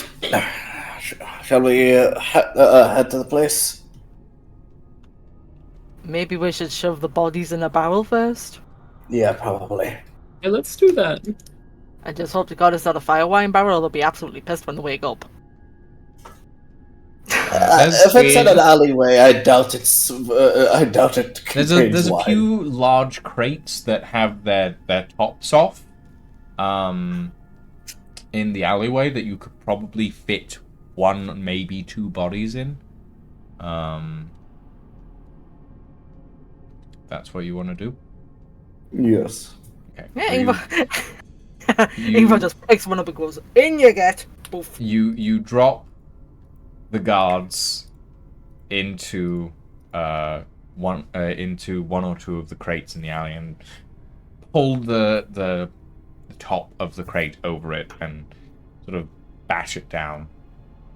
Shall we head to the place? Maybe we should shove the bodies in a barrel first. Yeah, probably. Yeah, let's do that. I just hope to God it's not a fire wine barrel. They'll be absolutely pissed when they wake up. If it's in an alleyway, I doubt it's. I doubt it contains There's a wine. few large crates that have their tops off, in the alleyway that you could probably fit one, maybe two bodies in. That's what you want to do? Yes. Okay. Yeah, so Ingvar just picks one up and goes, in you get. Poof. you drop the guards into one or two of the crates in the alley and pull the top of the crate over it and sort of bash it down.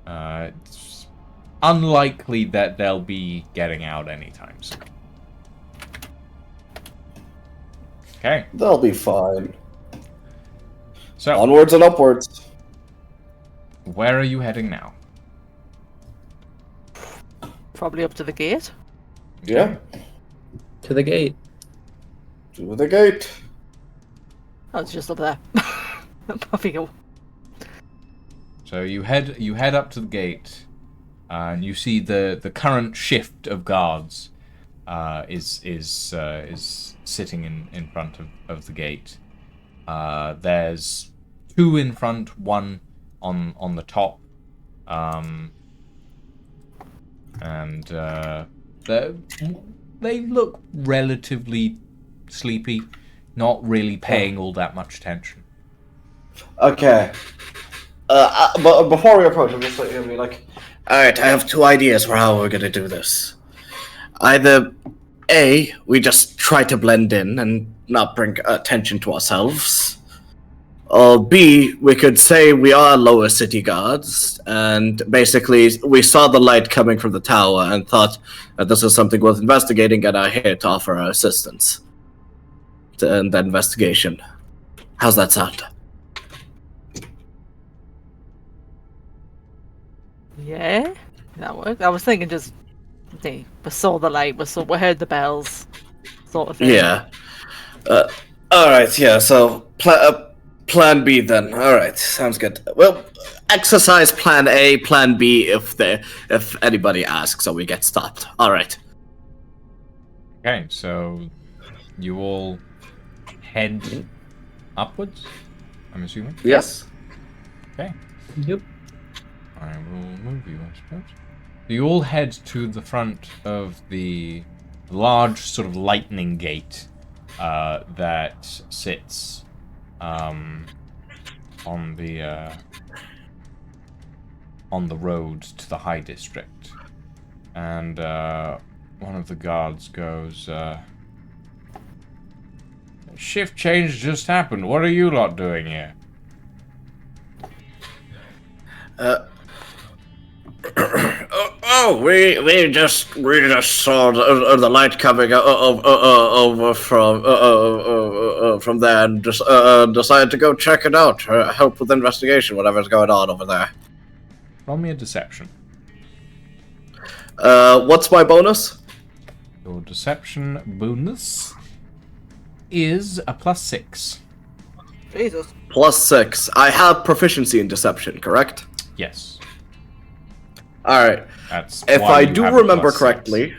It's unlikely that they'll be getting out anytime soon. Okay. They'll be fine. So, Onwards and upwards. where are you heading now? Probably up to the gate. Yeah. To the gate. To the gate. Oh, it's just up there. Off you go. So you head up to the gate, and you see the current shift of guards is sitting in front of the gate. There's two in front, one on the top, and they look relatively sleepy, not really paying all that much attention. Okay. But before we approach, I'm just gonna be like, alright, I have two ideas for how we're gonna do this. Either A, we just try to blend in and not bring attention to ourselves. Or B, we could say we are lower city guards, and basically we saw the light coming from the tower and thought that this is something worth investigating and are here to offer our assistance in the investigation. How's that sound? Yeah, that worked. I was thinking just, we saw the light, we heard the bells, sort of thing. Yeah. Alright, yeah, so plan B then. Alright, sounds good. Well, exercise plan A, plan B if anybody asks or we get stopped. Alright. Okay, so you all head upwards, I'm assuming? Yes. Okay. Yep. I will move you, I suppose. So you all head to the front of the large sort of lightning gate that sits on the road to the High District. And one of the guards goes, shift change just happened. What are you lot doing here? We just saw the light coming over from there and just decided to go check it out. Help with the investigation, whatever's going on over there. Roll me a deception. What's my bonus? Your deception bonus is a +6. Jesus. +6. I have proficiency in deception, correct? Yes. Alright. That's If why I you do have a remember +6. correctly,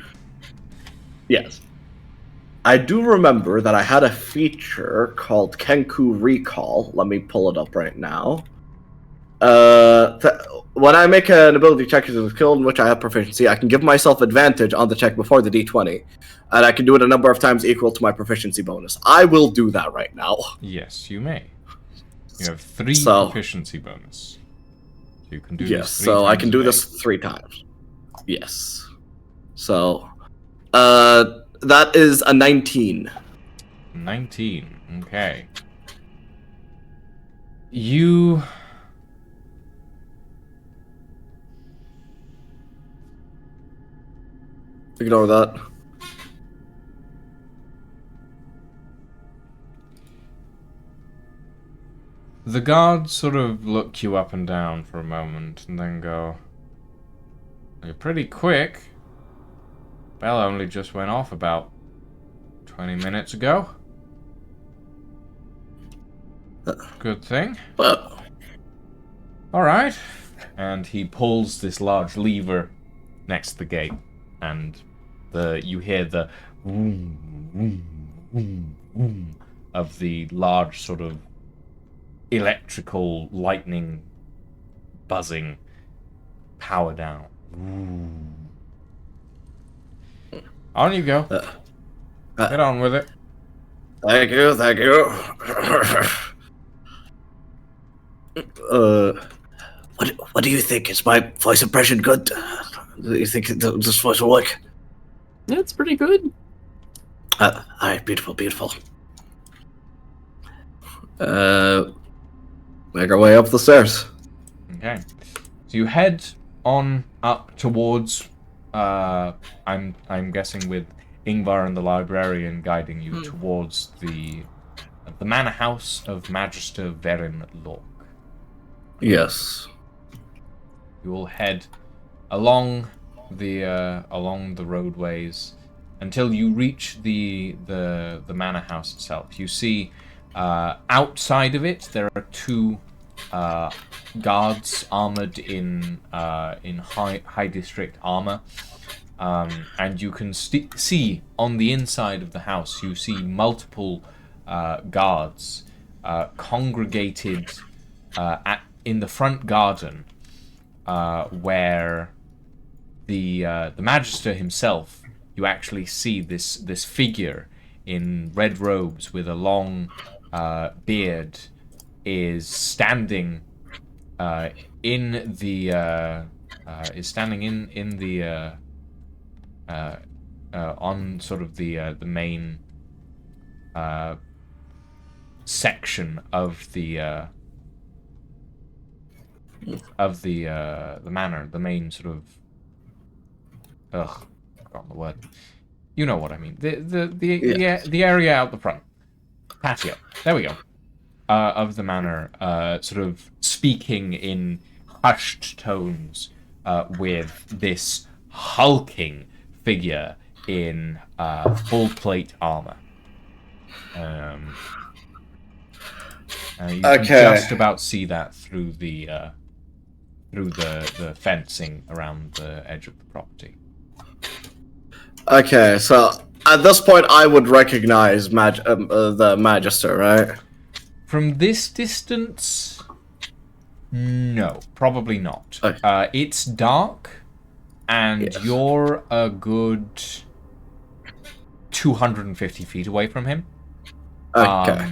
yes. I do remember that I had a feature called Kenku Recall. Let me pull it up right now. When I make an ability check as a skill in which I have proficiency, I can give myself advantage on the check before the d20, and I can do it a number of times equal to my proficiency bonus. I will do that right now. Yes, you may. You have 3 So- proficiency bonus. So you can do Yes, this 3 so I times can a do day. this 3 times. Yes. So, that is a 19. 19. Okay. You... Ignore that. The guards sort of look you up and down for a moment and then go, "You're pretty quick. Bell only just went off about 20 minutes ago. Good thing. Well, Alright." And he pulls this large lever next to the gate, and you hear the vroom, vroom, vroom, vroom of the large sort of electrical lightning buzzing power down. On you go. Get on with it. Thank you, thank you. What do you think? Is my voice impression good? Do you think this voice will work? That's pretty good. Alright, beautiful, beautiful. Make our way up the stairs. Okay. So you head on up towards I'm guessing with Ingvar and the librarian guiding you towards the manor house of Magister Verin Lork. Yes. You will head along the roadways until you reach the manor house itself. You see outside of it there are two guards armored in high district armor, and you can see on the inside of the house. You see multiple guards congregated in the front garden, where the Magister himself. You actually see this figure in red robes with a long beard is standing in the on sort of the main section of the manor, the main sort of forgotten the word. You know what I mean. The area out the front. Patio. There we go. Of the manor, sort of speaking in hushed tones with this hulking figure in full plate armor. You can just about see that through the fencing around the edge of the property. Okay, so at this point I would recognize the Magister, right? From this distance, no, probably not. Okay. It's dark, and Yes. you're a good 250 feet away from him. Okay.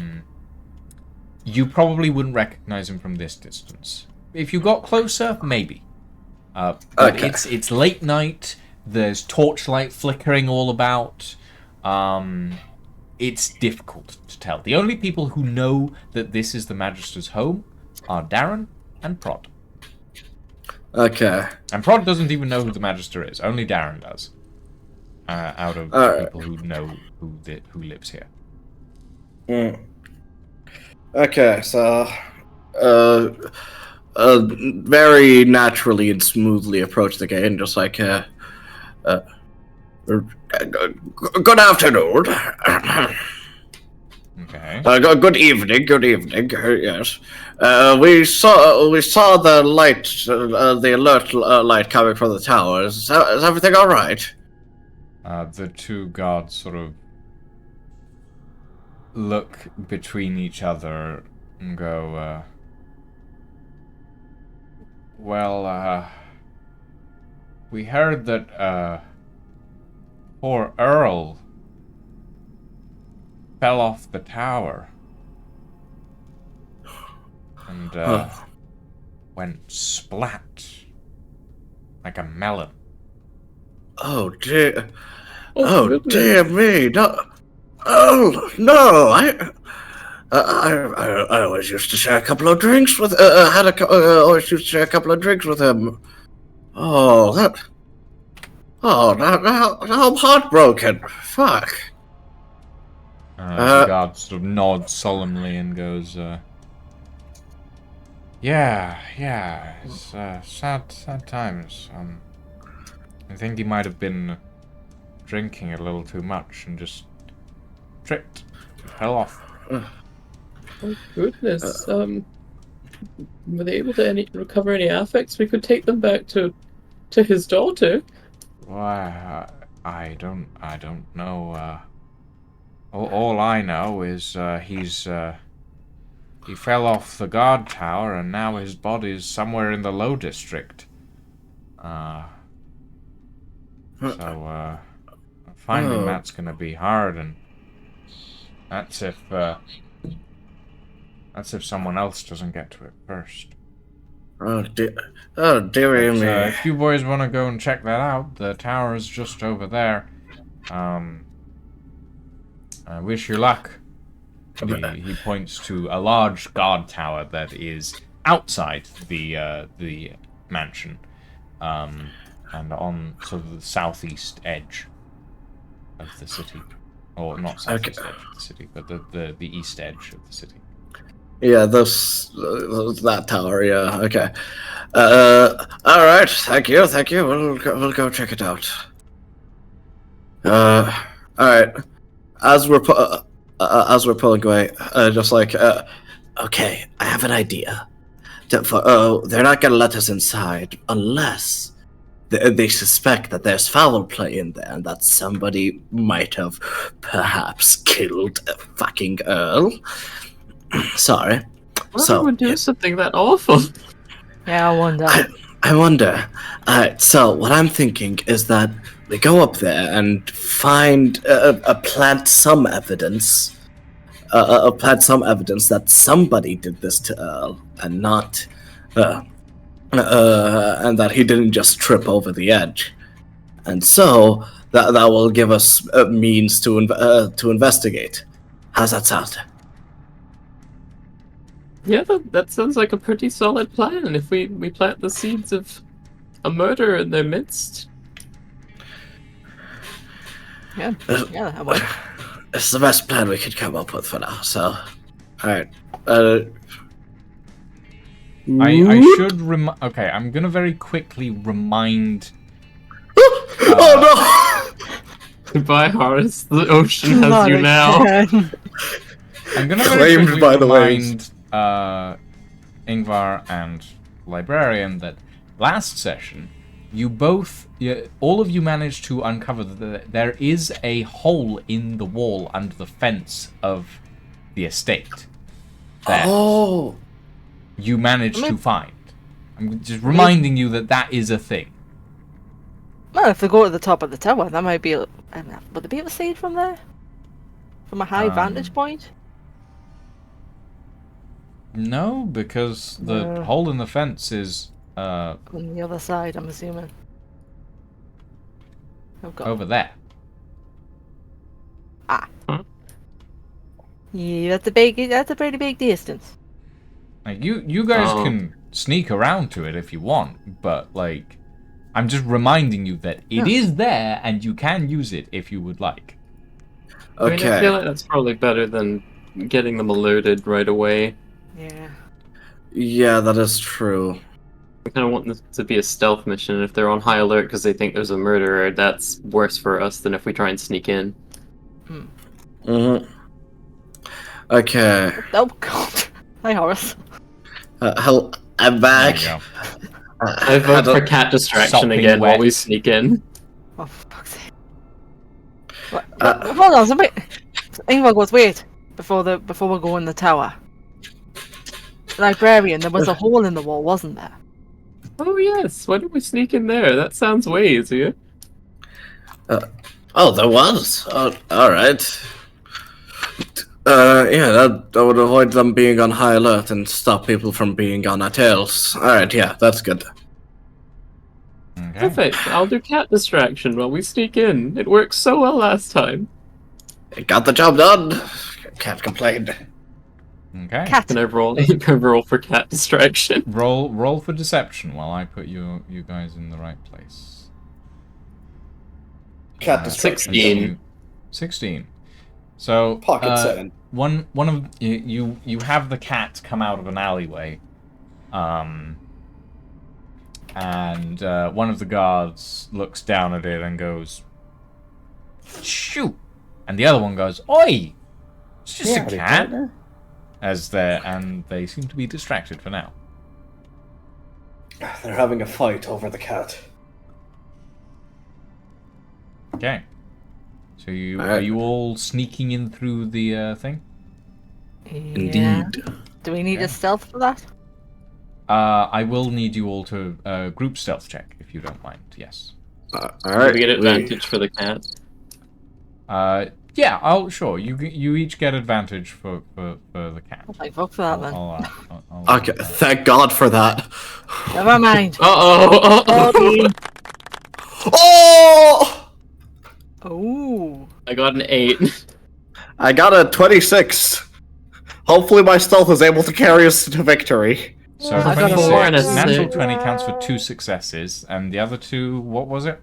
You probably wouldn't recognize him from this distance. If you got closer, maybe. But Okay. it's late night. There's torchlight flickering all about. It's difficult to tell. The only people who know that this is the Magister's home are Darren and Prod. Okay. And Prod doesn't even know who the Magister is. Only Darren does. Out of people who know who lives here. Okay, so very naturally and smoothly approach the gate and just like good afternoon. Okay. Good evening. Yes. We saw the light, the alert light coming from the tower. Is everything all right? The two guards sort of look between each other and go, well, we heard that, poor Earl fell off the tower and, went splat like a melon. Oh dear. Oh, Oh goodness. dear me. No. Oh no. I always used to share a couple of drinks with. Always used to share a couple of drinks with him. Oh, that. Oh, now I'm heartbroken. Fuck. The guard sort of nods solemnly and goes, yeah, it's sad times. I think he might have been drinking a little too much and just tripped, fell off. Oh goodness. Were they able to recover any affects? We could take them back to his daughter. Why, I don't know. All I know is he fell off the guard tower and now his body's somewhere in the low district. So finding that's gonna be hard, and that's if someone else doesn't get to it first. Oh dearie But, me. if you boys want to go and check that out, the tower is just over there. I wish you luck. He points to a large guard tower that is outside the mansion, and on sort of the southeast edge of the city, or not southeast edge of the city, but the east edge of the city. Yeah, that tower. Yeah, okay. All right. Thank you. We'll go check it out. All right. As we're pulling away, just like, okay, I have an idea. They're not gonna let us inside unless they suspect that there's foul play in there and that somebody might have perhaps killed a fucking Earl. Sorry. Why would do something that awful? Yeah, I wonder. I wonder. Alright, so what I'm thinking is that we go up there and find plant some evidence. Plant some evidence that somebody did this to Earl and not and that he didn't just trip over the edge. And so that will give us a means to investigate. How's that sound? Yeah, that sounds like a pretty solid plan. If we plant the seeds of a murder in their midst. Yeah, that works. It's the best plan we could come up with for now. So, all right. I should okay, I'm gonna very quickly remind. Oh no! Goodbye, Horace. The ocean has you now. I'm gonna very Claimed quickly by the remind Ingvar and Librarian that last session, all of you managed to uncover that there is a hole in the wall under the fence of the estate. That you managed to find. I'm just reminding you that is a thing. Well, if they go to the top of the tower, that might be. Would they be able to see it from there? From a high vantage point? No, because the hole in the fence is On the other side, I'm assuming. over there. Ah. Yeah, that's a pretty big distance. Like you guys can sneak around to it if you want, but like I'm just reminding you that it is there and you can use it if you would like. I mean, I feel like that's probably better than getting them alerted right away. Yeah. Yeah, that is true. I kind of want this to be a stealth mission. If they're on high alert because they think there's a murderer, that's worse for us than if we try and sneak in. Okay. Oh god. Hi, Horace. Hello, I'm back. There you go. I vote for cat distraction again while we sneak in. Oh, fuck's sake. Hold on, somebody. Ingvar goes, wait. Before we go in the tower. Librarian, there was a hole in the wall, wasn't there? Oh yes, why don't we sneak in there? That sounds way easier. There was? Alright. Yeah, that would avoid them being on high alert and stop people from being on our tails. Alright, yeah, that's good. Okay. Perfect, I'll do cat distraction while we sneak in. It worked so well last time. It got the job done. Can't complain. Okay. Cat. Can I roll for cat distraction? Roll for deception while I put you guys in the right place. Cat distraction. 16. 16. So Pocket setting. One of you have the cat come out of an alleyway, and one of the guards looks down at it and goes, "Shoot!" And the other one goes, "Oi! It's just a cat." And they seem to be distracted for now. They're having a fight over the cat. Okay. So are you all sneaking in through the thing? Yeah. Do we need a stealth for that? I will need you all to group stealth check, if you don't mind. Yes. All Do right. we get advantage for the cat? Yeah, sure. You each get advantage for the cat. Like, fuck that then. Okay, thank God for that. Never mind. Uh-oh! 14. Oh! Ooh. I got an 8. I got a 26. Hopefully my stealth is able to carry us to victory. So I got a 26. 4 and a Natural 6. 20 counts for 2 successes, and the other 2, what was it?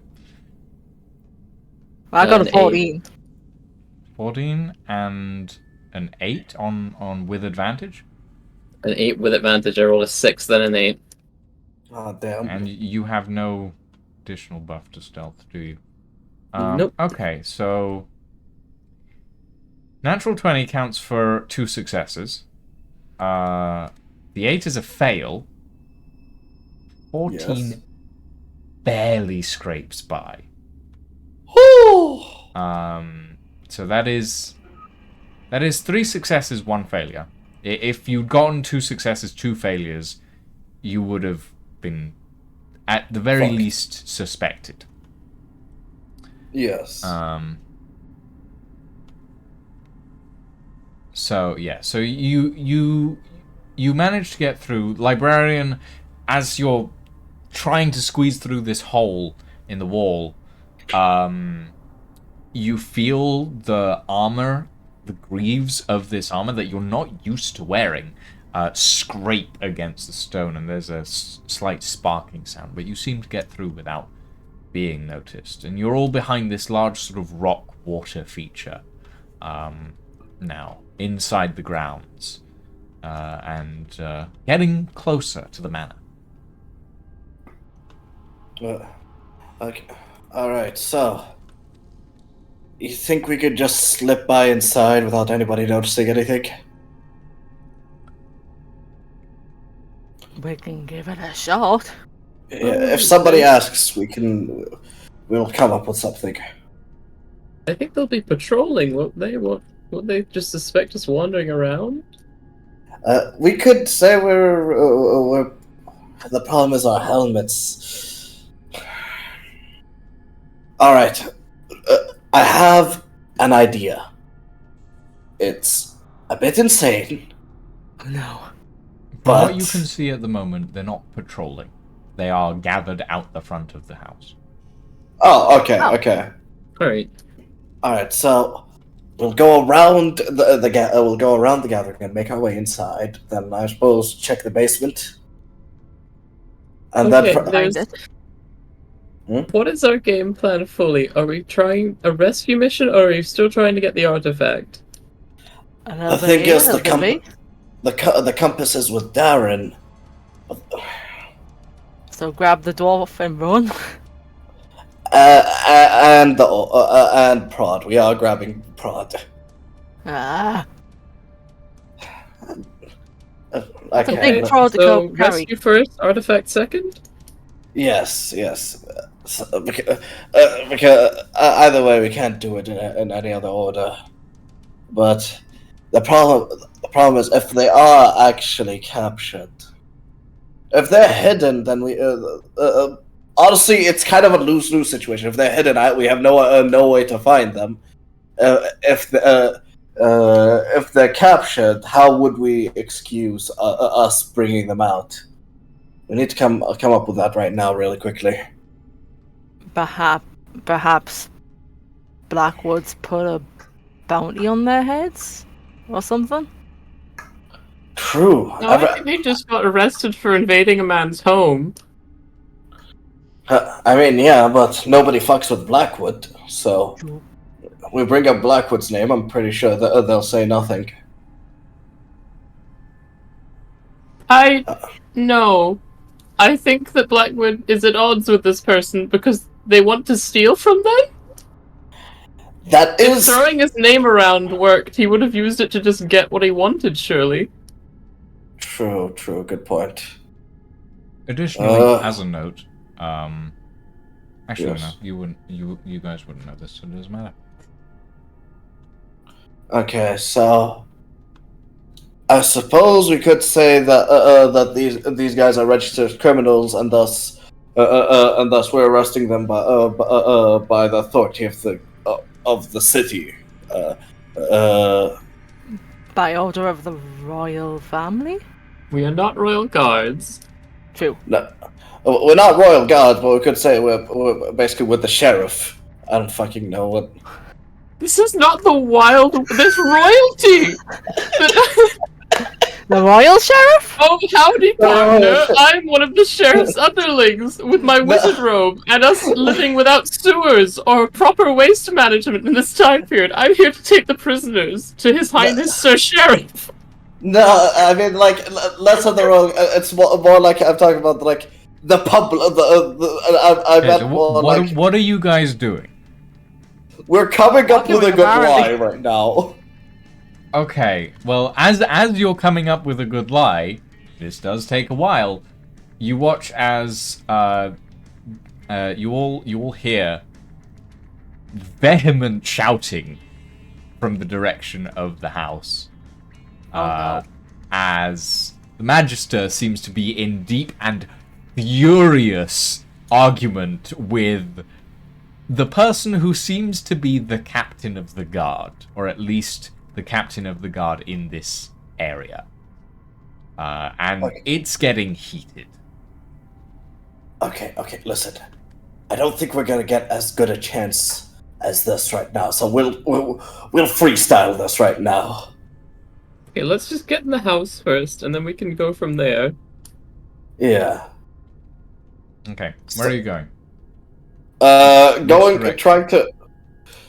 I got An a 14. 14 and an 8 on with advantage. An 8 with advantage. I rolled a 6, then an 8. Oh, damn. And you have no additional buff to stealth, do you? Nope. Okay, so natural 20 counts for 2 successes. The 8 is a fail. 14 Yes. barely scrapes by. Whew. So that is 3 successes, 1 failure. If you'd gotten 2 successes, 2 failures, you would have been, at the very Fucked. least, suspected. Yes. So yeah, so you managed to get through. Librarian, as you're trying to squeeze through this hole in the wall, you feel the armor, the greaves of this armor that you're not used to wearing, scrape against the stone, and there's a slight sparking sound, but you seem to get through without being noticed. And you're all behind this large sort of rock water feature now, inside the grounds, and getting closer to the manor. Okay. Alright, so. You think we could just slip by inside without anybody noticing anything? We can give it a shot. Yeah, if somebody asks, we'll come up with something. I think they'll be patrolling, won't they? Won't they just suspect us wandering around? We could say we're the problem is our helmets. Alright. I have an idea. It's a bit insane, No. From what but you can see at the moment, they're not patrolling. They are gathered out the front of the house. oh, okay, Oh. okay. Alright. Alright, so we'll go around we'll go around the gathering and make our way inside. Then I suppose check the basement. And Okay, then there's... Find it. What is our game plan fully? Are we trying a rescue mission, or are we still trying to get the artifact? Another the thing A, is, another B. the compass is with Darren. So grab the dwarf and run. And Prod. We are grabbing Prod. Ah. I That's a can't. big Prod to So, go carry. rescue first, artifact second? Yes. Because either way, we can't do it in any other order. But the problem is if they are actually captured. If they're hidden, then we honestly, it's kind of a lose-lose situation. If they're hidden, we have no way to find them. If they're captured, how would we excuse us bringing them out? We need to come up with that right now, really quickly. Perhaps Blackwoods put a bounty on their heads or something. True. No, I think they just got arrested for invading a man's home. I mean, yeah, but nobody fucks with Blackwood, so we bring up Blackwood's name. I'm pretty sure that they'll say nothing. No. I think that Blackwood is at odds with this person because they want to steal from them? That If is throwing his name around worked, he would have used it to just get what he wanted, surely. true. Good point. Additionally, as a note, actually Yes. no, you wouldn't. You guys wouldn't know this, so it doesn't matter. Okay, so I suppose we could say that that these guys are registered criminals, and thus we're arresting them by the authority of the city. Uh, uh, By order of the royal family? We are not royal guards. True. no, we're not royal guards, but we could say we're basically with the sheriff. I don't fucking know what. This is not the wild. This royalty. The royal sheriff? Oh, howdy, partner! Oh. I'm one of the sheriff's underlings with my wizard robe, and us living without sewers or proper waste management in this time period. I'm here to take the prisoners to His Highness Sir Sheriff. No, I mean like less of the royal. It's more like I'm talking about like the public. I Okay, meant so more like what are you guys doing? we're coming up with a good lie Arguing right now. Okay, well, as you're coming up with a good lie, this does take a while. You watch as you all hear vehement shouting from the direction of the house. As the Magister seems to be in deep and furious argument with the person who seems to be the captain of the guard, or at least the captain of the guard in this area. And it's getting heated. Okay, listen. I don't think we're gonna get as good a chance as this right now, so we'll freestyle this right now. Okay, let's just get in the house first, and then we can go from there. Yeah. Okay, where are you going? Going, trying to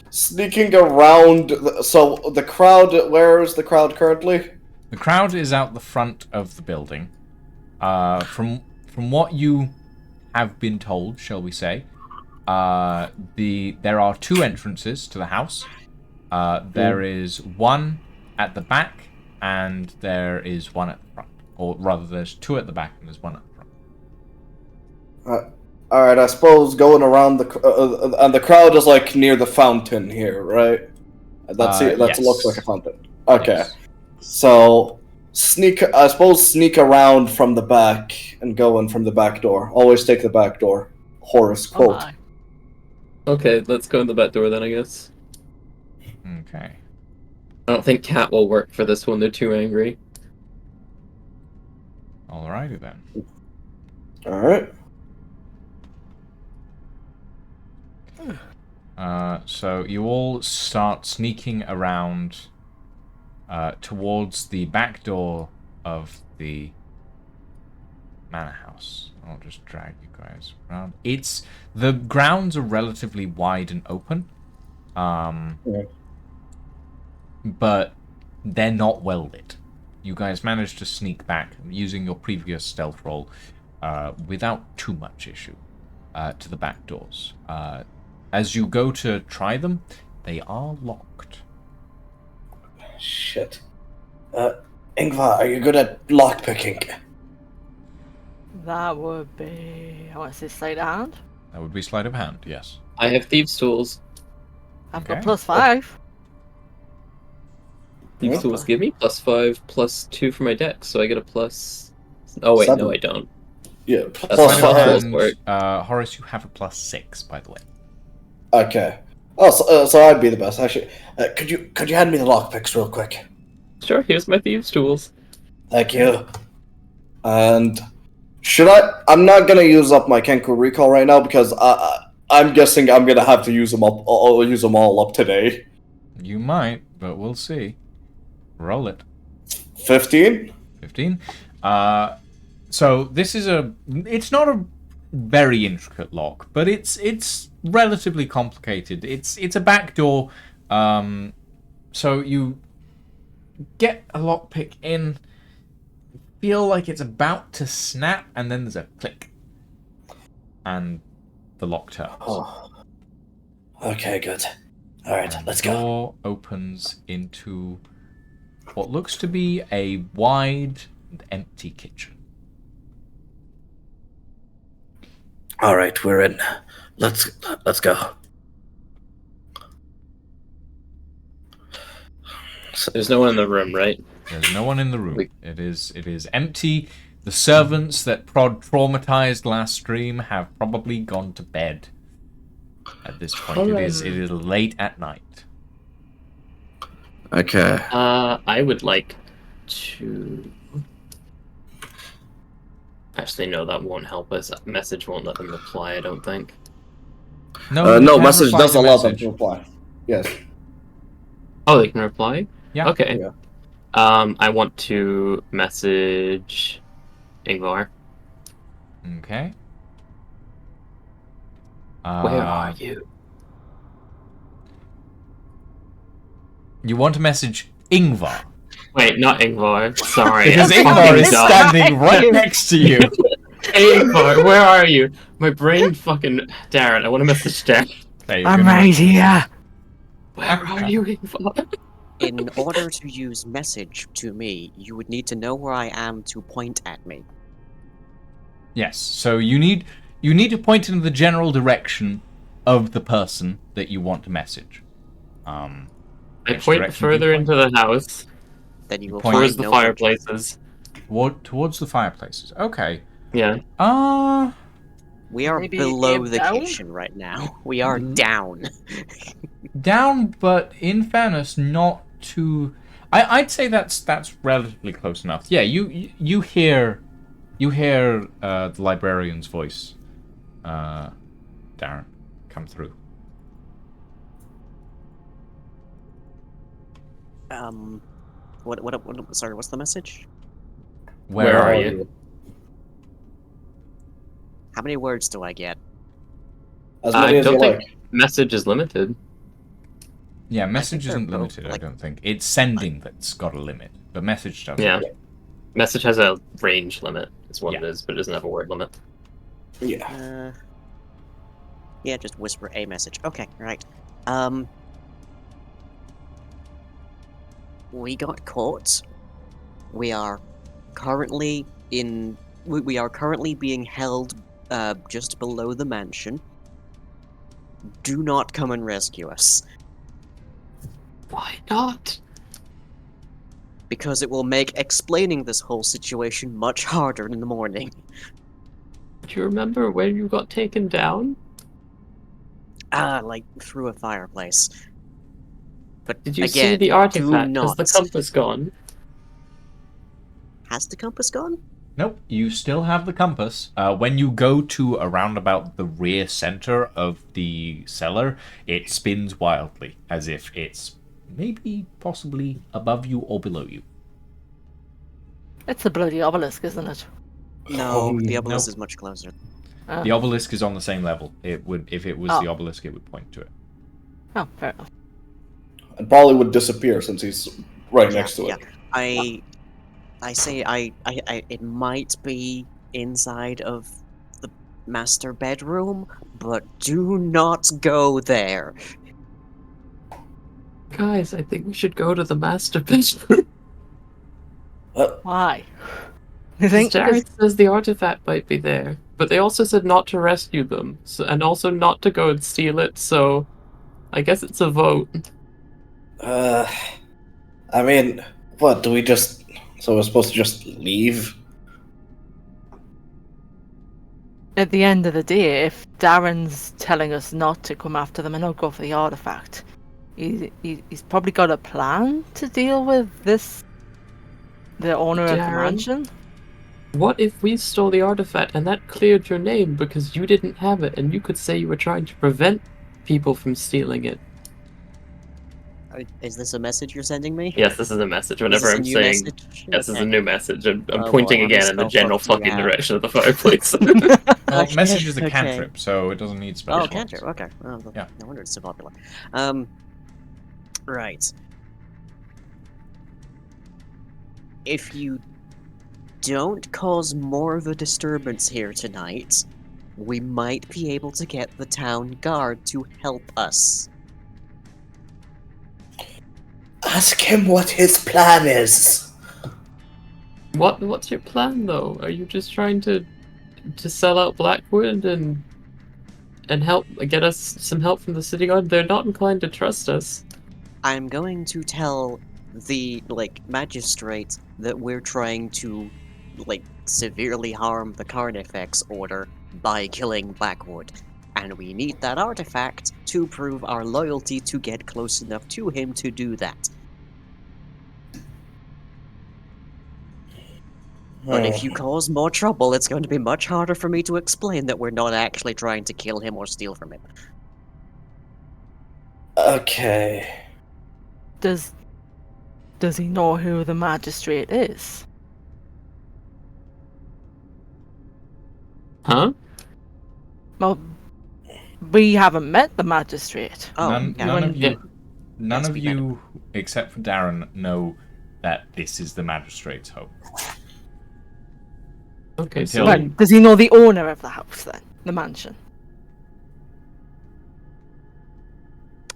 sneaking around. So the crowd. Where is the crowd currently? The crowd is out the front of the building. From what you have been told, shall we say, there are two entrances to the house. There is one at the back, and there is one at the front. Or rather, there's two at the back, and there's one at the front. All right, I suppose going around and the crowd is like near the fountain here, right? That's it. That yes. looks like a fountain. Okay, Yes. so sneak around from the back and go in from the back door. Always take the back door. Horace Oh quote. my. Okay, let's go in the back door then, I guess. Okay. I don't think Cat will work for this one, they're too angry. Alrighty then. All right. So you all start sneaking around towards the back door of the manor house. I'll just drag you guys around. The grounds are relatively wide and open, but they're not well lit. You guys managed to sneak back using your previous stealth roll without too much issue to the back doors. As you go to try them, they are locked. Shit. Ingvar, are you good at lockpicking? That would be. I want to say sleight of hand. That would be sleight of hand, yes. I have thieves' tools. I've got Okay. +5. Thieves' Yeah. tools give me +5, +2 for my dex, so I get a plus. Oh wait, 7. no, I don't. Yeah. That's Plus fine. Sleight of Plus five. work. hand, Horace, you have a +6, by the way. Okay. Oh, so I'd be the best actually. Could you hand me the lockpicks real quick? Sure, here's my thieves' tools. Thank you. And should I? I'm not gonna use up my Kenku recall right now because I'm guessing I'm gonna have to use them up. I'll use them all up today. You might, but we'll see. Roll it. 15. 15. So this is it's not a very intricate lock, but it's relatively complicated. It's a back door. So you get a lockpick in, feel like it's about to snap, and then there's a click, and the lock turns. Oh. Okay, good. All right, let's The go. door opens into what looks to be a wide and empty kitchen. All right, we're in. Let's go. There's no one in the room, right? There's no one in the room. Wait. It is empty. The servants that Prod traumatized last stream have probably gone to bed. At this point, it is late at night. Okay. I would like to. Actually, no, that won't help us. Message won't let them reply, I don't think. No, No, you can message reply does to allow them message. to reply. Yes. Oh, they can reply? Yeah. Okay. Yeah. I want to message Ingvar. Okay. Where are you? You want to message Ingvar? Wait, not Ingvar. Sorry. Because I'm Ingvar fucking is dumb. standing right next to you. Hey, Ingvar, where are you? My brain fucking... Darren, I want to message Darren. Hey, you're I'm gonna- right here. Where are you, Ingvar? In order to use message to me, you would need to know where I am to point at me. Yes. So you need to point in the general direction of the person that you want to message. I Which point direction do you further point? into the house, Then you will point- towards find the no fireplaces. Towards the fireplaces. Okay. Yeah. We are Maybe below aim the down? kitchen right now. We are down. Down, but in fairness, not too. I'd say that's relatively close enough. Yeah, you hear the librarian's voice, Darren, come through. Sorry, what's the message? Where are you? How many words do I get? As I many as you don't think like. message is limited. Yeah, message they're isn't both, limited. I like- don't think it's sending that's got a limit, but message doesn't. Yeah. Message has a range limit, is what Yeah. it is, but it doesn't have a word limit. Yeah. Yeah, just whisper a message. Okay, right. We got caught. We are currently we are currently being held just below the mansion. Do not come and rescue us, Why not? because it will make explaining this whole situation much harder in the morning. Do you remember where you got taken down? Like through a fireplace. But Did you again, see the artifact? do Has the not. compass gone? Has the compass gone? Nope, you still have the compass. When you go to around about the rear center of the cellar, it spins wildly, as if it's maybe possibly above you or below you. It's a bloody obelisk, isn't it? No, the obelisk nope. is much closer. The obelisk is on the same level. It would, if it was Oh. the obelisk, it would point to it. Oh, fair enough. And Polly would disappear since he's right next to it. Yeah. I say it might be inside of the master bedroom, but do not go there. Guys, I think we should go to the master bedroom. Why? You think? Jared says the artifact might be there, but they also said not to rescue them, and also not to go and steal it, so I guess it's a vote. I mean, what, do we just... So we're supposed to just leave? At the end of the day, if Darren's telling us not to come after them and not go for the artifact, he's probably got a plan to deal with this, the owner of the Darren? mansion. What if we stole the artifact and that cleared your name because you didn't have it and you could say you were trying to prevent people from stealing it? Is this a message you're sending me? Yes, this is a message. Is Whenever this a I'm new saying message? yes, this is a Okay. new message. I'm Oh, pointing boy, I'm again in the so general fucking fucking out. direction of the fireplace. Well, Okay, message is a okay. cantrip, so it doesn't need spell Oh, slots. cantrip. Okay. Oh, Yeah. No wonder it's so popular. Right. If you don't cause more of a disturbance here tonight, we might be able to get the town guard to help us. Ask him what his plan is. What's your plan though? Are you just trying to sell out Blackwood and help get us some help from the city guard? They're not inclined to trust us. I'm going to tell the magistrate that we're trying to severely harm the Carnifex Order by killing Blackwood. And we need that artifact to prove our loyalty to get close enough to him to do that. But if you cause more trouble, it's going to be much harder for me to explain that we're not actually trying to kill him or steal from him. Okay. Does he know who the magistrate is? Huh? Well, we haven't met the magistrate. Oh, none, yeah. none of Yeah. you, none Yes, of we met you, except for Darren, know that this is the magistrate's home. Okay, so Until- But does he know the owner of the house then? The mansion?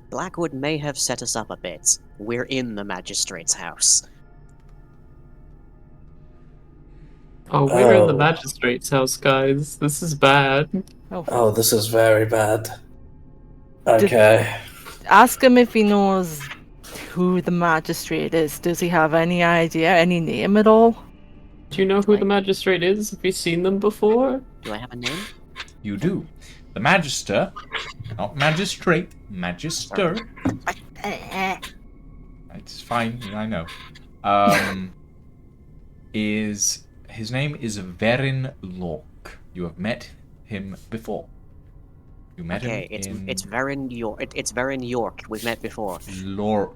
Blackwood may have set us up a bit. We're in the magistrate's house. oh, we're in the Oh. magistrate's house, guys. This is bad. Oh, this is very bad. Okay. Ask him if he knows who the magistrate is. Does he have any idea, any name at all? Do you know who the magistrate is? Have you seen them before? Do I have a name? You do. The magister, not magistrate, magister. It's fine, I know. His name is Verin Lork. You have met him before. You met Okay, him in it's Verin York. It's Verin York. We've met before. Lork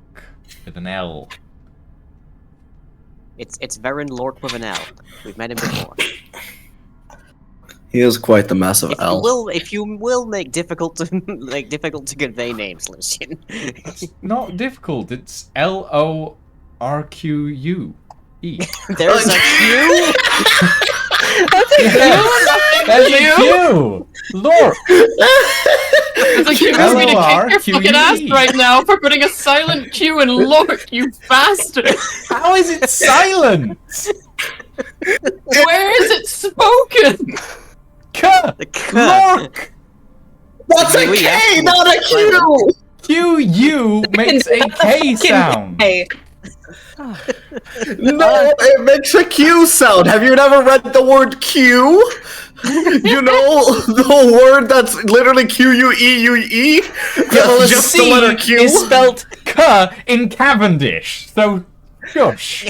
with an L. It's Verin Lork with an L. We've met him before. He is quite the massive L. If you will make difficult to difficult to convey names, Lucian. It's not difficult. It's Lorquue. There's a Q. There's a Q. Lork. It's like you're going to kick your L-O-R-Q-U-E. fucking ass right now for putting a silent Q in Lork, you bastard! How is it silent? Where is it spoken? Lork. That's a We K, actually- not a Q! Q-U makes a K sound. Hey, No, it makes a Q sound. Have you never read the word Q? You know the word that's literally Q-U-E-U-E? Well, Just C the letter Q? is spelt K in Cavendish, so shush.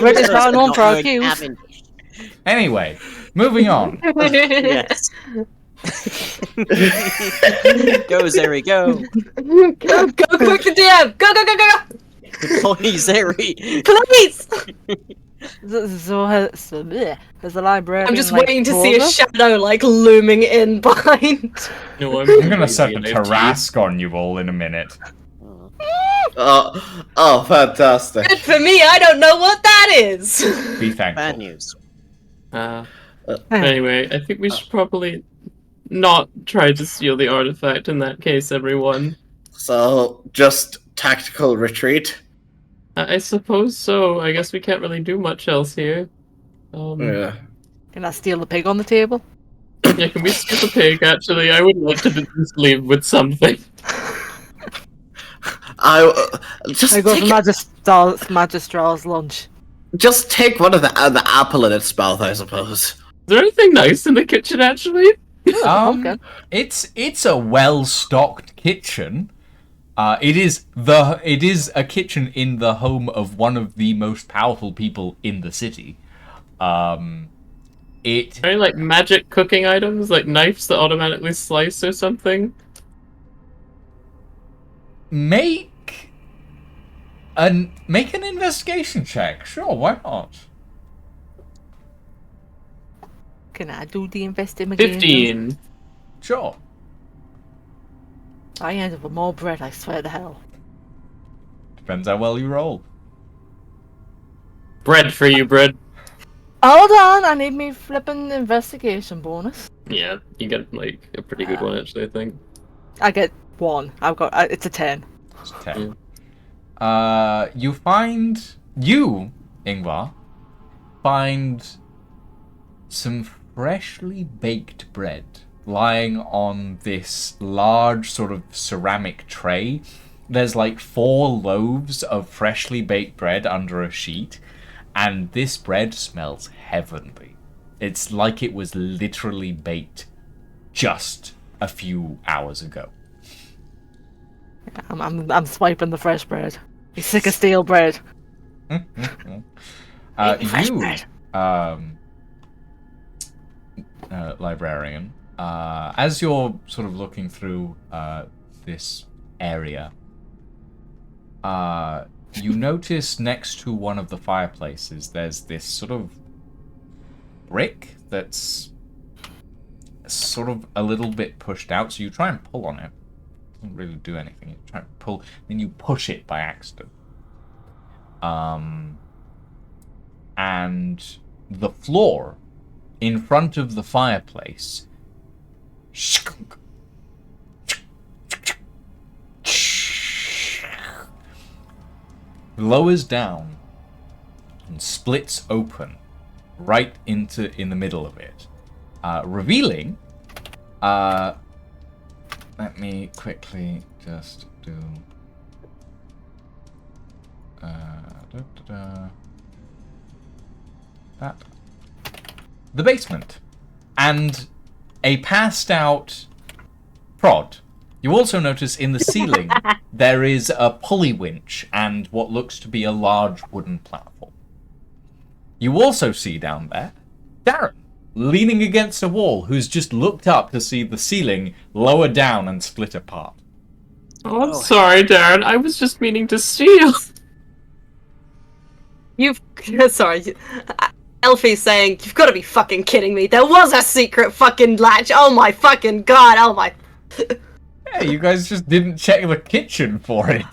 British are known for our Qs. Anyway, moving on. Yes. Go, Zeri, go. go quick to DM. Go. Please, Zeri. Please. So has the librarian. I'm just like, waiting to told see a us? shadow like looming in behind. No, I'm gonna set a Tarrasque on you all in a minute. Oh, fantastic. Good for me. I don't know what that is. Be Bad thankful. news. Anyway, I think we should probably not try to steal the artifact in that case, everyone. So, just tactical retreat? I suppose so. I guess we can't really do much else here. Yeah. Can I steal the pig on the table? Yeah, can we steal the pig, actually? I would like to just leave with something. Just I go take, for magistral's lunch. just take one of the apple in its mouth, I suppose. Is there anything nice in the kitchen, actually? Okay. It's a well-stocked kitchen. It is a kitchen in the home of one of the most powerful people in the city. Any, like, magic cooking items? Like knives that automatically slice or something? Make an investigation check. Sure, why not? Can I do the investigation? 15. Sure. I end up with more bread, I swear to hell. Depends how well you roll. Bread for you, bread. Hold on, I need me flipping investigation bonus. Yeah, you get, like, a pretty good one, actually, I think. I get 1. I've got it's a 10. It's 10. You, Ingvar, find some freshly baked bread lying on this large sort of ceramic tray there's like 4 loaves of freshly baked bread under a sheet, and this bread smells heavenly. It's like it was literally baked just a few hours ago. I'm swiping the fresh bread. He's sick of stale bread. Fresh You, bread. Librarian, as you're sort of looking through this area, you notice next to one of the fireplaces there's this sort of brick that's sort of a little bit pushed out, so you try and pull on it. It doesn't really do anything. You try and pull, then you push it by accident. And the floor in front of the fireplace lowers down and splits open right in the middle of it, revealing. Let me quickly just do. That. The basement. And a passed out prod. You also notice in the ceiling there is a pulley winch and what looks to be a large wooden platform. You also see down there Darren, leaning against a wall, who's just looked up to see the ceiling lower down and split apart. Oh, I'm sorry, Darren. I was just meaning to steal. Sorry. Elfie's saying, you've got to be fucking kidding me. There was a secret fucking latch. Oh my fucking god. Oh my... Hey, you guys just didn't check the kitchen for it.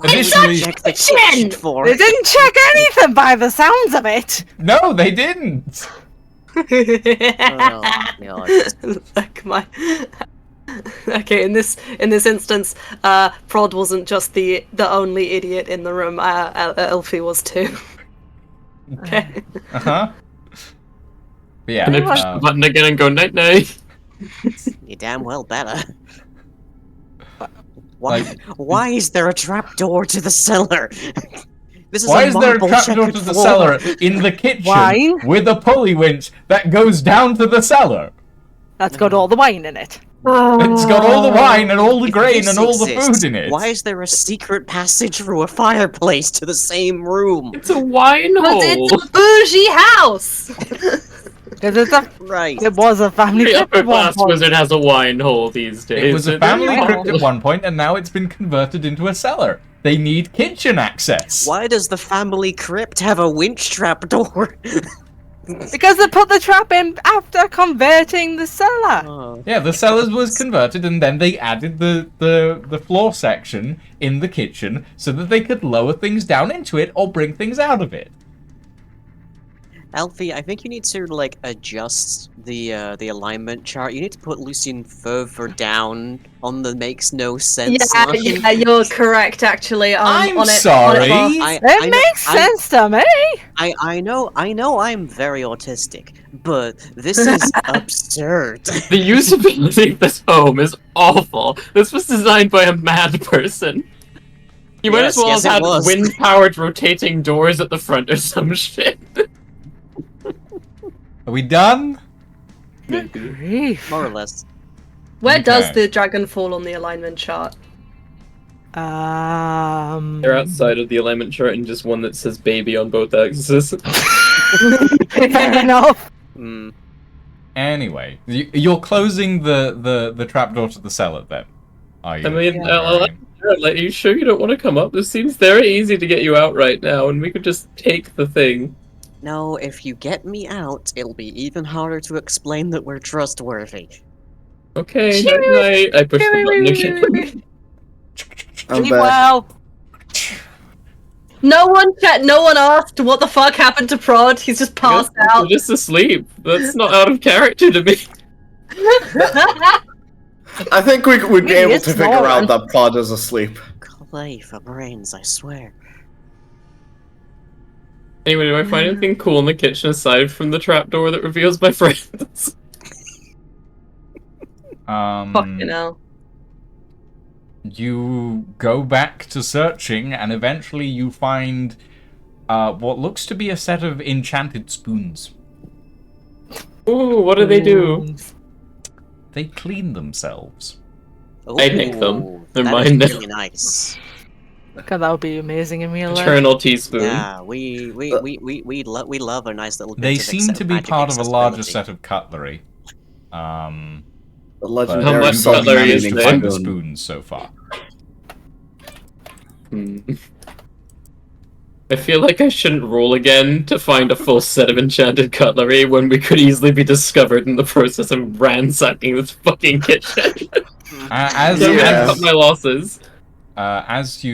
Additionally, check the kitchen for They didn't check anything by the sounds of it. No, they didn't. Oh, God. Like my... Okay, in this instance, Prod wasn't just the only idiot in the room. Elfie was too. Okay. Uh-huh. But yeah. Can I push the button again and go night-night? You damn well better. Why is there a trapdoor to the cellar? This is Why a is there a trapdoor to the cellar in the kitchen Wine? with a pulley winch that goes down to the cellar? That's got all the wine in it. It's got all the wine and all the If grain this and all the exists, food in it. Why is there a secret passage through a fireplace to the same room? It's a wine But hole. it's a bougie house! Because it's a, Right. it was a family Every trip upper at one class point. wizard has a wine hole these days. It was a family Oh. crypt at one point, and now it's been converted into a cellar. They need kitchen access. Why does the family crypt have a winch trapdoor? Because they put the trap in after converting the cellar. Oh. Yeah, the cellar was converted, and then they added the floor section in the kitchen so that they could lower things down into it or bring things out of it. Alfie, I think you need to like adjust the alignment chart. You need to put Lucian further down on the makes no sense line. Yeah, you're correct, actually. I'm on it, sorry. On it, It makes sense to me. I know I'm very autistic, but this is absurd. The usability of this home is awful. This was designed by a mad person. You might as well Yes, have it had was. wind-powered rotating doors at the front or some shit. Are we done? Grief. More or less. Where does Okay. the dragon fall on the alignment chart? They're outside of the alignment chart and just one that says baby on both axes. Fair enough. Hmm. Anyway, you're closing the trapdoor to the cellar then, are you? I mean, Librarian? are you sure you don't want to come up? This seems very easy to get you out right now, and we could just take the thing. No, if you get me out, it'll be even harder to explain that we're trustworthy. Okay, night-night. I push the button again. I'm Keep back. well. No one asked what the fuck happened to Prod. He's just passed We're out. just asleep. That's not out of character to me. I think we'd be Maybe able it's to figure Lauren. out that Pod is asleep. Clay for brains, I swear. Anyway, do I find anything cool in the kitchen aside from the trapdoor that reveals my friends? Fucking hell. you go back to searching, and eventually you find what looks to be a set of enchanted spoons. Ooh, what do they do? They clean themselves. I nick them. Ooh, They're that is mine now. really nice. God, that would be amazing in real life. Eternal teaspoon. Yeah, we love a nice little bit They of seem to be magic part of a larger accessibility. set of cutlery. The But legendary How much you've only cutlery managed is to there? find the spoons so far. I feel like I shouldn't roll again to find a full set of enchanted cutlery when we could easily be discovered in the process of ransacking this fucking kitchen. As So I'm gonna Yeah. cut my losses. as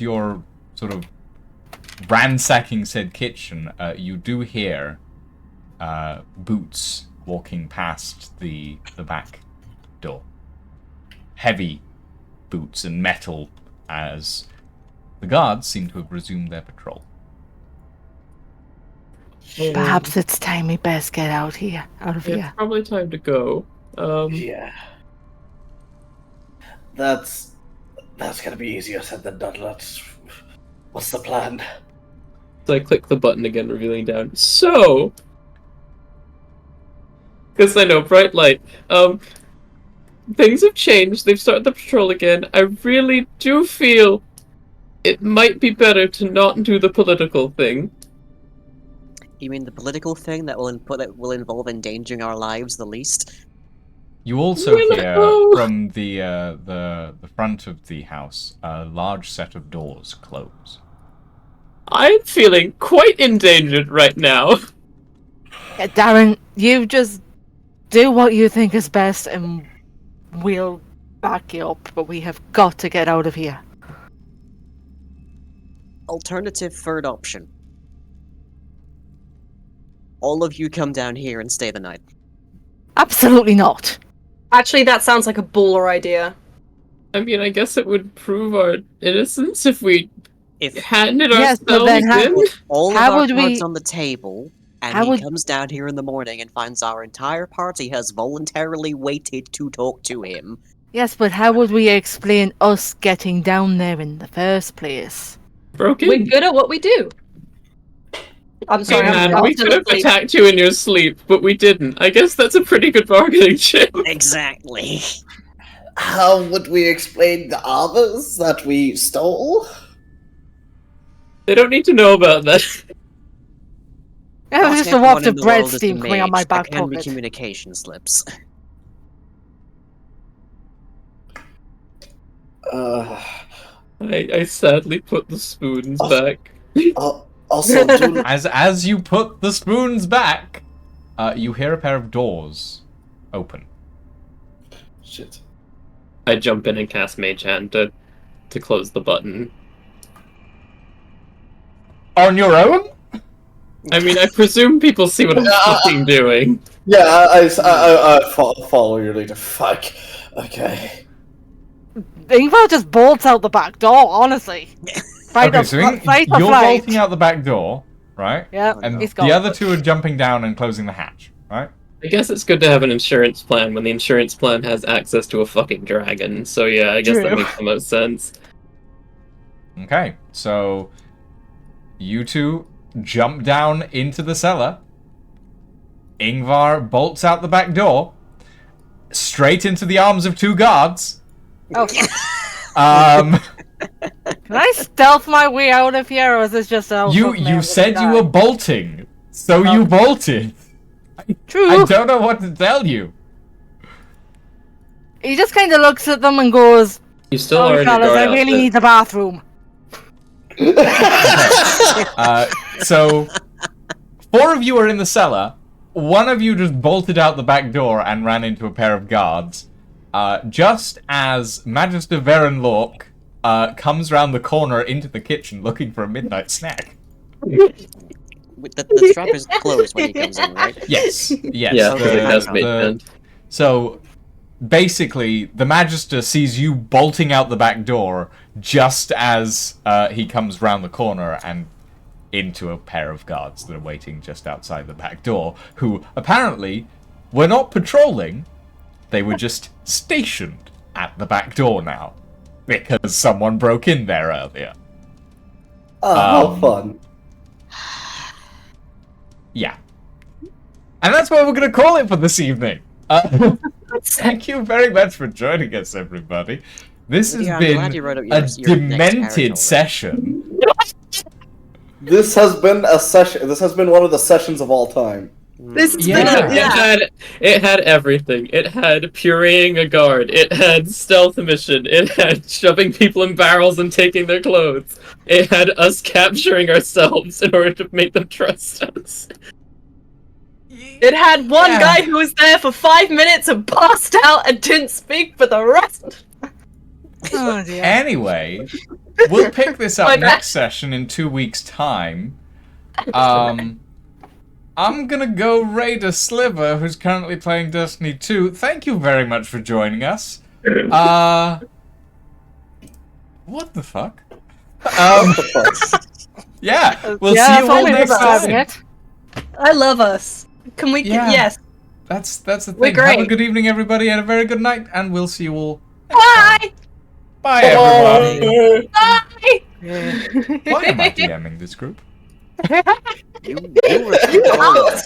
you're sort of ransacking said kitchen, you do hear boots walking past the back door. Heavy boots and metal, as the guards seem to have resumed their patrol. Perhaps it's time we best get out of here. It's probably time to go. Yeah. That's gonna be easier said than done. What's the plan? So I click the button again, revealing down. So, because I know bright light. Things have changed. They've started the patrol again. I really do feel it might be better to not do the political thing. You mean the political thing that will involve endangering our lives the least? You also Well, hear oh. from the front of the house a large set of doors close. I'm feeling quite endangered right now. Yeah, Darren, you just do what you think is best and we'll back you up, but we have got to get out of here. Alternative third option. All of you come down here and stay the night. Absolutely not. Actually, that sounds like a baller idea. I mean, I guess it would prove our innocence if we If handed Yes, but ourselves then how- in. all of How our would cards we- on the table, and how he would- comes down here in the morning and finds our entire party has voluntarily waited to talk to him. Yes, but how would we explain us getting down there in the first place? Broken. We're good at what we do. I'm Hey sorry, man, I'm we still could have asleep. attacked you in your sleep, but we didn't. I guess that's a pretty good bargaining chip. Exactly. How would we explain the others that we stole? They don't need to know about that. It was Not just a everyone waft in of the bread world is a steam coming out mage. my back There can be pocket. communication slips. I sadly put the spoons back. Also, do As you put the spoons back, you hear a pair of doors open. shit. I jump in and cast Mage Hand to close the button. On your own? I mean, I presume people see what I'm fucking doing. Yeah, I follow your leader. Fuck. Okay. Ingvar just bolts out the back door, honestly. Fight Okay, or so fight or you're flight. bolting out the back door, right? Yeah, And he's the gone. other two are jumping down and closing the hatch, right? I guess it's good to have an insurance plan when the insurance plan has access to a fucking dragon. So yeah, I guess that True. makes the most sense. Okay, so you two jump down into the cellar. Ingvar bolts out the back door, straight into the arms of two guards. Oh, Um, can I stealth my way out of here, or is this just a you said you were bolting, so you bolted. True. I don't know what to tell you. He just kind of looks at them and goes, You still "Oh, are in your fellas, guard I really outfit. need the bathroom." So, four of you are in the cellar. One of you just bolted out the back door and ran into a pair of guards. Just as Magister Verenlork comes round the corner into the kitchen looking for a midnight snack. The trap is closed when he comes in, right? Yes, yes. Yeah, Okay. because it has Mage the- Hand. So, basically, the Magister sees you bolting out the back door just as he comes round the corner and into a pair of guards that are waiting just outside the back door, who apparently were not patrolling, they were just stationed at the back door now. because someone broke in there earlier. How fun. Yeah. And that's what we're going to call it for this evening. Thank you very much for joining us, everybody. This has Yeah, I'm been glad you wrote up a your next demented character. session. This has been a session. This has been one of the sessions of all time. This has Yeah. been a, It had everything. It had pureeing a guard. It had stealth mission. It had shoving people in barrels and taking their clothes. It had us capturing ourselves in order to make them trust us. It had one Yeah. guy who was there for 5 minutes and passed out and didn't speak for the rest. Oh dear. Anyway, we'll pick this My up bad. next session in 2 weeks' time. I'm gonna go raid a Sliver, who's currently playing Destiny 2. Thank you very much for joining us. What the fuck? Yeah, we'll see you all next time. I love us. Can we? Yeah. Yes. That's the thing. We're Have a great. good evening, everybody, and a very good night, and we'll see you all. Bye. Bye, everybody. Bye. Why am I DMing this group? You refused all of us.